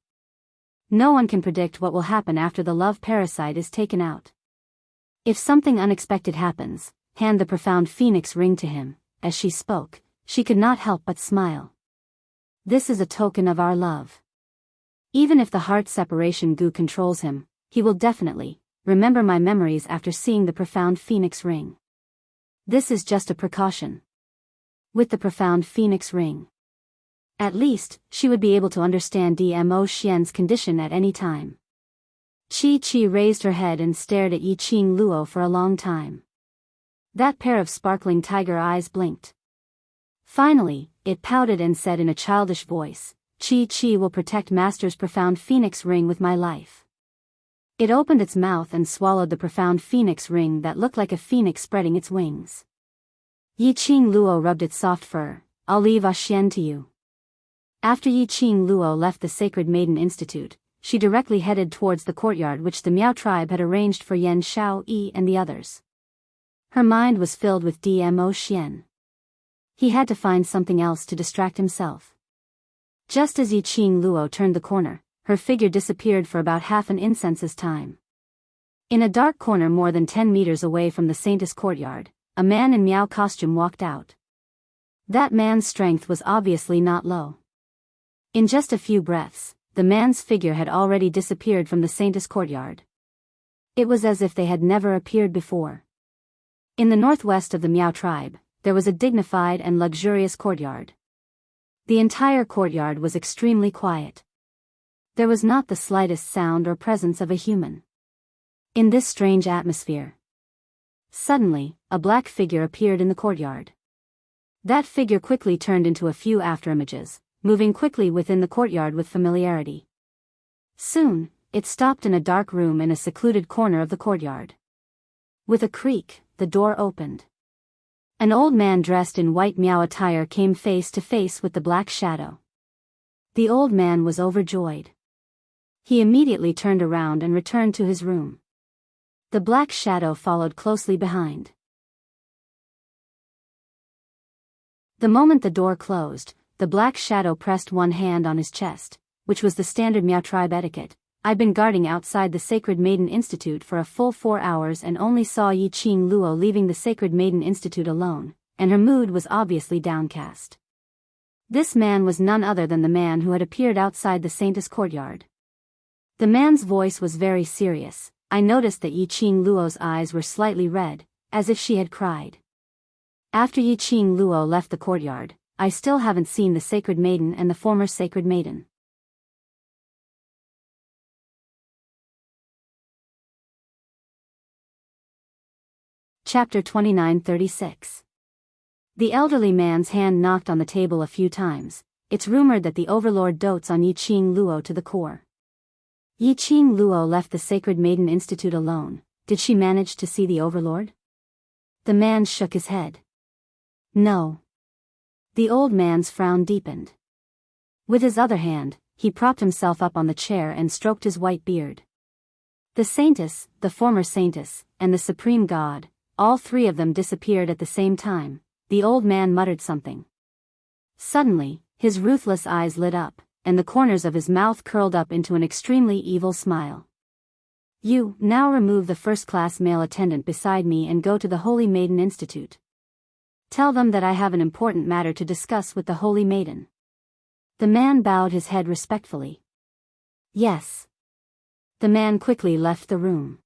No one can predict what will happen after the love parasite is taken out. If something unexpected happens, hand the profound phoenix ring to him. As she spoke, she could not help but smile. This is a token of our love. Even if the heart separation goo controls him, he will definitely remember my memories after seeing the profound phoenix ring. This is just a precaution. With the profound phoenix ring, at least, she would be able to understand Dmo Xian's condition at any time. Chi raised her head and stared at Yiqing Luo for a long time. That pair of sparkling tiger eyes blinked. Finally, it pouted and said in a childish voice, Chi will protect Master's profound phoenix ring with my life. It opened its mouth and swallowed the profound phoenix ring that looked like a phoenix spreading its wings. Yiqing Luo rubbed its soft fur. I'll leave Xian to you. After Yiqing Luo left the Sacred Maiden Institute, she directly headed towards the courtyard which the Miao tribe had arranged for Yan Xiaoyi and the others. Her mind was filled with Dmo Xian. He had to find something else to distract himself. Just as Yiqing Luo turned the corner, her figure disappeared for about half an incense's time. In a dark corner more than 10 meters away from the Saintess courtyard, a man in Miao costume walked out. That man's strength was obviously not low. In just a few breaths, the man's figure had already disappeared from the Saintess courtyard. It was as if they had never appeared before. In the northwest of the Miao tribe, there was a dignified and luxurious courtyard. The entire courtyard was extremely quiet. There was not the slightest sound or presence of a human. In this strange atmosphere, Suddenly, a black figure appeared in the courtyard. That figure quickly turned into a few afterimages, moving quickly within the courtyard with familiarity. Soon, it stopped in a dark room in a secluded corner of the courtyard. With a creak, the door opened. An old man dressed in white meow attire came face to face with the black shadow. The old man was overjoyed. He immediately turned around and returned to his room. The black shadow followed closely behind. The moment the door closed, the black shadow pressed one hand on his chest, which was the standard Meow tribe etiquette. I've been guarding outside the Sacred Maiden Institute for a full 4 hours and only saw Yi Qing Luo leaving the Sacred Maiden Institute alone, and her mood was obviously downcast. This man was none other than the man who had appeared outside the Saintess courtyard. The man's voice was very serious. I noticed that Yi Qing Luo's eyes were slightly red, as if she had cried. After Yi Qing Luo left the courtyard, I still haven't seen the Sacred Maiden and the former Sacred Maiden. Chapter 29:36. The elderly man's hand knocked on the table a few times. It's rumored that the overlord dotes on Yi Qing Luo to the core. Yi Qing Luo left the Sacred Maiden Institute alone. Did she manage to see the overlord? The man shook his head. No. The old man's frown deepened. With his other hand, he propped himself up on the chair and stroked his white beard. The Saintess, the former Saintess, and the Supreme God, all three of them disappeared at the same time. The old man muttered something. Suddenly, his ruthless eyes lit up, and the corners of his mouth curled up into an extremely evil smile. You now remove the first-class male attendant beside me and go to the Holy Maiden Institute. Tell them that I have an important matter to discuss with the Holy Maiden. The man bowed his head respectfully. Yes. The man quickly left the room.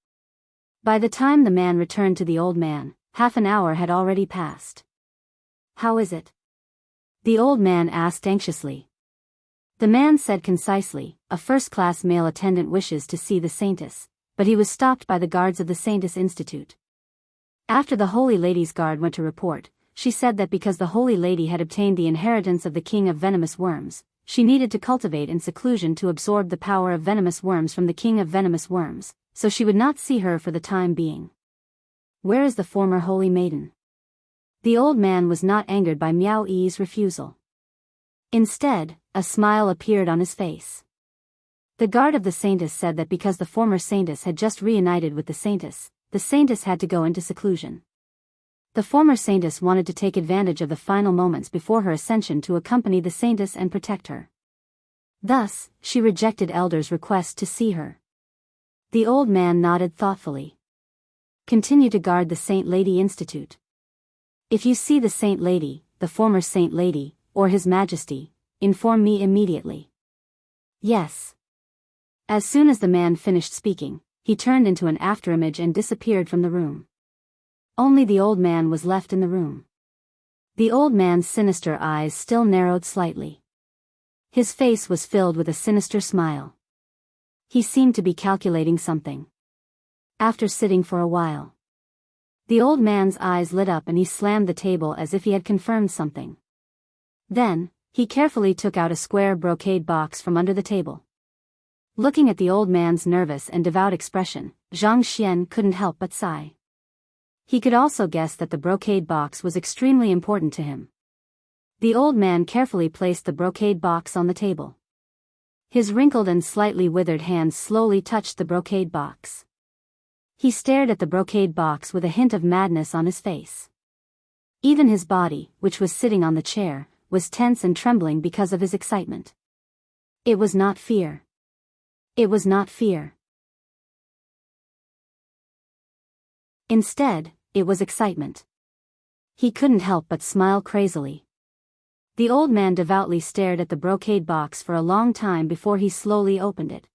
By the time the man returned to the old man, half an hour had already passed. How is it? The old man asked anxiously. The man said concisely, a first-class male attendant wishes to see the Saintess, but he was stopped by the guards of the Saintess Institute. After the Holy Lady's guard went to report, she said that because the Holy Lady had obtained the inheritance of the King of Venomous Worms, she needed to cultivate in seclusion to absorb the power of venomous worms from the King of Venomous Worms, so she would not see her for the time being. Where is the former Holy Maiden? The old man was not angered by Miao Yi's refusal. Instead, a smile appeared on his face. The guard of the Saintess said that because the former Saintess had just reunited with the Saintess had to go into seclusion. The former Saintess wanted to take advantage of the final moments before her ascension to accompany the Saintess and protect her. Thus, she rejected Elder's request to see her. The old man nodded thoughtfully. Continue to guard the Saint Lady Institute. If you see the Saint Lady, the former Saint Lady, or His Majesty, inform me immediately. Yes. As soon as the man finished speaking, he turned into an afterimage and disappeared from the room. Only the old man was left in the room. The old man's sinister eyes still narrowed slightly. His face was filled with a sinister smile. He seemed to be calculating something. After sitting for a while, the old man's eyes lit up and he slammed the table as if he had confirmed something. Then, he carefully took out a square brocade box from under the table. Looking at the old man's nervous and devout expression, Zhang Xian couldn't help but sigh. He could also guess that the brocade box was extremely important to him. The old man carefully placed the brocade box on the table. His wrinkled and slightly withered hands slowly touched the brocade box. He stared at the brocade box with a hint of madness on his face. Even his body, which was sitting on the chair, was tense and trembling because of his excitement. It was not fear. It was not fear. Instead, it was excitement. He couldn't help but smile crazily. The old man devoutly stared at the brocade box for a long time before he slowly opened it.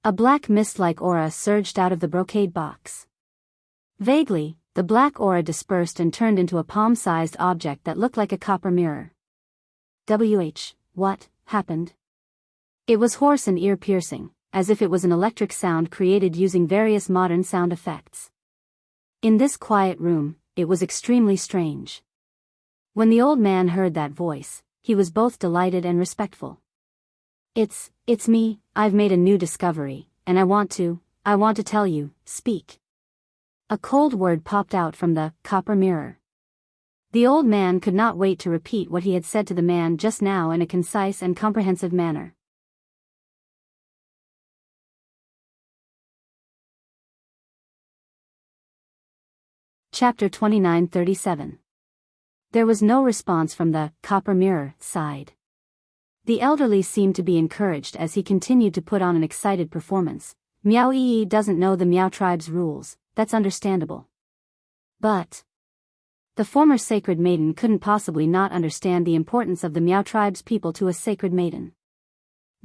A black mist-like aura surged out of the brocade box. Vaguely, the black aura dispersed and turned into a palm-sized object that looked like a copper mirror. What happened? It was hoarse and ear-piercing, as if it was an electric sound created using various modern sound effects. In this quiet room, it was extremely strange. When the old man heard that voice, he was both delighted and respectful. It's me, I've made a new discovery, and I want to tell you, speak. A cold word popped out from the copper mirror. The old man could not wait to repeat what he had said to the man just now in a concise and comprehensive manner. Chapter 29:37. There was no response from the copper mirror side. The elderly seemed to be encouraged as he continued to put on an excited performance. Meow Yi doesn't know the Meow tribe's rules, that's understandable. But the former sacred maiden couldn't possibly not understand the importance of the Meow tribe's people to a sacred maiden.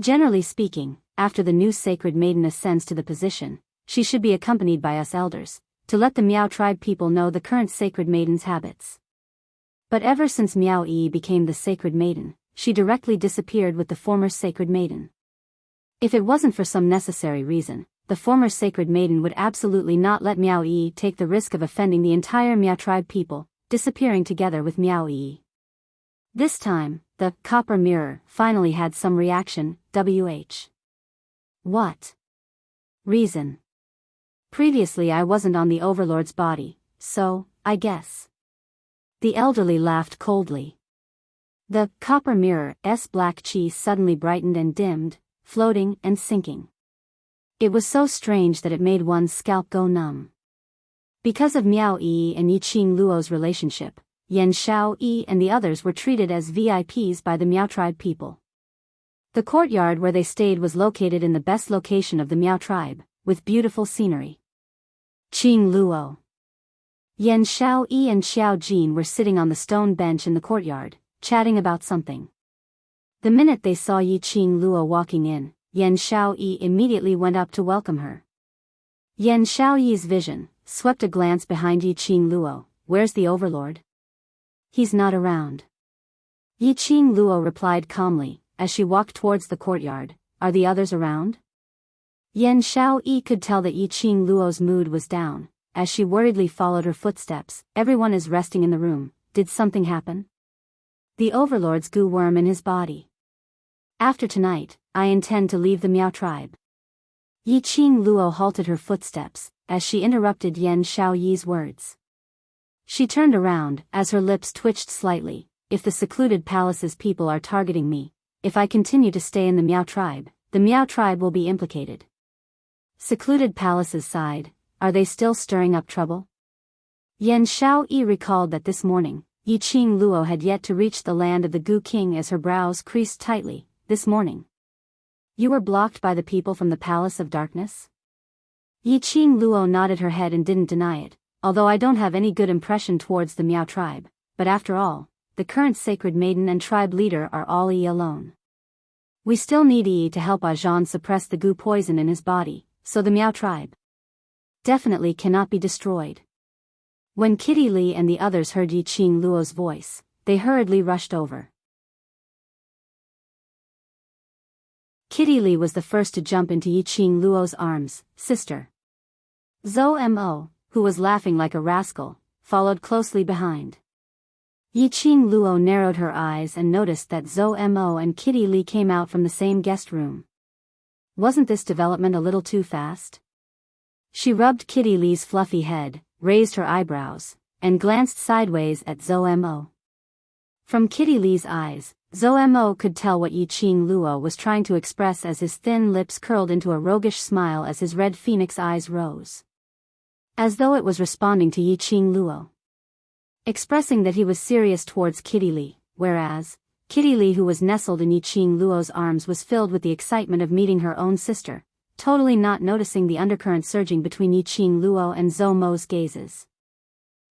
Generally speaking, after the new sacred maiden ascends to the position, she should be accompanied by us elders, to let the Meow tribe people know the current sacred maiden's habits. But ever since Meow Yi became the sacred maiden, she directly disappeared with the former sacred maiden. If it wasn't for some necessary reason, the former sacred maiden would absolutely not let Meow Yi take the risk of offending the entire Meow tribe people, disappearing together with Meow Yi. This time, the copper mirror finally had some reaction. What reason? Previously I wasn't on the Overlord's body, so, I guess. The elderly laughed coldly. The copper mirror's black cheese suddenly brightened and dimmed, floating and sinking. It was so strange that it made one's scalp go numb. Because of Miao Yi and Yi Qing Luo's relationship, Yan Xiao Yi and the others were treated as VIPs by the Miao tribe people. The courtyard where they stayed was located in the best location of the Miao tribe, with beautiful scenery. Qing Luo, Yan Xiao Yi and Xiao Jin were sitting on the stone bench in the courtyard, chatting about something. The minute they saw Yi Qing Luo walking in, Yan Xiao Yi immediately went up to welcome her. Yan Xiao Yi's vision swept a glance behind Yi Qing Luo. Where's the Overlord? He's not around. Yi Qing Luo replied calmly, as she walked towards the courtyard. Are the others around? Yan Xiao Yi could tell that Yi Qing Luo's mood was down, as she worriedly followed her footsteps. Everyone is resting in the room. Did something happen? The Overlord's goo worm in his body. After tonight, I intend to leave the Miao tribe. Yi Qing Luo halted her footsteps, as she interrupted Yan Xiao Yi's words. She turned around, as her lips twitched slightly. If the secluded palace's people are targeting me, if I continue to stay in the Miao tribe, the Miao tribe will be implicated. Secluded palace's side, are they still stirring up trouble? Yan Xiao Yi recalled that this morning, Yi Qing Luo had yet to reach the land of the Gu King as her brows creased tightly. This morning. You were blocked by the people from the Palace of Darkness? Yi Qing Luo nodded her head and didn't deny it, although I don't have any good impression towards the Miao tribe, but after all, the current sacred maiden and tribe leader are all Yi alone. We still need Yi to help Ajahn suppress the Gu poison in his body, so the Miao tribe definitely cannot be destroyed. When Kitty Li and the others heard Yi Qing Luo's voice, they hurriedly rushed over. Kitty Li was the first to jump into Yi Qing Luo's arms. Sister. Zhou Mo, who was laughing like a rascal, followed closely behind. Yi Qing Luo narrowed her eyes and noticed that Zhou Mo and Kitty Li came out from the same guest room. Wasn't this development a little too fast? She rubbed Kitty Li's fluffy head, raised her eyebrows, and glanced sideways at Zhou Mo. From Kitty Li's eyes, Zhou Mo could tell what Yi Qing Luo was trying to express as his thin lips curled into a roguish smile as his red phoenix eyes rose. As though it was responding to Yi Qing Luo, expressing that he was serious towards Kitty Li, whereas Kitty Li, who was nestled in Yi Qing Luo's arms, was filled with the excitement of meeting her own sister, totally not noticing the undercurrent surging between Yi Qing Luo and Zhou Mo's gazes.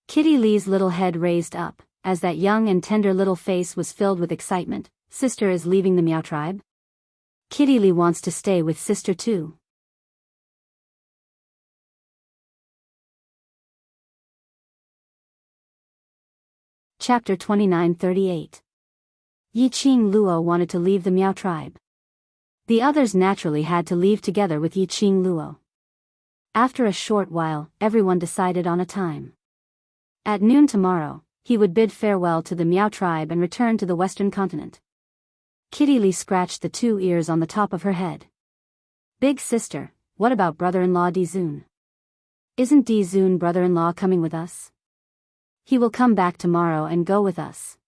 Kitty Li's little head raised up, as that young and tender little face was filled with excitement. Sister is leaving the Miao tribe? Kitty Li wants to stay with sister too. Chapter 29:38. Yi Qing Luo wanted to leave the Miao tribe. The others naturally had to leave together with Yi Qing Luo. After a short while, everyone decided on a time. At noon tomorrow, he would bid farewell to the Miao tribe and return to the western continent. Kitty Lee scratched the 2 ears on the top of her head. Big sister, what about brother-in-law Dizun? Isn't Dizun brother-in-law coming with us? He will come back tomorrow and go with us.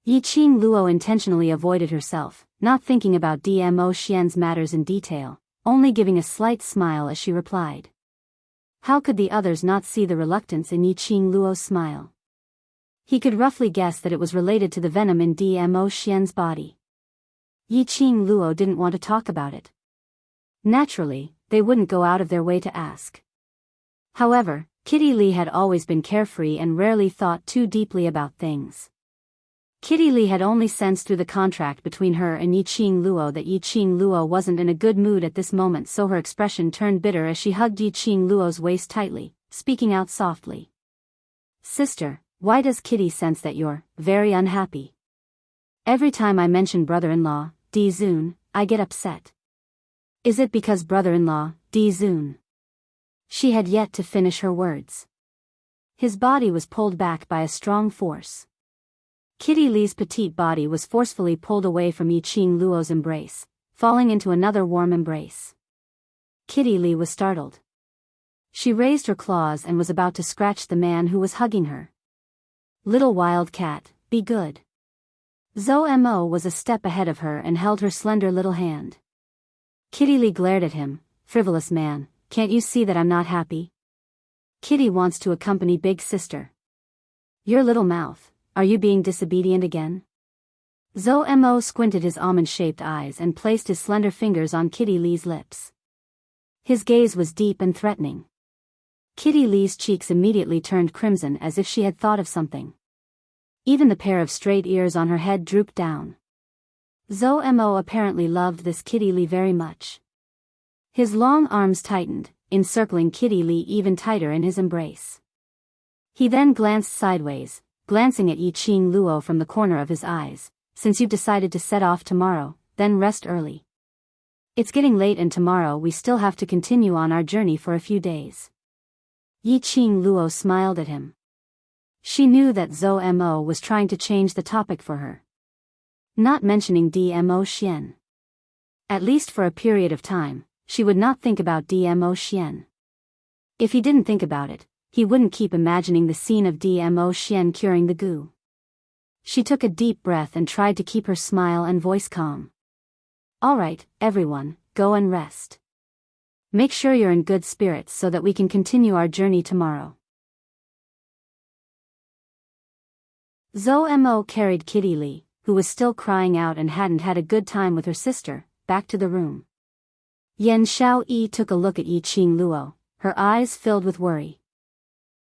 Yiqing Luo intentionally avoided herself, not thinking about Dmo Xian's matters in detail, only giving a slight smile as she replied. How could the others not see the reluctance in Yiqing Luo's smile? He could roughly guess that it was related to the venom in Dmo Xian's body. Yiqing Luo didn't want to talk about it. Naturally, they wouldn't go out of their way to ask. However, Kitty Lee had always been carefree and rarely thought too deeply about things. Kitty Lee had only sensed through the contract between her and Yiqing Luo that Yiqing Luo wasn't in a good mood at this moment, so her expression turned bitter as she hugged Yiqing Luo's waist tightly, speaking out softly. Sister, why does Kitty sense that you're very unhappy? Every time I mention brother-in-law, Dizun, I get upset. Is it because brother-in-law, Dizun? She had yet to finish her words. His body was pulled back by a strong force. Kitty Lee's petite body was forcefully pulled away from Yiqing Luo's embrace, falling into another warm embrace. Kitty Lee was startled. She raised her claws and was about to scratch the man who was hugging her. Little wild cat, be good. Zhou Mo was a step ahead of her and held her slender little hand. Kitty Lee glared at him. Frivolous man, can't you see that I'm not happy? Kitty wants to accompany big sister. Your little mouth. Are you being disobedient again? Zhou Mo squinted his almond-shaped eyes and placed his slender fingers on Kitty Lee's lips. His gaze was deep and threatening. Kitty Lee's cheeks immediately turned crimson as if she had thought of something. Even the pair of straight ears on her head drooped down. Zhou Mo apparently loved this Kitty Lee very much. His long arms tightened, encircling Kitty Lee even tighter in his embrace. He then glanced sideways, glancing at Yiqing Luo from the corner of his eyes. Since you've decided to set off tomorrow, then rest early. It's getting late and tomorrow we still have to continue on our journey for a few days. Yiqing Luo smiled at him. She knew that Zhou Mo was trying to change the topic for her. Not mentioning Dmo Xian. At least for a period of time, she would not think about Dmo Xian. If he didn't think about it, he wouldn't keep imagining the scene of Dmo Xian curing the goo. She took a deep breath and tried to keep her smile and voice calm. All right, everyone, go and rest. Make sure you're in good spirits so that we can continue our journey tomorrow. Zhou Mo carried Kitty Lee, who was still crying out and hadn't had a good time with her sister, back to the room. Yan Xiaoyi took a look at Yiqing Luo, her eyes filled with worry.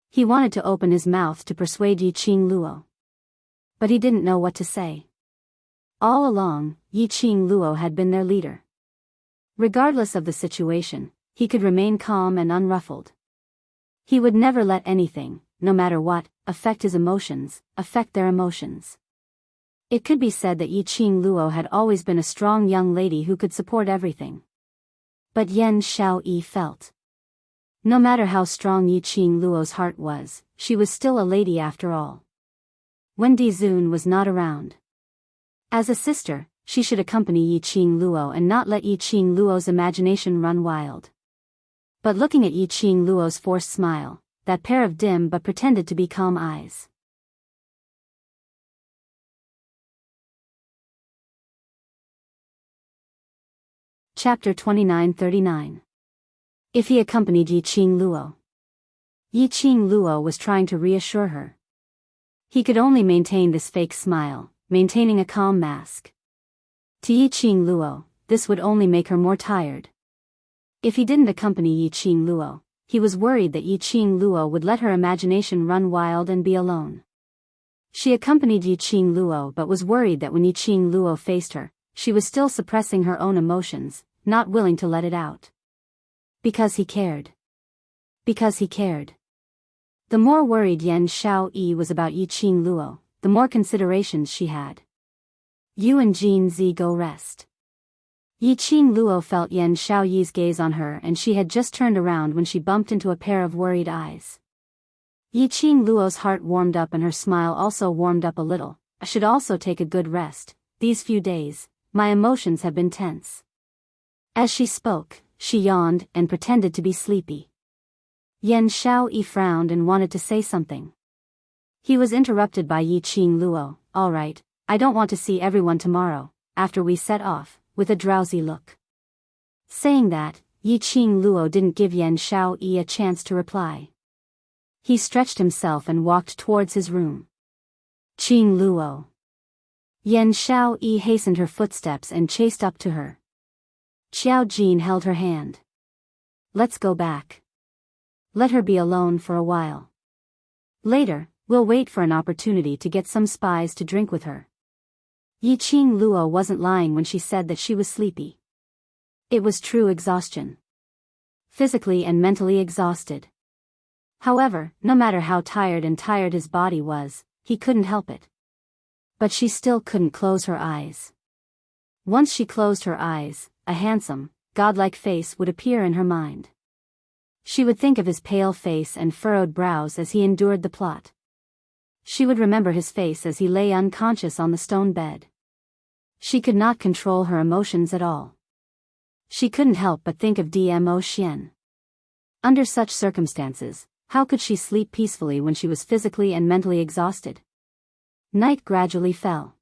He wanted to open his mouth to persuade Yiqing Luo. But he didn't know what to say. All along, Yiqing Luo had been their leader. Regardless of the situation, he could remain calm and unruffled. He would never let anything, no matter what, affect their emotions. It could be said that Yiqing Luo had always been a strong young lady who could support everything. But Yan Xiaoyi felt. No matter how strong Yiqing Luo's heart was, she was still a lady after all. When Dizun was not around. As a sister, she should accompany Yiqing Luo and not let Yiqing Luo's imagination run wild. But looking at Yiqing Luo's forced smile, that pair of dim but pretended to be calm eyes. Chapter 29-39. If he accompanied Yiqing Luo. Yiqing Luo was trying to reassure her. He could only maintain this fake smile, maintaining a calm mask. To Yiqing Luo, this would only make her more tired. If he didn't accompany Yiqing Luo, he was worried that Yiqing Luo would let her imagination run wild and be alone. She accompanied Yiqing Luo but was worried that when Yiqing Luo faced her, she was still suppressing her own emotions, not willing to let it out. Because he cared. Because he cared. The more worried Yan Xiaoyi was about Yiqing Luo, the more considerations she had. You and Jean Z go rest. Yi Qing Luo felt Yan Xiaoyi's gaze on her, and she had just turned around when she bumped into a pair of worried eyes. Yi Qing Luo's heart warmed up and her smile also warmed up a little. I should also take a good rest. These few days, my emotions have been tense. As she spoke, she yawned and pretended to be sleepy. Yan Xiaoyi frowned and wanted to say something. He was interrupted by Yi Qing Luo. All right, I don't want to see everyone tomorrow, after we set off, with a drowsy look. Saying that, Yi Qing Luo didn't give Yan Xiaoyi a chance to reply. He stretched himself and walked towards his room. Qing Luo. Yan Xiaoyi hastened her footsteps and chased up to her. Xiao Jin held her hand. Let's go back. Let her be alone for a while. Later, we'll wait for an opportunity to get some spies to drink with her. Yi Qing Luo wasn't lying when she said that she was sleepy. It was true exhaustion. Physically and mentally exhausted. However, no matter how tired his body was, he couldn't help it. But she still couldn't close her eyes. Once she closed her eyes, a handsome, godlike face would appear in her mind. She would think of his pale face and furrowed brows as he endured the plot. She would remember his face as he lay unconscious on the stone bed. She could not control her emotions at all. She couldn't help but think of Dmo Xian. Under such circumstances, how could she sleep peacefully when she was physically and mentally exhausted? Night gradually fell.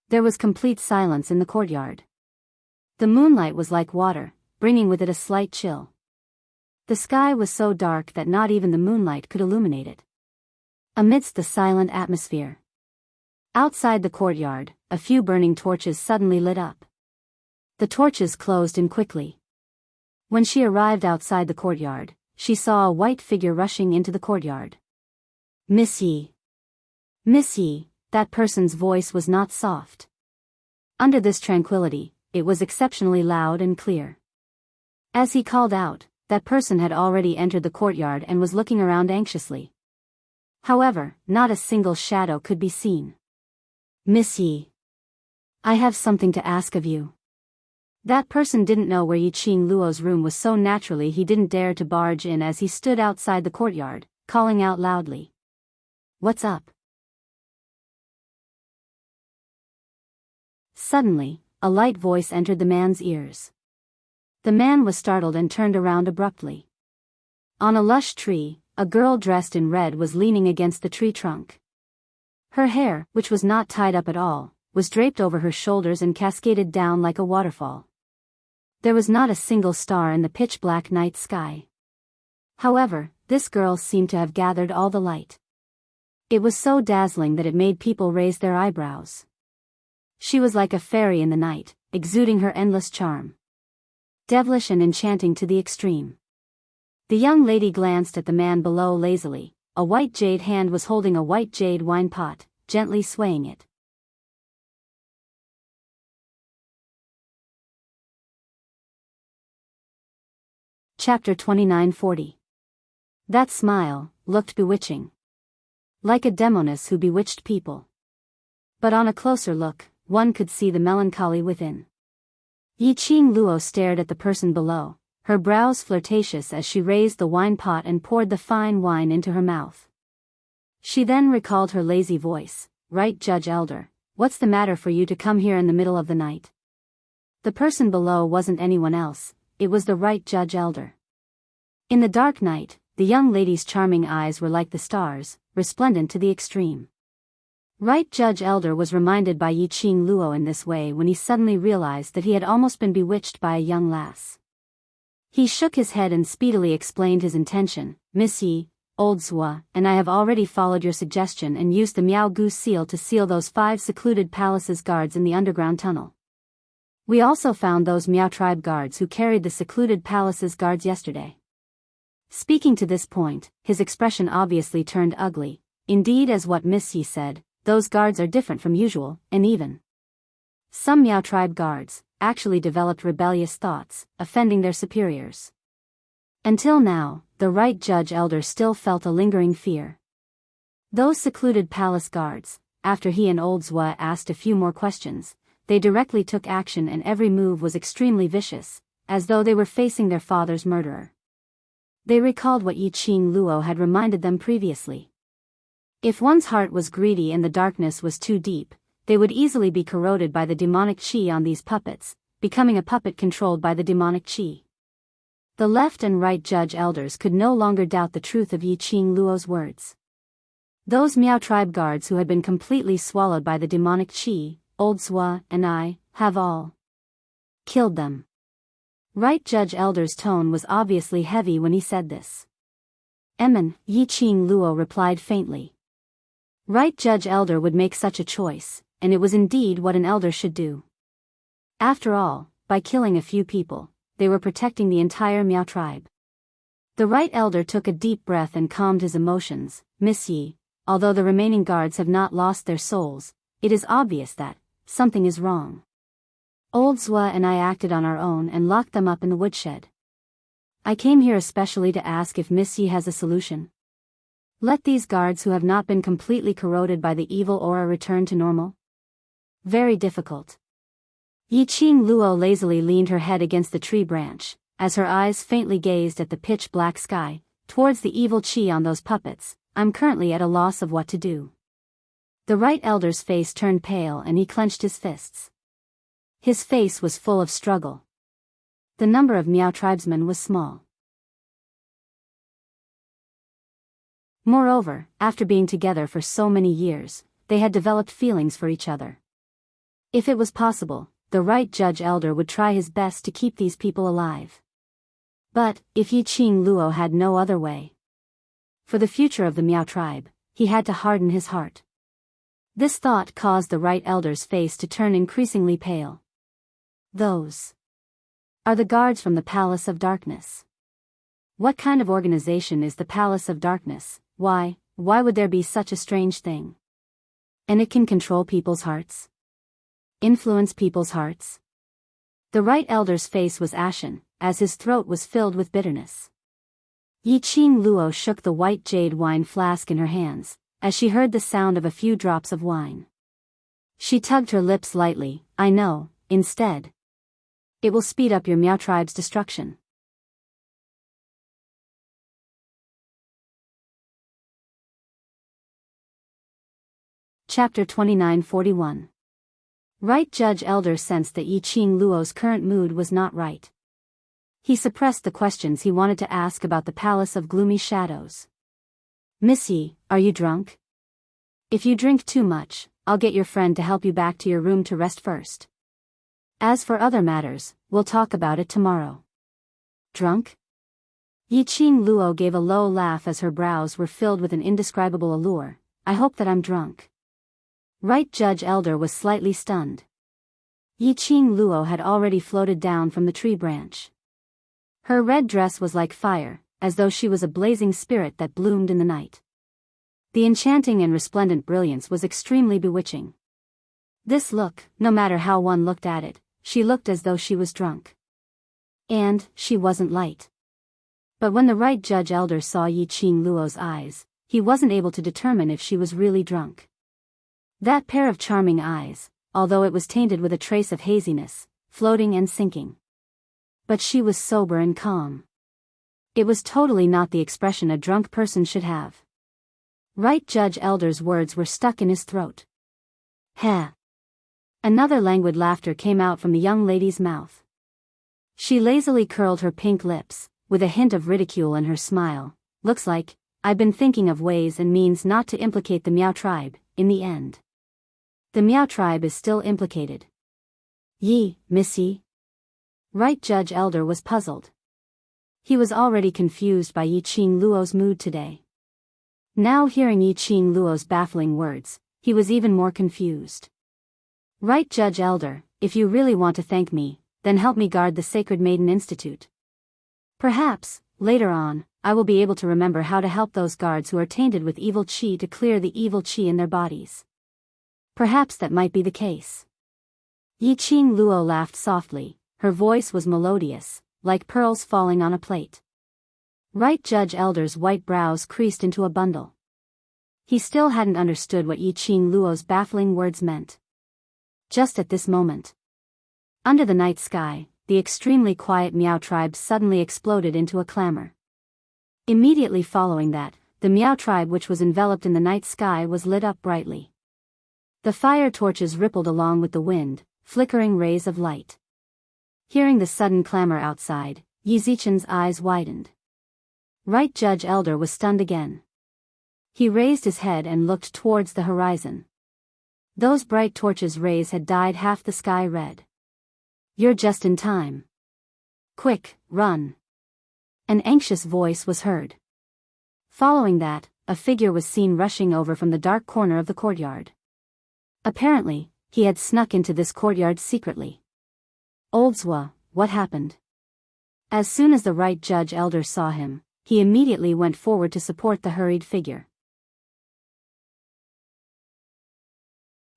There was complete silence in the courtyard. The moonlight was like water, bringing with it a slight chill. The sky was so dark that not even the moonlight could illuminate it. Amidst the silent atmosphere. Outside the courtyard, a few burning torches suddenly lit up. The torches closed in quickly. When she arrived outside the courtyard, she saw a white figure rushing into the courtyard. Miss Yi. Miss Yi, that person's voice was not soft. Under this tranquility, it was exceptionally loud and clear. As he called out, that person had already entered the courtyard and was looking around anxiously. However, not a single shadow could be seen. Miss Yi. I have something to ask of you. That person didn't know where Yi Qing Luo's room was, so naturally he didn't dare to barge in as he stood outside the courtyard, calling out loudly. What's up? Suddenly, a light voice entered the man's ears. The man was startled and turned around abruptly. On a lush tree, a girl dressed in red was leaning against the tree trunk. Her hair, which was not tied up at all, was draped over her shoulders and cascaded down like a waterfall. There was not a single star in the pitch-black night sky. However, this girl seemed to have gathered all the light. It was so dazzling that it made people raise their eyebrows. She was like a fairy in the night, exuding her endless charm. Devilish and enchanting to the extreme. The young lady glanced at the man below lazily. A white jade hand was holding a white jade wine pot, gently swaying it. Chapter 2940. That smile looked bewitching. Like a demoness who bewitched people. But on a closer look, one could see the melancholy within. Yi Qing Luo stared at the person below, her brows flirtatious as she raised the wine pot and poured the fine wine into her mouth. She then recalled her lazy voice. Right, Judge Elder, what's the matter for you to come here in the middle of the night? The person below wasn't anyone else, it was the right Judge Elder. In the dark night, the young lady's charming eyes were like the stars, resplendent to the extreme. Right Judge Elder was reminded by Yi Qing Luo in this way when he suddenly realized that he had almost been bewitched by a young lass. He shook his head and speedily explained his intention. Miss Yi, Old Zua, and I have already followed your suggestion and used the Miao Goose seal to seal those 5 secluded palaces guards in the underground tunnel. We also found those Miao tribe guards who carried the secluded palaces guards yesterday. Speaking to this point, his expression obviously turned ugly. Indeed, as what Miss Yi said, those guards are different from usual, and even some Miao tribe guards actually developed rebellious thoughts, offending their superiors. Until now, the right Judge Elder still felt a lingering fear. Those secluded palace guards, after he and Old Zua asked a few more questions, they directly took action, and every move was extremely vicious, as though they were facing their father's murderer. They recalled what Yi Qing Luo had reminded them previously. If one's heart was greedy and the darkness was too deep, they would easily be corroded by the demonic qi on these puppets, becoming a puppet controlled by the demonic qi. The left and right judge elders could no longer doubt the truth of Yi Qing Luo's words. Those Miao tribe guards who had been completely swallowed by the demonic qi, Old Zhua and I, have all killed them. Right judge elder's tone was obviously heavy when he said this. Emin, Yi Qing Luo replied faintly. Right judge elder would make such a choice, and it was indeed what an elder should do. After all, by killing a few people, they were protecting the entire Miao tribe. The right elder took a deep breath and calmed his emotions. Miss Yi, although the remaining guards have not lost their souls, it is obvious that something is wrong. Old Zhua and I acted on our own and locked them up in the woodshed. I came here especially to ask if Miss Yi has a solution. Let these guards who have not been completely corroded by the evil aura return to normal? Very difficult. Yi Qing Luo lazily leaned her head against the tree branch, as her eyes faintly gazed at the pitch-black sky, towards the evil qi on those puppets. I'm currently at a loss of what to do. The right elder's face turned pale and he clenched his fists. His face was full of struggle. The number of Miao tribesmen was small. Moreover, after being together for so many years, they had developed feelings for each other. If it was possible, the right judge elder would try his best to keep these people alive. But, if Yi Qing Luo had no other way, for the future of the Miao tribe, he had to harden his heart. This thought caused the right elder's face to turn increasingly pale. Those are the guards from the Palace of Darkness. What kind of organization is the Palace of Darkness? Why would there be such a strange thing? And it can control people's hearts? Influence people's hearts? The right elder's face was ashen, as his throat was filled with bitterness. Yi Qing Luo shook the white jade wine flask in her hands, as she heard the sound of a few drops of wine. She tugged her lips lightly. I know, instead. It will speed up your Miao tribe's destruction. Chapter 2941. Right judge elder sensed that Yi Qing Luo's current mood was not right. He suppressed the questions he wanted to ask about the Palace of Gloomy Shadows. Miss Yi, are you drunk? If you drink too much, I'll get your friend to help you back to your room to rest first. As for other matters, we'll talk about it tomorrow. Drunk? Yi Qing Luo gave a low laugh as her brows were filled with an indescribable allure. I hope that I'm drunk. Right judge elder was slightly stunned. Yi Qing Luo had already floated down from the tree branch. Her red dress was like fire, as though she was a blazing spirit that bloomed in the night. The enchanting and resplendent brilliance was extremely bewitching. This look, no matter how one looked at it, she looked as though she was drunk. And she wasn't light. But when the right judge elder saw Yi Qing Luo's eyes, he wasn't able to determine if she was really drunk. That pair of charming eyes, although it was tainted with a trace of haziness, floating and sinking. But she was sober and calm. It was totally not the expression a drunk person should have. Right judge elder's words were stuck in his throat. Heh. Another languid laughter came out from the young lady's mouth. She lazily curled her pink lips, with a hint of ridicule in her smile. Looks like, I've been thinking of ways and means not to implicate the Miao tribe, in the end. The Miao tribe is still implicated. Yi, Miss Yi? Right judge elder was puzzled. He was already confused by Yi Qing Luo's mood today. Now hearing Yi Qing Luo's baffling words, he was even more confused. Right judge elder, if you really want to thank me, then help me guard the Sacred Maiden Institute. Perhaps, later on, I will be able to remember how to help those guards who are tainted with evil qi to clear the evil qi in their bodies. Perhaps that might be the case. Yi Qing Luo laughed softly, her voice was melodious, like pearls falling on a plate. Right judge elder's white brows creased into a bundle. He still hadn't understood what Yi Qing Luo's baffling words meant. Just at this moment, under the night sky, the extremely quiet Meow tribe suddenly exploded into a clamor. Immediately following that, the Meow tribe which was enveloped in the night sky was lit up brightly. The fire torches rippled along with the wind, flickering rays of light. Hearing the sudden clamor outside, Yi Zichen's eyes widened. Right Judge Elder was stunned again. He raised his head and looked towards the horizon. Those bright torches' rays had dyed half the sky red. "You're just in time. Quick, run." An anxious voice was heard. Following that, a figure was seen rushing over from the dark corner of the courtyard. Apparently, he had snuck into this courtyard secretly. Oldswa, what happened? As soon as the right Judge Elder saw him, he immediately went forward to support the hurried figure.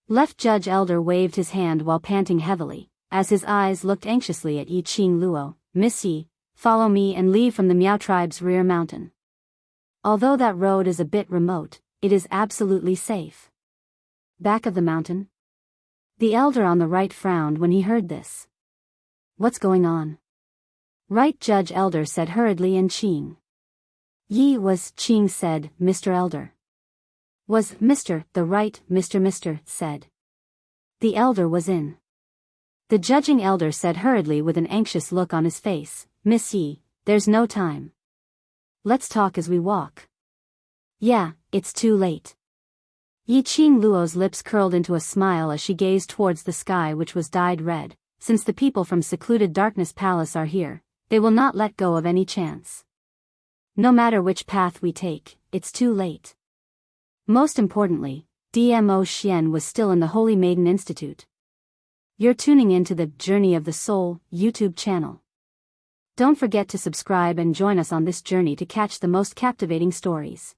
Left Judge Elder waved his hand while panting heavily, as his eyes looked anxiously at Yi Qing Luo. "Miss Yi, follow me and leave from the Meow tribe's rear mountain. Although that road is a bit remote, it is absolutely safe." Back of the mountain? The elder on the right frowned when he heard this. "What's going on?" Right Judge Elder said hurriedly, and Qing. "Yi was," Qing said. "Mr. Elder." "Was, Mr. The right, Mr. said." The elder was in. The judging elder said hurriedly with an anxious look on his face, "Miss Yi, there's no time. Let's talk as we walk." "Yeah, it's too late." Yi Qing Luo's lips curled into a smile as she gazed towards the sky which was dyed red. "Since the people from secluded Darkness Palace are here, they will not let go of any chance. No matter which path we take, it's too late." Most importantly, DMO Xian was still in the Holy Maiden Institute. You're tuning into the Journey of the Soul YouTube channel. Don't forget to subscribe and join us on this journey to catch the most captivating stories.